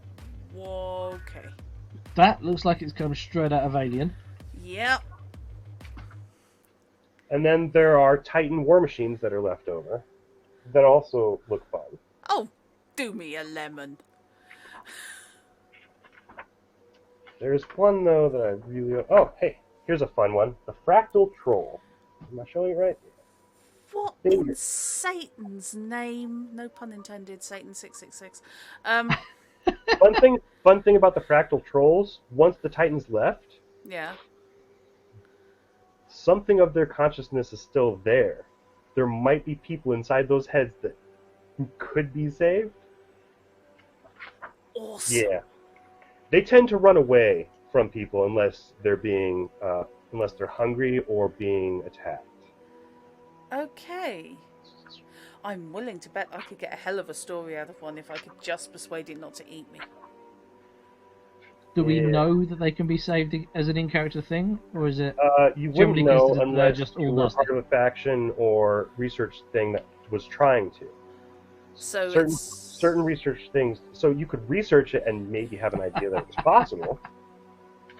Whoa, okay. That looks like it's come straight out of Alien. Yep. And then there are Titan war machines that are left over that also look fun. Oh, do me a lemon. There's one, though, that I really... Oh, hey, here's a fun one. The Fractal Troll. Am I showing it right? What in Satan's name? No pun intended, Satan 666. Fun thing about the Fractal Trolls, once the Titans left, Yeah. something of their consciousness is still there. There might be people inside those heads that could be saved. Awesome. Yeah. They tend to run away from people unless they're hungry or being attacked. Okay. I'm willing to bet I could get a hell of a story out of one if I could just persuade it not to eat me. Do we know that they can be saved as an in-character thing, or is it? You generally wouldn't know considered they're unless just you all were nasty? part of a faction or research thing that was trying to. So certain research things, so you could research it and maybe have an idea that it's possible,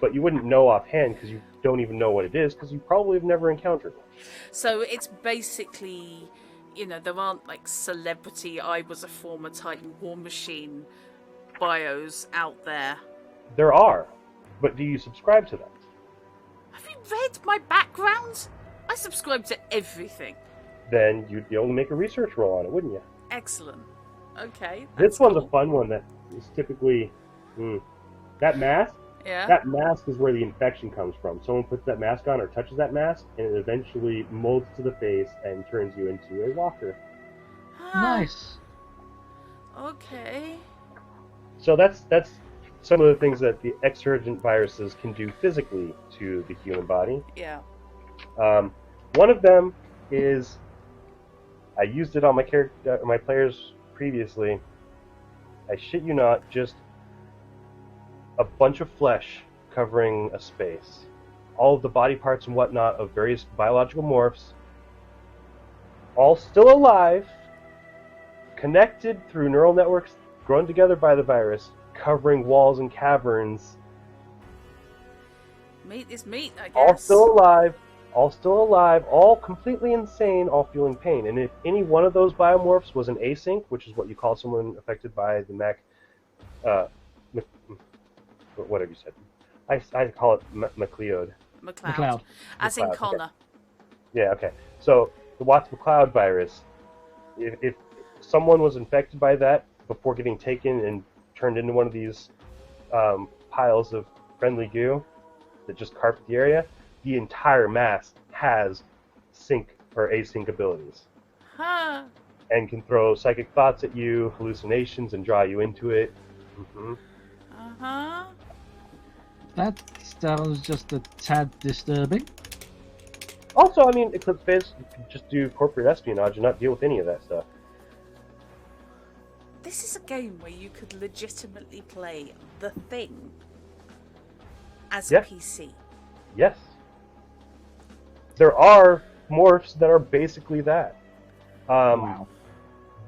but you wouldn't know offhand because you don't even know what it is because you probably have never encountered it. So it's basically, there aren't like celebrity, I was a former Titan War Machine bios out there. There are, but do you subscribe to them? Have you read my background? I subscribe to everything. Then you'd be able to make a research roll on it, wouldn't you? Excellent. Okay. This one's cool. a fun one that is typically... that mask? Yeah. That mask is where the infection comes from. Someone puts that mask on or touches that mask, and it eventually molds to the face and turns you into a walker. Nice. Okay. So that's some of the things that the Exsurgent viruses can do physically to the human body. Yeah. One of them is, I used it on my players previously. I shit you not, just a bunch of flesh covering a space. All of the body parts and whatnot of various biological morphs, all still alive, connected through neural networks grown together by the virus, covering walls and caverns. Meat is meat, I guess. All still alive, all completely insane, all feeling pain. And if any one of those biomorphs was an async, which is what you call someone affected by the whatever you said. I call it MacLeod. MacLeod. As in MacLeod, Connor. Okay. Yeah, okay. So, the Watts-MacLeod virus, if someone was infected by that before getting taken and turned into one of these piles of friendly goo that just carpet the area, the entire mass has sync or async abilities. Huh. And can throw psychic thoughts at you, hallucinations, and draw you into it. Mm-hmm. Uh-huh. That sounds just a tad disturbing. Also, I mean, Eclipse phase, you can just do corporate espionage and not deal with any of that stuff. This is a game where you could legitimately play The Thing as a PC. Yes. There are morphs that are basically that. Wow.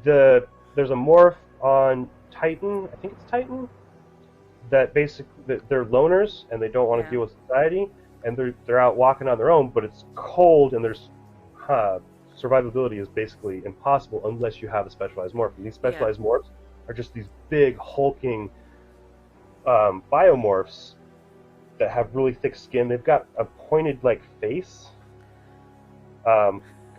There's a morph on Titan, I think it's Titan, that basically they're loners and they don't want to deal with society, and they're out walking on their own, but it's cold and there's survivability is basically impossible unless you have a specialized morph. And these specialized morphs are just these big hulking biomorphs that have really thick skin. They've got a pointed like face,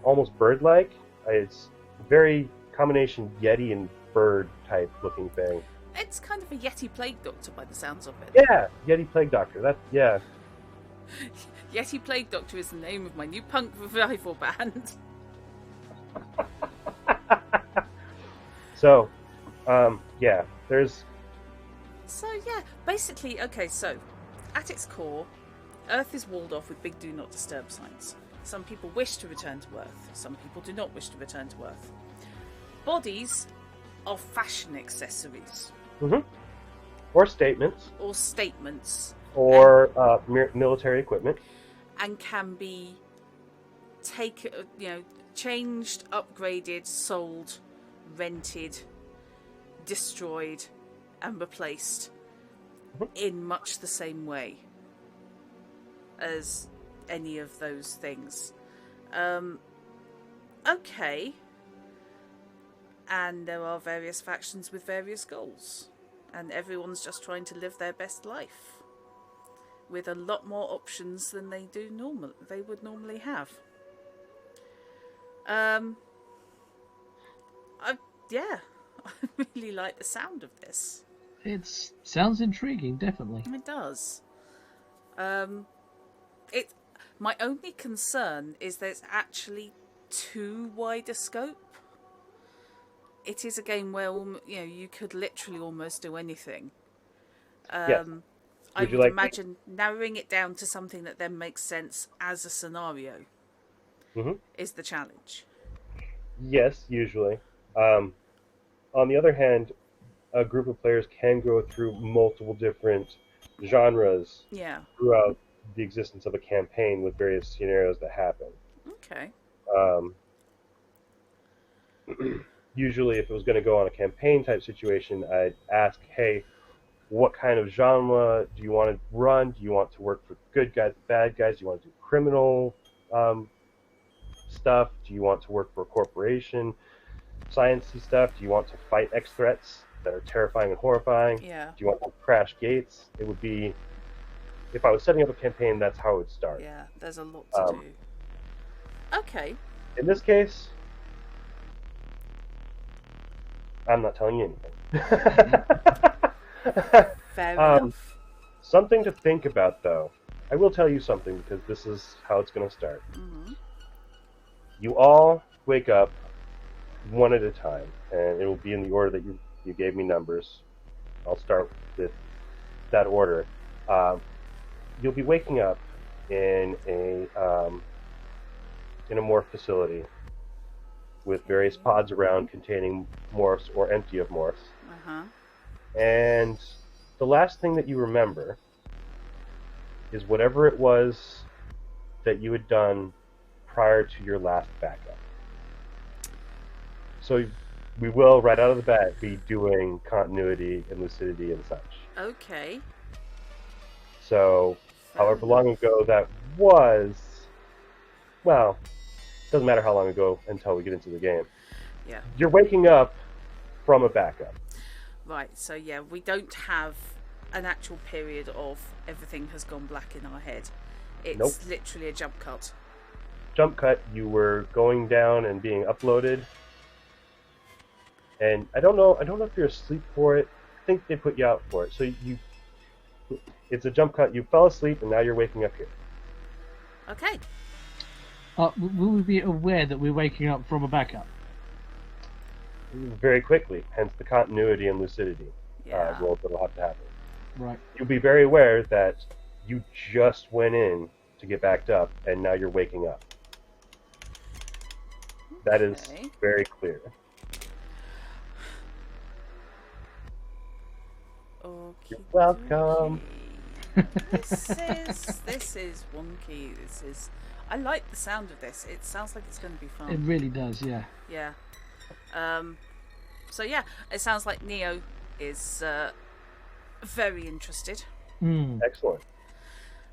almost bird-like. It's very combination Yeti and bird type looking thing. It's kind of a Yeti Plague Doctor by the sounds of it. Yeah, Yeti Plague Doctor. Yeti Plague Doctor is the name of my new punk revival band. So, there's... So, basically, okay, so, at its core, Earth is walled off with big do not disturb signs. Some people wish to return to Earth. Some people do not wish to return to Earth. Bodies are fashion accessories. Mm-hmm. Or statements. Or statements. Or military equipment. And can be changed, upgraded, sold, rented, destroyed, and replaced in much the same way as any of those things. Okay. And there are various factions with various goals. And everyone's just trying to live their best life. With a lot more options than they would normally have. I really like the sound of this. It sounds intriguing, definitely. It does. My only concern is there's actually too wide a scope. It is a game where you could literally almost do anything. Yes. I would imagine narrowing it down to something that then makes sense as a scenario is the challenge. Yes, usually. On the other hand, a group of players can go through multiple different genres throughout the existence of a campaign with various scenarios that happen. Okay. Usually, if it was going to go on a campaign type situation, I'd ask, hey, what kind of genre do you want to run? Do you want to work for good guys, bad guys? Do you want to do criminal stuff? Do you want to work for a corporation? Sciencey stuff? Do you want to fight X threats that are terrifying and horrifying? Yeah. Do you want to crash gates? It would be, if I was setting up a campaign, that's how it would start. Yeah, there's a lot to do. Okay. In this case, I'm not telling you anything. Fair enough. Something to think about, though. I will tell you something, because this is how it's going to start. Mm-hmm. You all wake up one at a time, and it will be in the order that you gave me numbers. I'll start with that order. You'll be waking up in a morph facility with various pods around containing morphs or empty of morphs. Uh-huh. And the last thing that you remember is whatever it was that you had done prior to your last backup. So we will, right out of the bat, be doing continuity and lucidity and such. Okay. So, however long ago that was, well, doesn't matter how long ago until we get into the game. Yeah. You're waking up from a backup. Right, so we don't have an actual period of everything has gone black in our head. It's literally a jump cut. Jump cut, you were going down and being uploaded. And I don't know if you're asleep for it. I think they put you out for it. So it's a jump cut. You fell asleep and now you're waking up here. Okay. Will we be aware that we're waking up from a backup? Very quickly, hence the continuity and lucidity roll that'll have to happen. Right. You'll be very aware that you just went in to get backed up and now you're waking up. That is Okay. very clear. Okay. You're welcome. This is wonky. I like the sound of this. It sounds like it's going to be It fun. really does, yeah. Yeah. So yeah, it sounds like Neo is very interested. Excellent.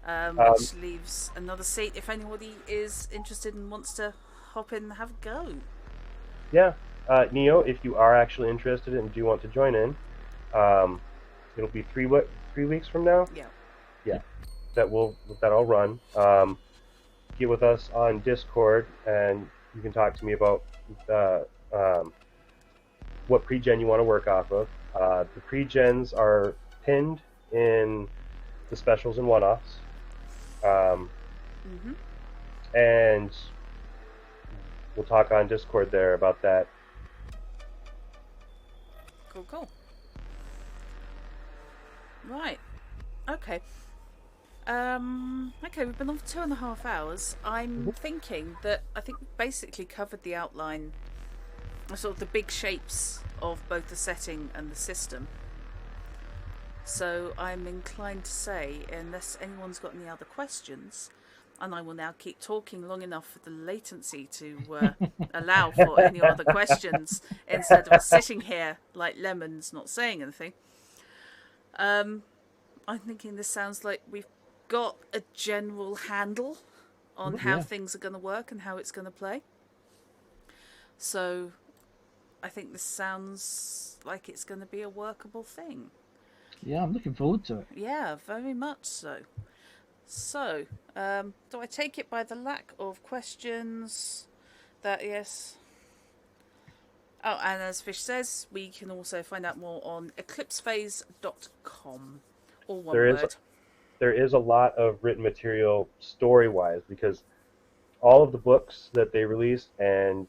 Which leaves another seat if anybody is interested and wants to hop in and have a go. Yeah. Neo, if you are actually interested and do want to join in, it'll be 3 weeks from now. Yeah. That'll run. Get with us on Discord, and you can talk to me about what pre-gen you want to work off of. The pre-gens are pinned in the specials and one-offs, and we'll talk on Discord there about that. Cool. Right. Okay. Okay, we've been on for 2.5 hours. I'm thinking that I think we've basically covered the outline, sort of the big shapes of both the setting and the system. So I'm inclined to say, unless anyone's got any other questions, and I will now keep talking long enough for the latency to allow for any other questions instead of us sitting here like lemons not saying anything. I'm thinking this sounds like we've got a general handle on how things are going to work and how it's going to play. So I think this sounds like it's going to be a workable thing. Yeah, I'm looking forward to it. Yeah, very much so. So, do I take it by the lack of questions that yes? Oh, and as Fish says, we can also find out more on eclipsephase.com. All one word. There is a lot of written material story-wise because all of the books that they release, and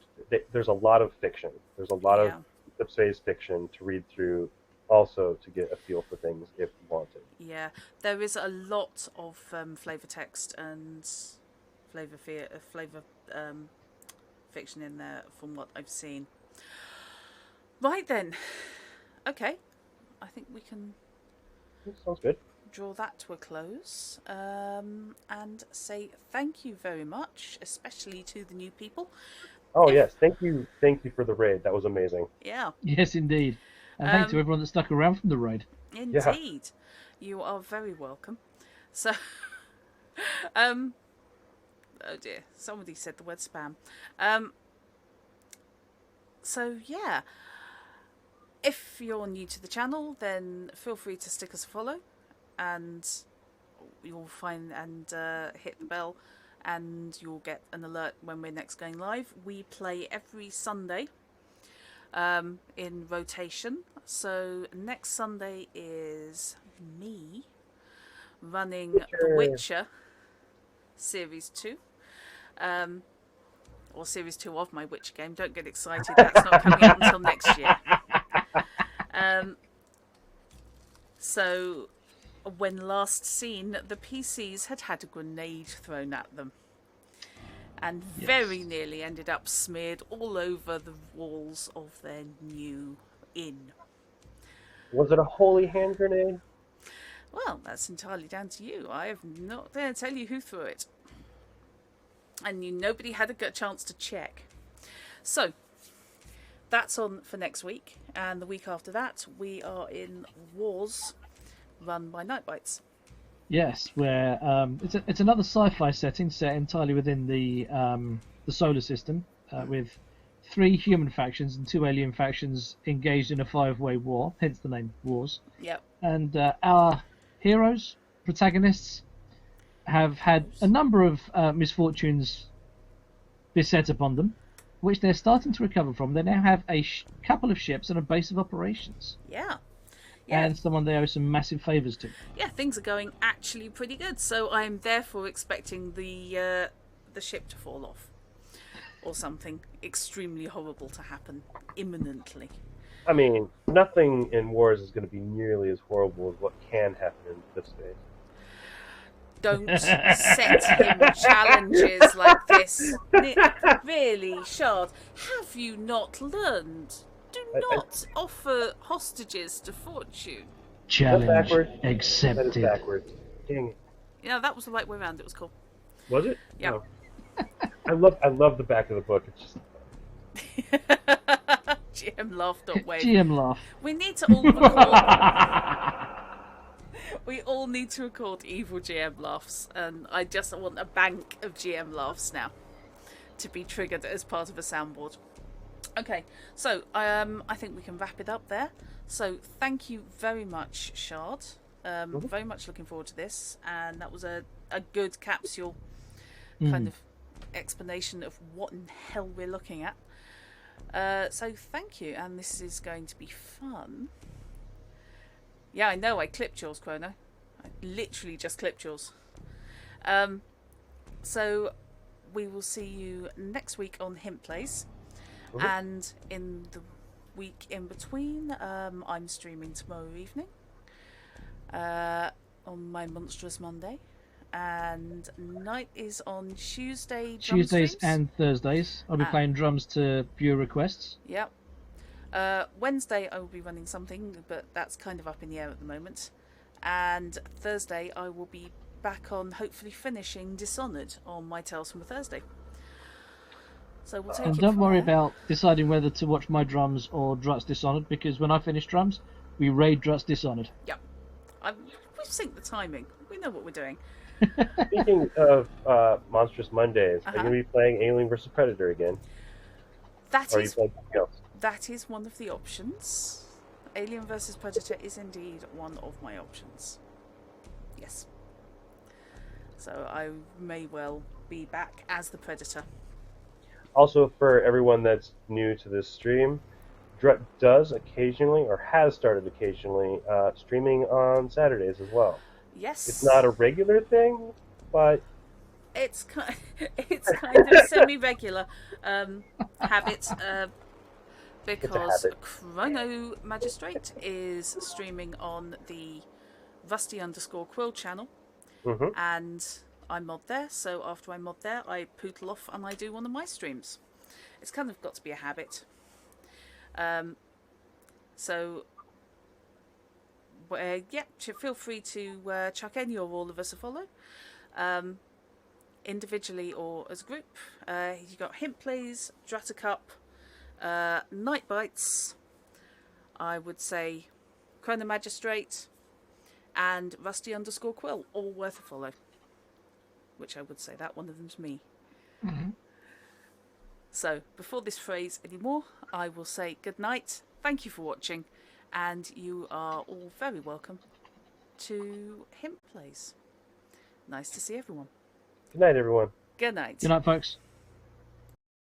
there's a lot of fiction. There's a lot of Eclipse Phase fiction to read through, also to get a feel for things if you want to. Yeah, there is a lot of flavor text and flavor fiction in there from what I've seen. Right then, okay, I think we can. Sounds good. Draw that to a close and say thank you very much, especially to the new people. Oh yes, thank you for the raid. That was amazing. Yeah. Yes, indeed. And thanks to everyone that stuck around from the raid. Indeed, you are very welcome. So, oh dear, somebody said the word spam. So yeah, if you're new to the channel, then feel free to stick us a follow. And you'll find and hit the bell, and you'll get an alert when we're next going live. We play every Sunday in rotation. So next Sunday is me running The Witcher Series 2. Or Series 2 of my Witcher game. Don't get excited, that's not coming out until next year. So when last seen, the PCs had a grenade thrown at them and very nearly ended up smeared all over the walls of their new inn. Was it a holy hand grenade? Well, that's entirely down to you. I have not going to tell you who threw it. And nobody had a good chance to check. So, that's on for next week. And the week after that, we are in Wars, run by Nightbites. Yes, where it's another sci-fi setting set entirely within the solar system, with 3 human factions and 2 alien factions engaged in a 5-way war, hence the name Wars. Yep. And our heroes, protagonists, have had a number of misfortunes beset upon them, which they're starting to recover from. They now have a couple of ships and a base of operations. Yeah. And someone they owe some massive favours to. Yeah, things are going actually pretty good. So I'm therefore expecting the ship to fall off. Or something extremely horrible to happen imminently. I mean, nothing in Wars is going to be nearly as horrible as what can happen in this phase. Don't set him challenges like this. Really, Shard, have you not learned? Do not offer hostages to fortune. Challenge That is accepted. backwards. Dang it. Yeah, that was the right way around. It was cool. Was it? Yeah. No. I love the back of the book. It's just GM laugh.wave. GM laugh. We need to all record. We all need to record evil GM laughs, and I just want a bank of GM laughs now to be triggered as part of a soundboard. Okay, so I think we can wrap it up there. So thank you very much, Shard. Very much looking forward to this, and that was a good capsule kind of explanation of what in hell we're looking at. So thank you, and this is going to be fun. Yeah, I know, I clipped yours, Chrono. I literally just clipped yours. So we will see you next week on Hint Plays. And in the week in between, I'm streaming tomorrow evening on my Monstrous Monday. And night is on Tuesday. Tuesdays and Thursdays. I'll be playing drums to viewer requests. Yep. Wednesday I will be running something, but that's kind of up in the air at the moment. And Thursday I will be back on, hopefully finishing Dishonored on my Tales from a Thursday. So we'll take and it don't from worry there. about deciding whether to watch my drums or Drut's Dishonored, because when I finish drums, we raid Drut's Dishonored. Yep. We've synced the timing. We know what we're doing. Speaking of Monstrous Mondays, are you going to be playing Alien vs. Predator again? That or are you is playing something else? That is one of the options. Alien vs. Predator is indeed one of my options. Yes. So I may well be back as the Predator. Also, for everyone that's new to this stream, Drut does occasionally, or has started occasionally, streaming on Saturdays as well. Yes. It's not a regular thing, but it's kind of semi-regular habit. Because Chrono Magistrate is streaming on the Rusty_Quill channel, and I mod there, so after I mod there, I pootle off and I do one of my streams. It's kind of got to be a habit. So, yeah, feel free to chuck any or all of us a follow, individually or as a group. You've got Hint Plays, Drutacup, Night Bites, I would say Chrono Magistrate, and Rusty_Quill, all worth a follow. Which I would say that one of them's me. So, before this phrase anymore, I will say good night, thank you for watching, and you are all very welcome to Hint Plays. Nice to see everyone. Good night, everyone. Good night. Good night, folks.